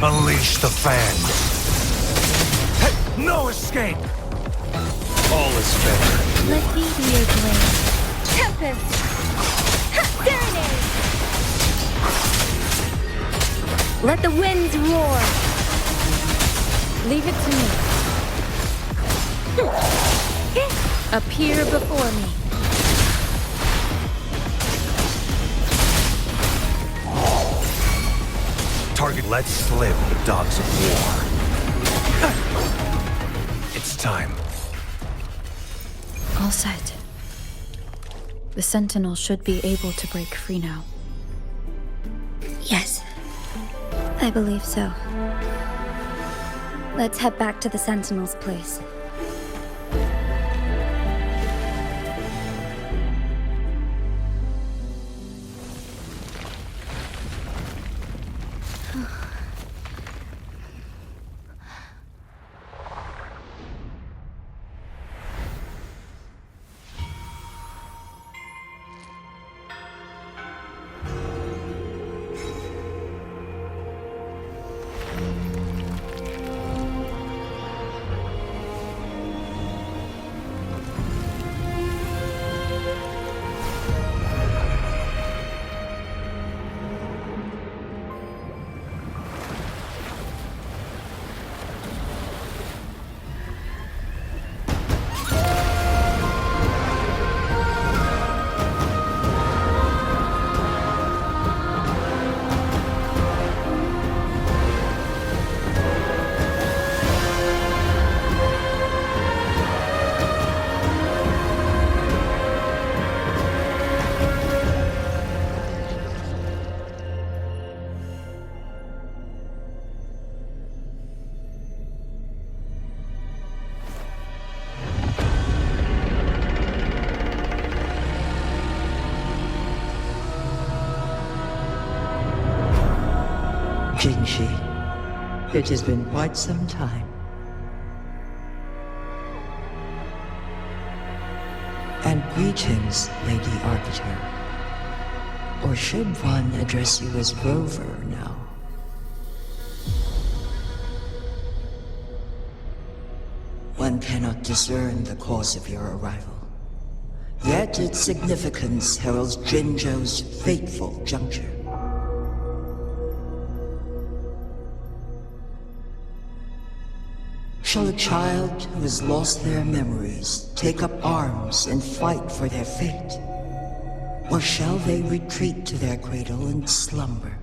Speaker 7: Unleash the fangs. No escape! All is fair.
Speaker 3: Let me be your blade. Tempest! Serenade! Let the winds roar! Leave it to me. Appear before me.
Speaker 7: Target, let slip the dogs of war. It's time.
Speaker 4: All set. The Sentinel should be able to break free now.
Speaker 3: Yes, I believe so. Let's head back to the Sentinel's place.
Speaker 12: Jinzhou, it has been quite some time. And greetings, Lady Arbiter. Or should one address you as Rover now? One cannot discern the cause of your arrival. Yet its significance heralds Jinzhou's fateful juncture. Shall a child who has lost their memories take up arms and fight for their fate? Or shall they retreat to their cradle and slumber?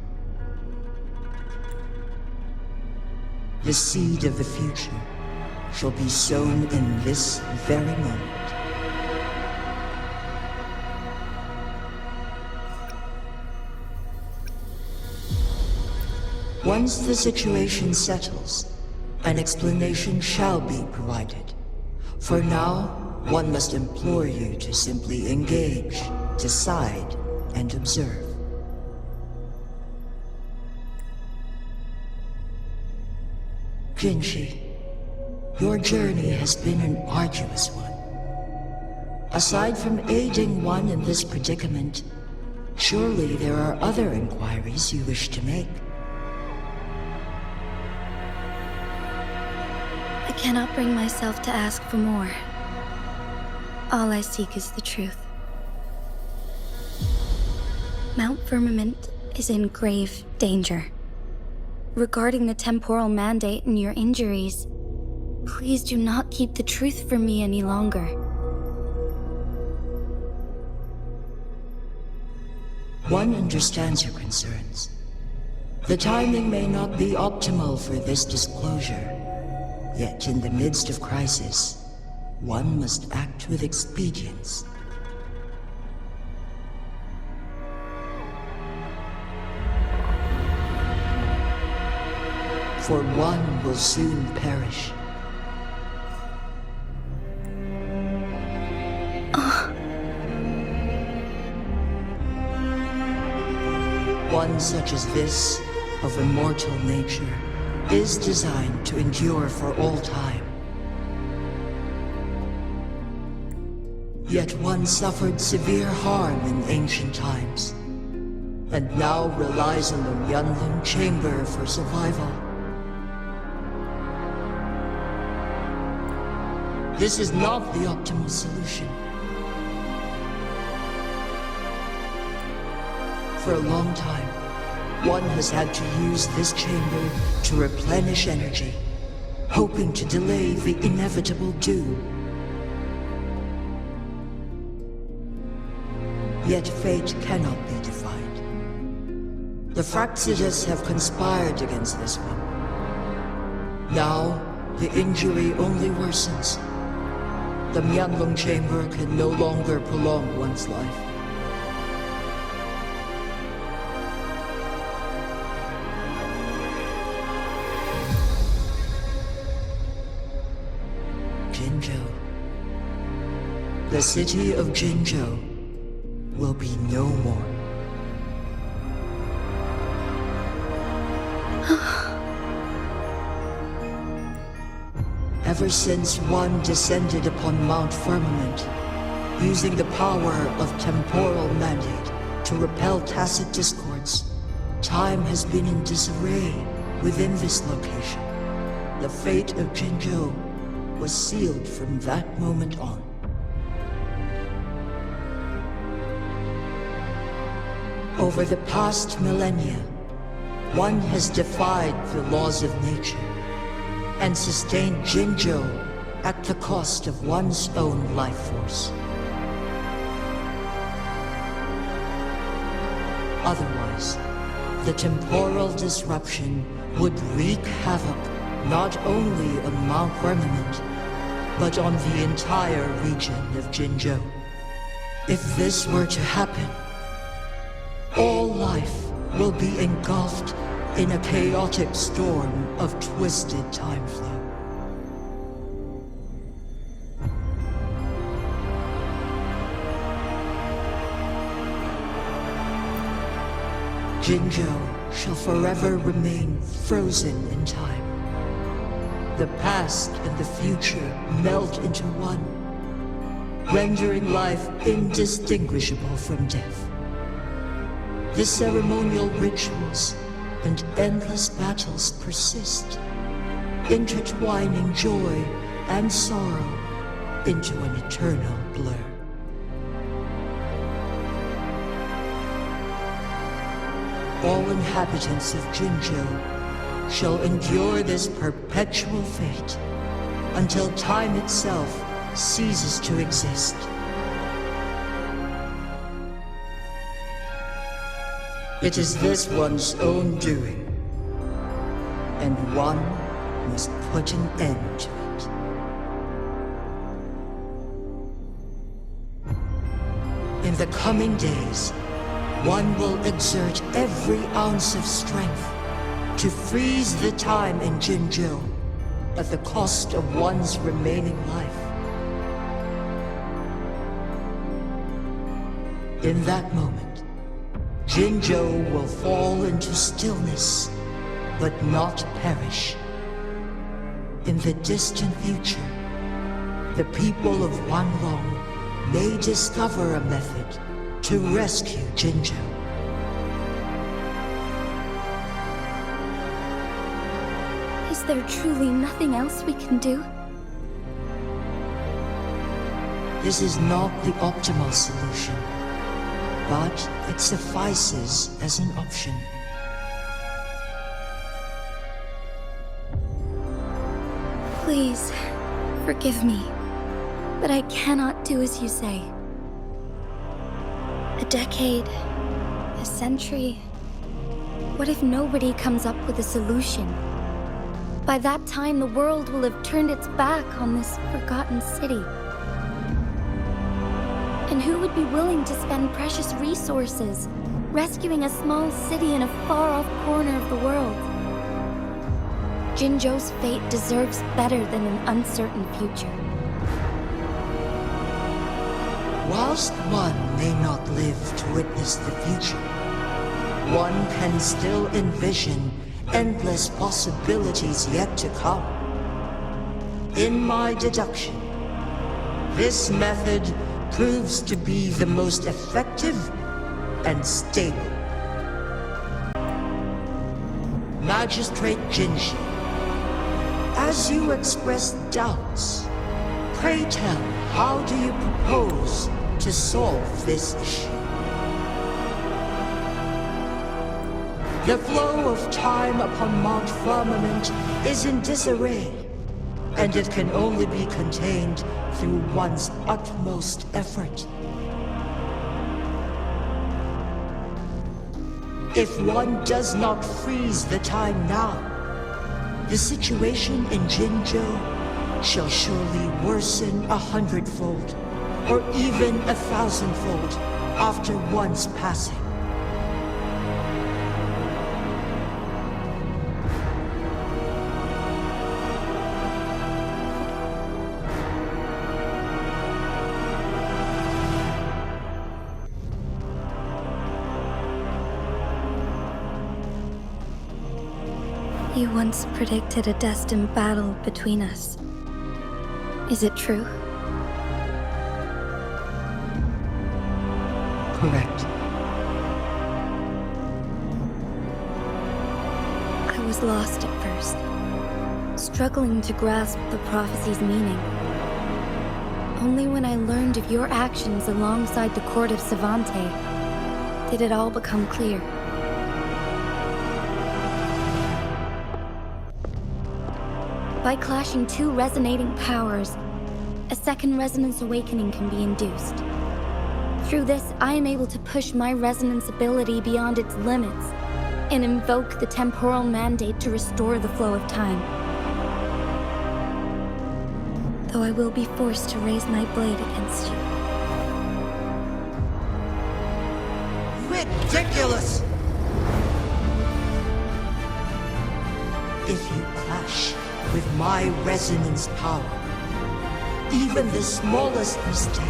Speaker 12: The seed of the future shall be sown in this very moment. Once the situation settles, an explanation shall be provided. For now, one must implore you to simply engage, decide, and observe. Jinzhou, your journey has been an arduous one. Aside from aiding one in this predicament, surely there are other inquiries you wish to make.
Speaker 3: I cannot bring myself to ask for more. All I seek is the truth. Mount Firmament is in grave danger. Regarding the temporal mandate and your injuries, please do not keep the truth from me any longer.
Speaker 12: One understands your concerns. The timing may not be optimal for this disclosure. Yet in the midst of crisis, one must act with expedience. For one will soon perish. One such as this, of immortal nature, is designed to endure for all time. Yet one suffered severe harm in ancient times, and now relies on the Wuthering chamber for survival. This is not the optimal solution. For a long time, one has had to use this chamber to replenish energy, hoping to delay the inevitable doom. Yet fate cannot be defied. The Fraxidus have conspired against this one. Now, the injury only worsens. The Wuthering chamber can no longer prolong one's life. Jinzhou. The city of Jinzhou will be no more. Ever since one descended upon Mount Firmament, using the power of temporal mandate to repel tacit discords, time has been in disarray within this location. The fate of Jinzhou was sealed from that moment on. Over the past millennia, one has defied the laws of nature and sustained Jinzhou at the cost of one's own life force. Otherwise, the temporal disruption would wreak havoc not only on Mount Firmament, but on the entire region of Jinzhou. If this were to happen, all life will be engulfed in a chaotic storm of twisted time flow. Jinzhou shall forever remain frozen in time. The past and the future melt into one, rendering life indistinguishable from death. The ceremonial rituals and endless battles persist, intertwining joy and sorrow into an eternal blur. All inhabitants of Jinzhou shall endure this perpetual fate until time itself ceases to exist. It is this one's own doing, and one must put an end to it. In the coming days, one will exert every ounce of strength to freeze the time in Jinzhou at the cost of one's remaining life. In that moment, Jinzhou will fall into stillness, but not perish. in the distant future, the people of Wanlong may discover a method to rescue Jinzhou.
Speaker 3: Is there truly nothing else we can do?
Speaker 12: This is not the optimal solution, but it suffices as an option.
Speaker 3: Please, forgive me, but I cannot do as you say. A decade, a century. What if nobody comes up with a solution? By that time, the world will have turned its back on this forgotten city. And who would be willing to spend precious resources rescuing a small city in a far-off corner of the world? Jinzhou's fate deserves better than an uncertain future.
Speaker 12: Whilst one may not live to witness the future, one can still envision endless possibilities yet to come. In my deduction, this method proves to be the most effective and stable. Magistrate Jinzhou, as you express doubts, pray tell, how do you propose to solve this issue? The flow of time upon Mount Firmament is in disarray, and it can only be contained through one's utmost effort. If one does not freeze the time now, the situation in Jinzhou shall surely worsen 100-fold, or even 1,000-fold after one's passing.
Speaker 3: You once predicted a destined battle between us. Is it true?
Speaker 12: Correct.
Speaker 3: I was lost at first, struggling to grasp the prophecy's meaning. Only when I learned of your actions alongside the court of Savante did it all become clear. By clashing two resonating powers, a second resonance awakening can be induced. Through this, I am able to push my resonance ability beyond its limits and invoke the temporal mandate to restore the flow of time. Though I will be forced to raise my blade against you.
Speaker 12: Ridiculous! If you clash with my resonance power, even the smallest mistake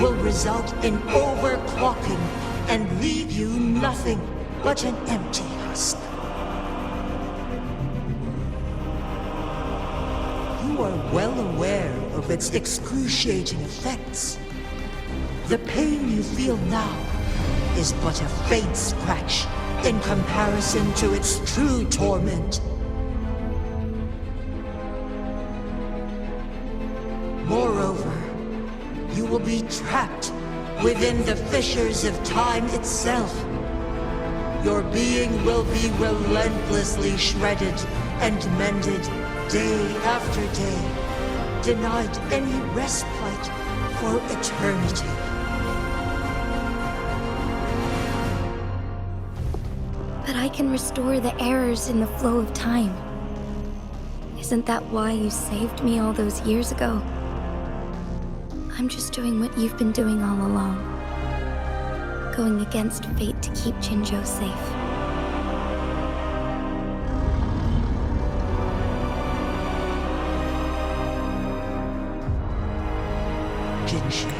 Speaker 12: will result in overclocking and leave you nothing but an empty husk. You are well aware of its excruciating effects. The pain you feel now is but a faint scratch in comparison to its true torment. Moreover, you will be trapped within the fissures of time itself. Your being will be relentlessly shredded and mended day after day, denied any respite for eternity.
Speaker 3: But I can restore the errors in the flow of time. Isn't that why you saved me all those years ago? I'm just doing what you've been doing all along. Going against fate to keep Jinzhou safe.
Speaker 12: Jinzhou,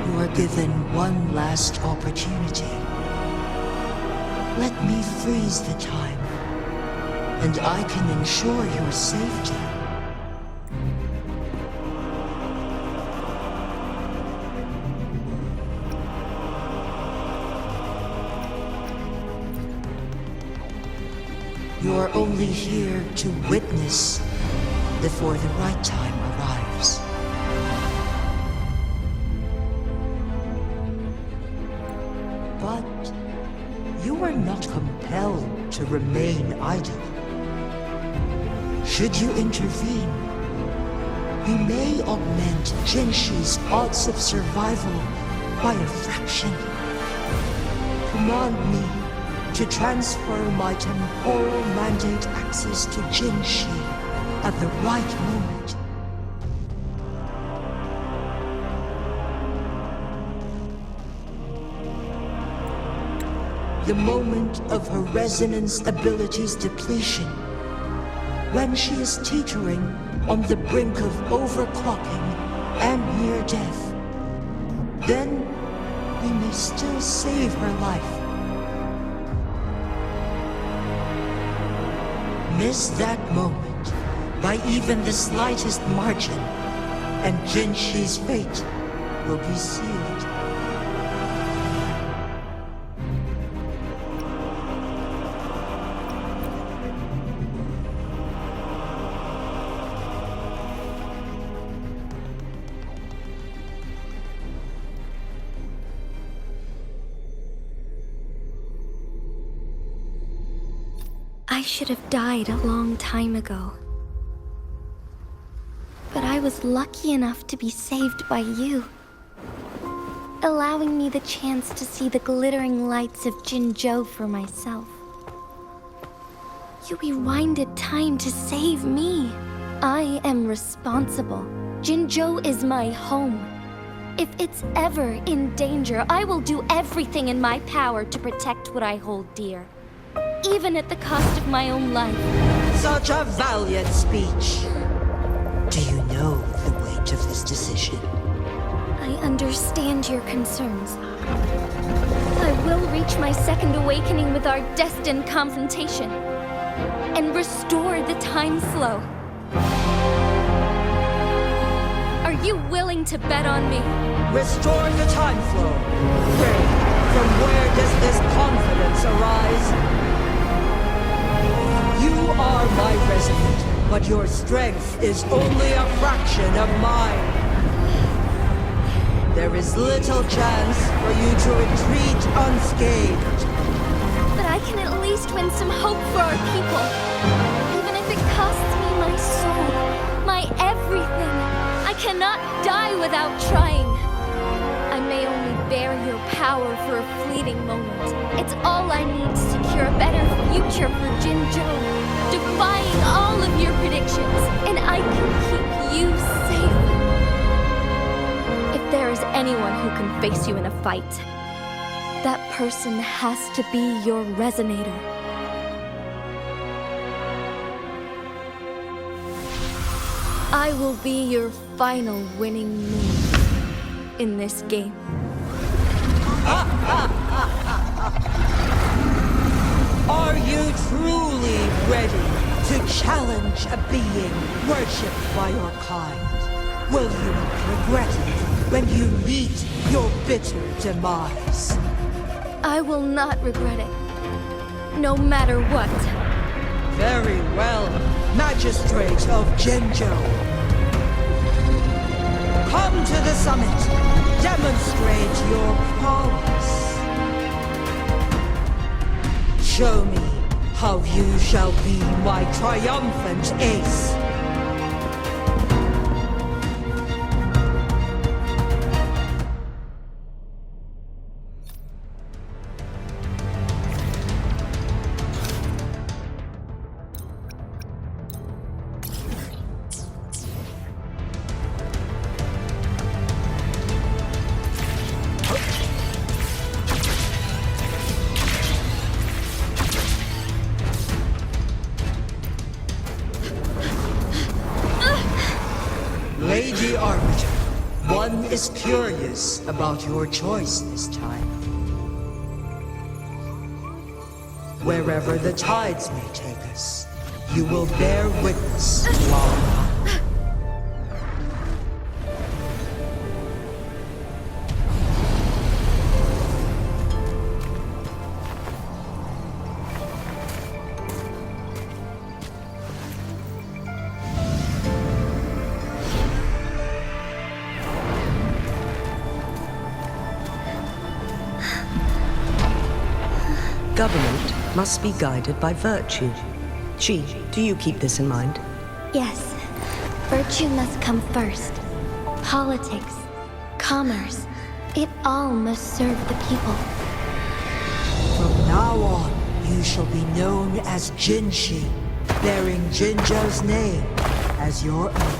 Speaker 12: you are given one last opportunity. Let me freeze the time, and I can ensure your safety You are only here to witness before the right time arrives. But you are not compelled to remain idle. Should you intervene, you may augment Jinzhou's odds of survival by a fraction. Command me to transfer my temporal mandate access to Jinzhou at the right moment. The moment of her resonance ability's depletion, when she is teetering on the brink of overclocking and near death. Then we may still save her life. Miss that moment by even the slightest margin, and Jinzhou's fate will be sealed.
Speaker 3: I should have died a long time ago. But I was lucky enough to be saved by you, allowing me the chance to see the glittering lights of Jinzhou for myself. You rewinded time to save me. I am responsible. Jinzhou is my home. If it's ever in danger, I will do everything in my power to protect what I hold dear, even at the cost of my own life.
Speaker 12: Such a valiant speech. Do you know the weight of this decision?
Speaker 3: I understand your concerns. I will reach my second awakening with our destined confrontation and restore the time flow. Are you willing to bet on me?
Speaker 12: Restore the time flow. From where does this confidence arise? You are my resident, but your strength is only a fraction of mine. There is little chance for you to retreat unscathed.
Speaker 3: But I can at least win some hope for our people. Even if it costs me my soul, my everything. I cannot die without trying. I may only bear your power for a fleeting moment. It's all I need to secure a better future for Jinzhou, defying all of your predictions, and I can keep you safe. If there is anyone who can face you in a fight, that person has to be your resonator. I will be your final winning move in this game.
Speaker 12: Are you truly ready to challenge a being worshipped by your kind? Will you regret it when you meet your bitter demise?
Speaker 3: I will not regret it, no matter what.
Speaker 12: Very well, Magistrate of Jinzhou. Come to the summit. Demonstrate your prowess. Show me how you shall be my triumphant ace. Lady Arbiter, one is curious about your choice this time. Wherever the tides may take us, you will bear witness to our power.
Speaker 10: government must be guided by virtue. Chi, do you keep this in mind?
Speaker 2: Yes, virtue must come first. Politics, commerce, it all must serve the people.
Speaker 12: From now on, you shall be known as Jinshi, bearing Jinzhou's name as your own.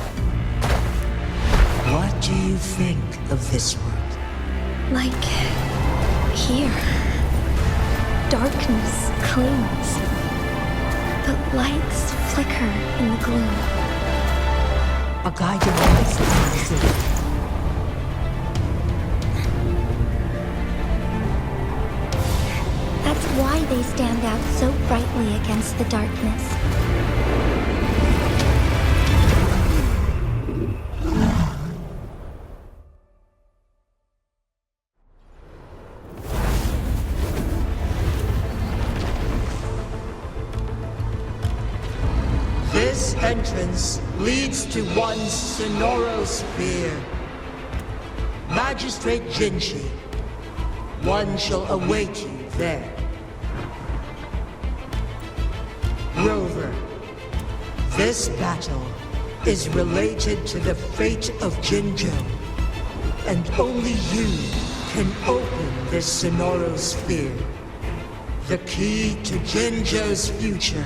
Speaker 12: What do you think of this world?
Speaker 2: Like here, darkness clings, but lights flicker in the gloom.
Speaker 12: A guiding light in the city.
Speaker 2: That's why they stand out so brightly against the darkness.
Speaker 12: This entrance leads to one Sonoro Sphere. Magistrate Jinshi, one shall await you there. Rover, this battle is related to the fate of Jinzhou, and only you can open this Sonoro Sphere. The key to Jinzhou's future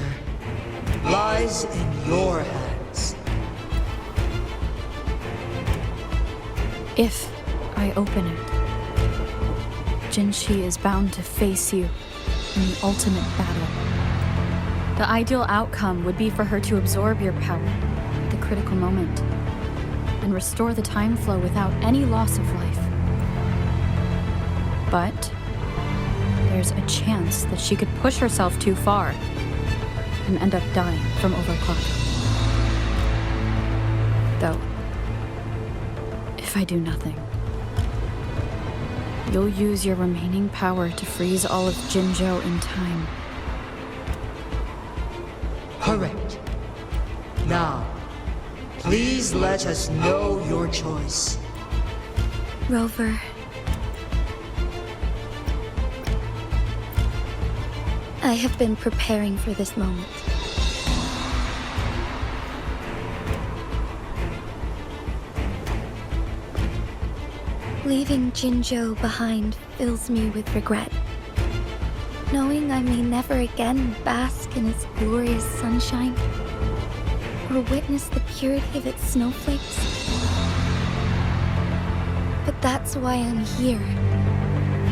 Speaker 12: lies in your hands.
Speaker 4: If I open it, Jinshi is bound to face you in the ultimate battle. The ideal outcome would be for her to absorb your power at the critical moment and restore the time flow without any loss of life. But there's a chance that she could push herself too far and end up dying from overclocking. Though, if I do nothing, you'll use your remaining power to freeze all of Jinzhou in time.
Speaker 12: Correct. Now, please let us know your choice.
Speaker 2: Rover, I have been preparing for this moment. Leaving Jinzhou behind fills me with regret. Knowing I may never again bask in its glorious sunshine, or witness the purity of its snowflakes. But that's why I'm here.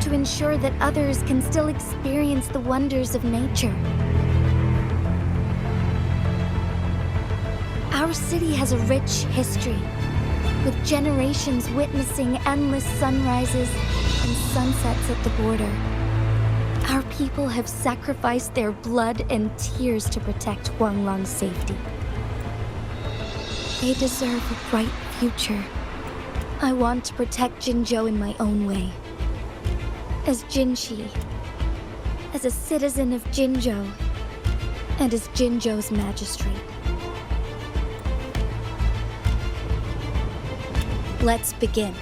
Speaker 2: To ensure that others can still experience the wonders of nature. Our city has a rich history, with generations witnessing endless sunrises and sunsets at the border. Our people have sacrificed their blood and tears to protect Huanglang's safety. They deserve a bright future. I want to protect Jinzhou in my own way. As Jinshi, as a citizen of Jinzhou, and as Jinzhou's magistrate. Let's begin.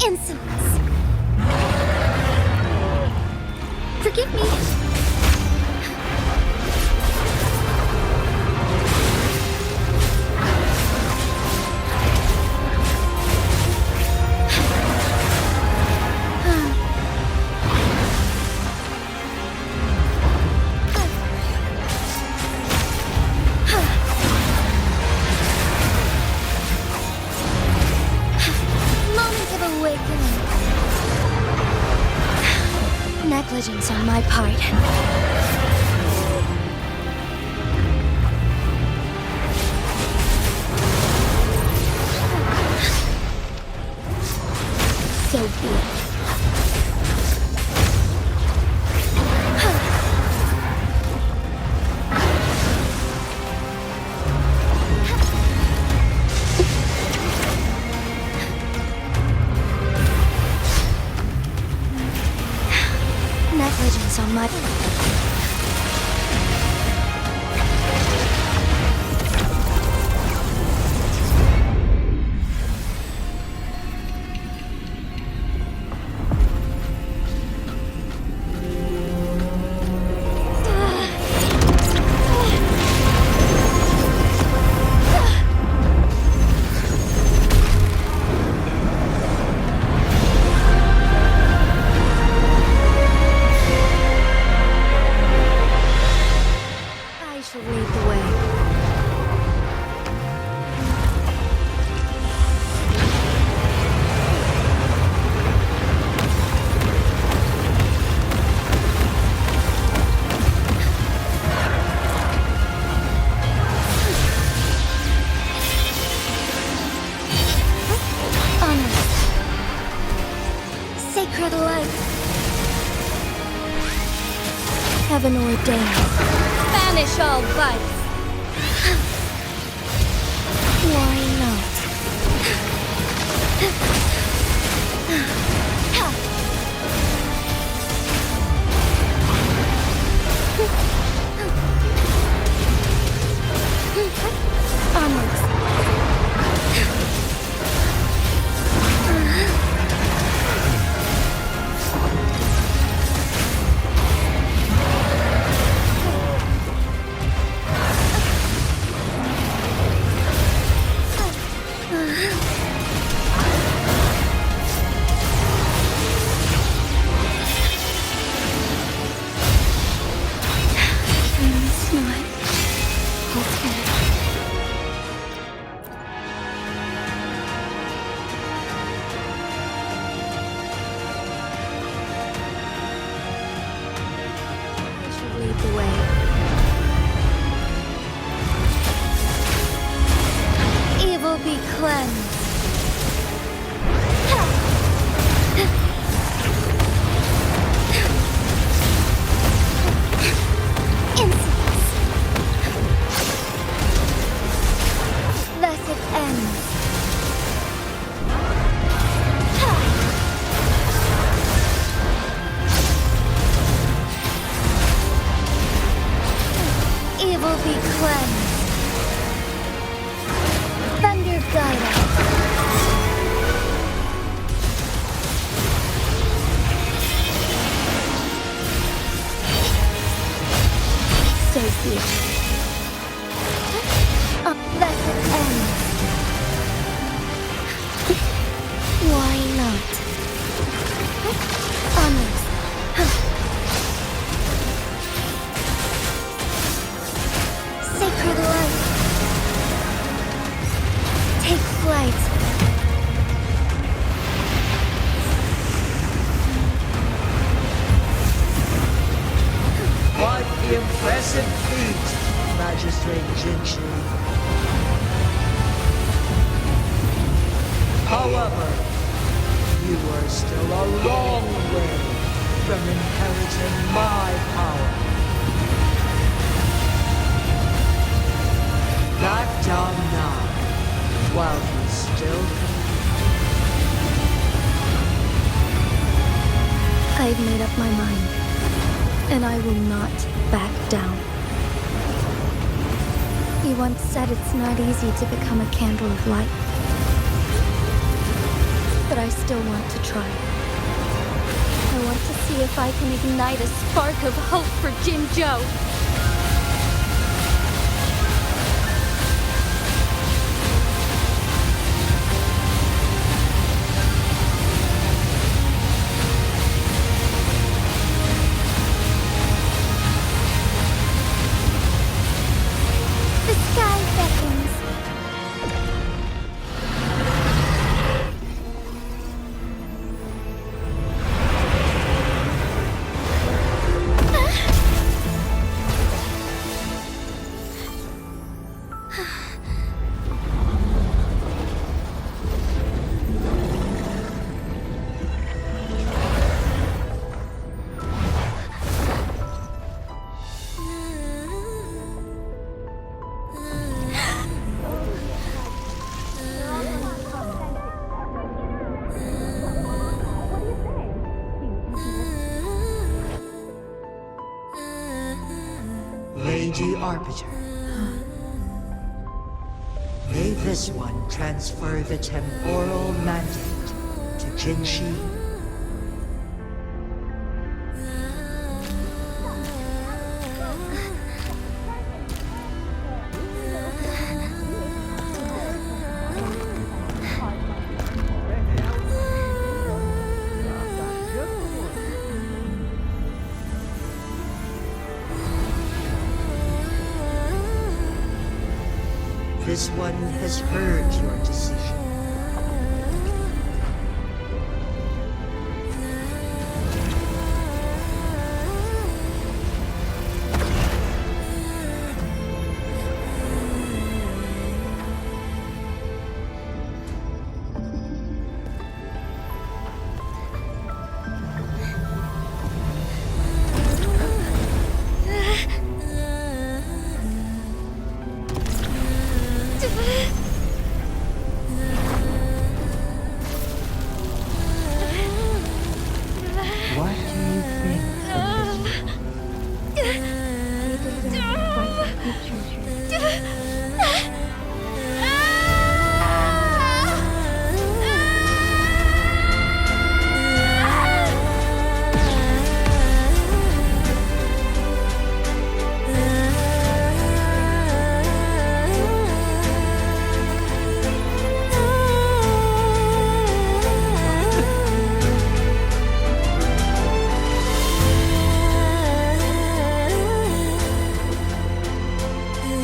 Speaker 2: Insolence! Forgive me! Negligence on my part. So be it. Negligence on my part. I shall lead the way. Honor. Sacred light. Heaven ordained. Banish all vice. Why not? Onwards. It's not okay. I shall lead the way. Evil be cleansed. Insolence. Thus it ends. Evil be cleansed. Thunder guide us. So be it. Thus it ends. Why not? Honors. Sacred light. Take flight.
Speaker 12: Quite the impressive feat, Magistrate Jinzhou. However, you are still a long way from inheriting my power. Back down now, while you still can.
Speaker 2: I've made up my mind, and I will not back down. You once said it's not easy to become a candle of light. But I still want to try. I want to see if I can ignite a spark of hope for Jinzhou. The sky beckons.
Speaker 12: Lady Arbiter. May this one transfer the temporal mandate to Jinzhou. This one has heard your decision. What do you think of this?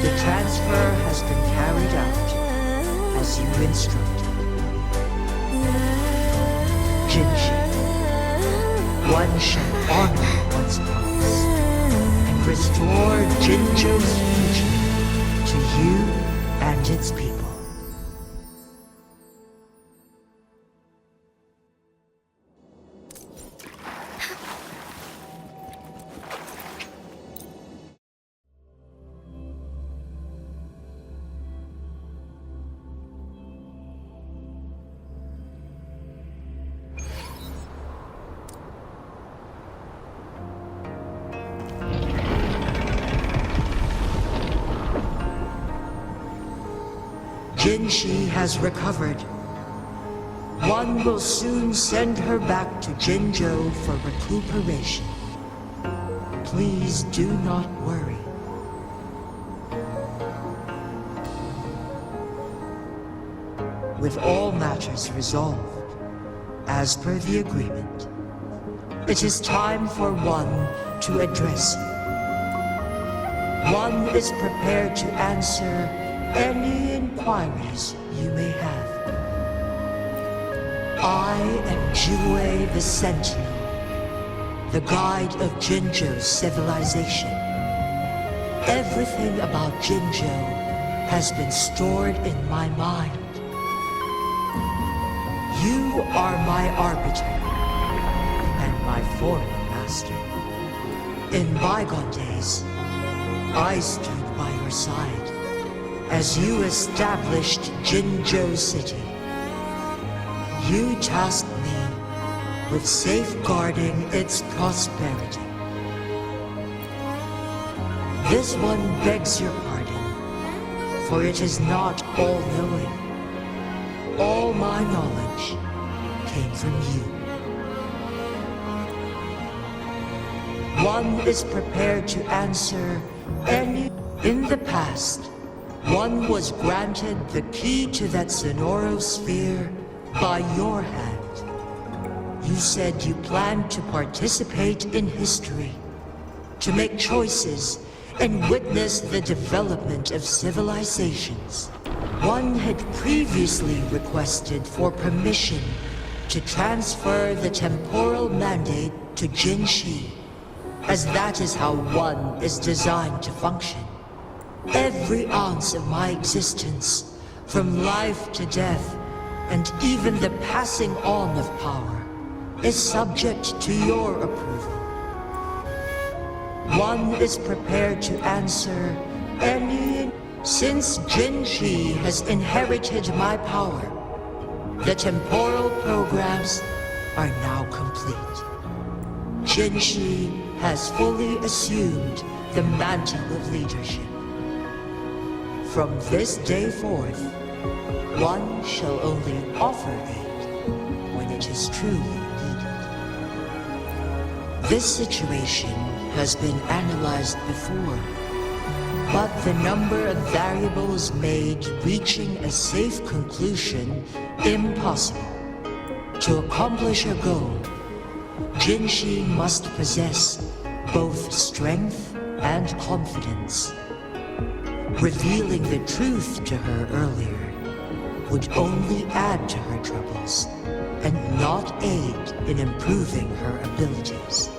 Speaker 12: The transfer has been carried out as you instructed. Jinzhou, one shall honor one's promise and restore Jinzhou's future to you and its people. Jinzhou has recovered. One will soon send her back to Jinzhou for recuperation. Please do not worry. With all matters resolved, as per the agreement, it is time for one to address you. One is prepared to answer any inquiries you may have. I am Jinzhou the Sentinel, the guide of Jinzhou's civilization. Everything about Jinzhou has been stored in my mind. You are my arbiter and my former master. In bygone days, I stood by your side as you established Jinzhou City. You tasked me with safeguarding its prosperity. This one begs your pardon, for it is not all-knowing. All my knowledge came from you. One is prepared to answer any... In the past, one was granted the key to that Sonorosphere by your hand. You said you planned to participate in history, to make choices and witness the development of civilizations. One had previously requested for permission to transfer the temporal mandate to Jinzhou, as that is how one is designed to function. Every ounce of my existence, from life to death, and even the passing on of power, is subject to your approval. One is prepared to answer any... Since Jinzhou has inherited my power, the temporal programs are now complete. Jinzhou has fully assumed the mantle of leadership. From this day forth, one shall only offer aid when it is truly needed. This situation has been analyzed before, but the number of variables made reaching a safe conclusion impossible. To accomplish her goal, Jinzhou must possess both strength and confidence. Revealing the truth to her earlier would only add to her troubles and not aid in improving her abilities.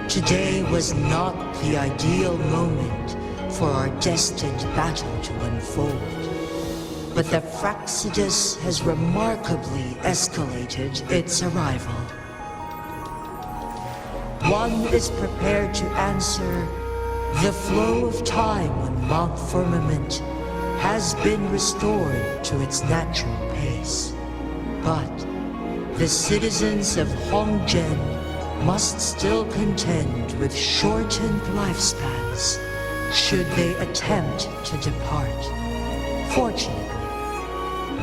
Speaker 12: Today was not the ideal moment for our destined battle to unfold, but the Fractsidus has remarkably escalated its arrival. One is prepared to answer the flow of time when Mount Firmament has been restored to its natural pace. But the citizens of Hongzhen must still contend with shortened lifespans should they attempt to depart. Fortunately,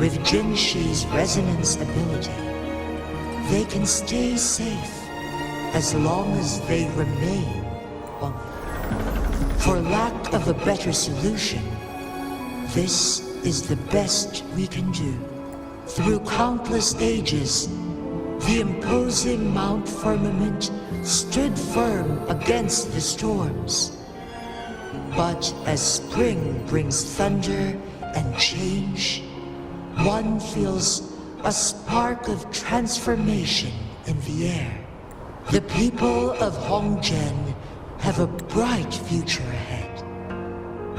Speaker 12: with Jinzhi's resonance ability, they can stay safe as long as they remain on. For lack of a better solution, this is the best we can do. Through countless ages, the imposing Mount Firmament stood firm against the storms. But as spring brings thunder and change, one feels a spark of transformation in the air. The people of Hongzhen have a bright future ahead.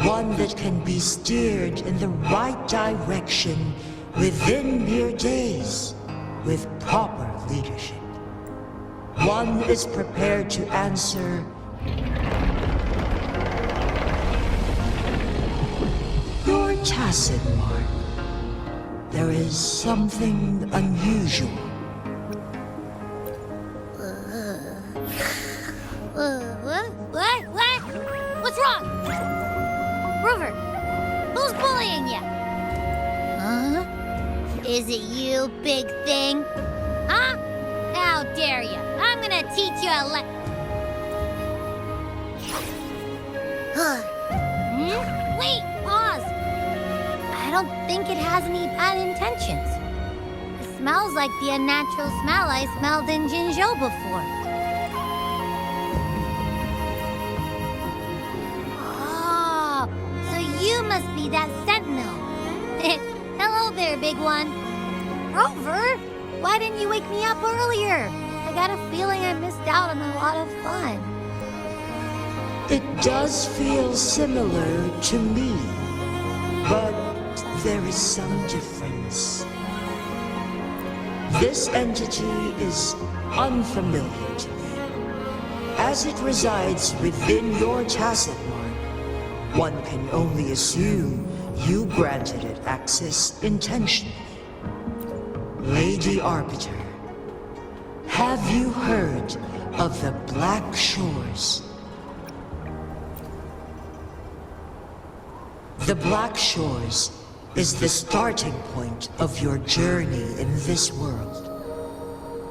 Speaker 12: One that can be steered in the right direction within mere days with proper leadership. One is prepared to answer your tacit mark. There is something unusual.
Speaker 1: What? What's wrong? Rover, who's bullying you? Huh? Is it you, big thing? Huh? How dare you? I'm gonna teach you a Wait, pause. I don't think it has any bad intentions. It smells like the unnatural smell I smelled in Jinzhou before. Oh, so you must be that sentinel. Hello there, big one. Rover, why didn't you wake me up earlier? I got a feeling I missed out on a lot of fun.
Speaker 12: It does feel similar to me, but there is some difference. This entity is unfamiliar to me. As it resides within your tacit mark, one can only assume you granted it access intentionally. Lady Arbiter, have you heard of the Black Shores? The Black Shores is the starting point of your journey in this world.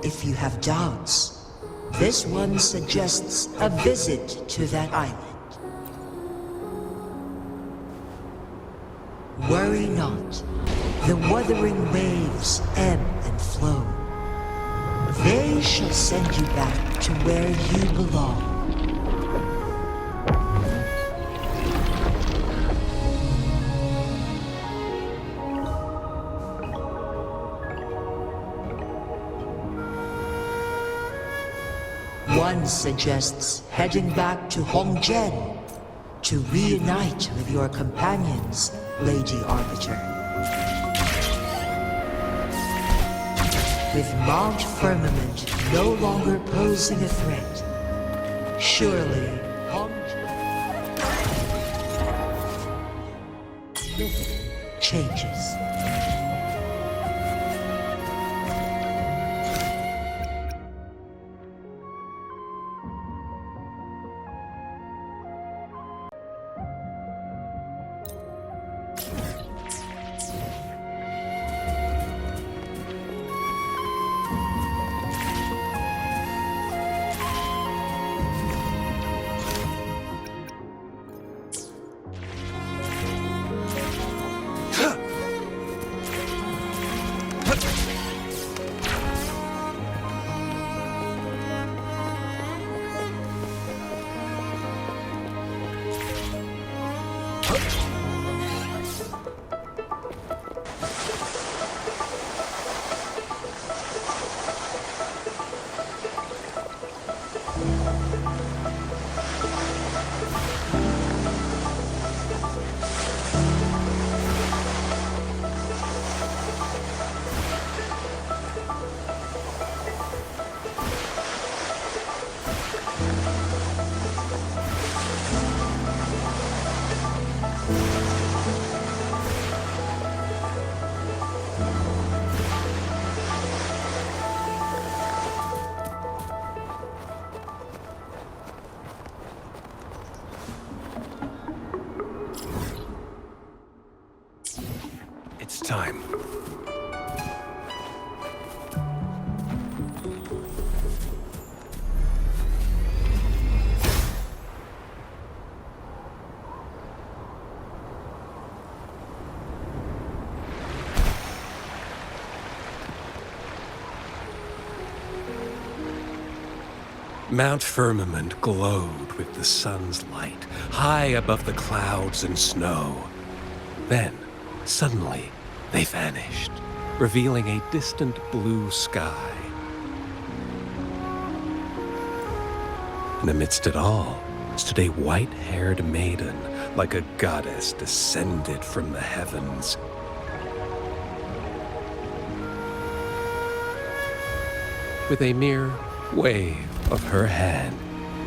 Speaker 12: If you have doubts, this one suggests a visit to that island. Worry not. The wuthering waves ebb and flow. They shall send you back to where you belong. One suggests heading back to Hongzhen to reunite with your companions, Lady Arbiter. With Mount Firmament no longer posing a threat, surely changes.
Speaker 7: time. Mount Firmament glowed with the sun's light, high above the clouds and snow. Then, suddenly, they vanished, revealing a distant blue sky. And amidst it all stood a white-haired maiden, like a goddess descended from the heavens. With a mere wave of her hand,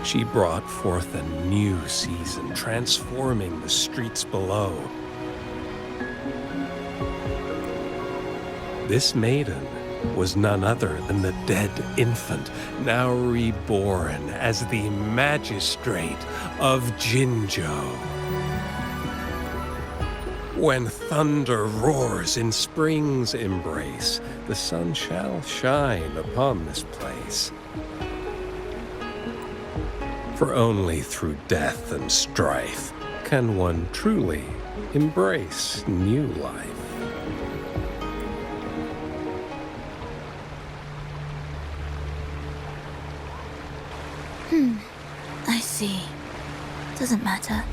Speaker 7: she brought forth a new season, transforming the streets below. This maiden was none other than the dead infant, now reborn as the magistrate of Jinzhou. When thunder roars in spring's embrace, the sun shall shine upon this place. For only through death and strife can one truly embrace new life.
Speaker 3: I see. Doesn't matter.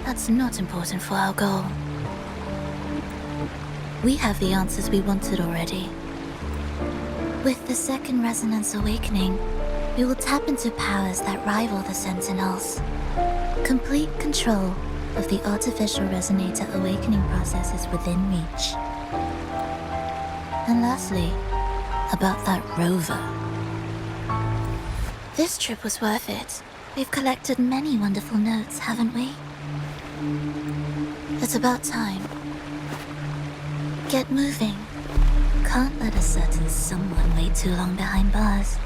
Speaker 3: That's not important for our goal. We have the answers we wanted already. With the second resonance awakening, we will tap into powers that rival the Sentinels. Complete control of the artificial resonator awakening process is within reach. And lastly, about that rover. This trip was worth it. We've collected many wonderful notes, haven't we? It's about time. Get moving. Can't let a certain someone wait too long behind bars.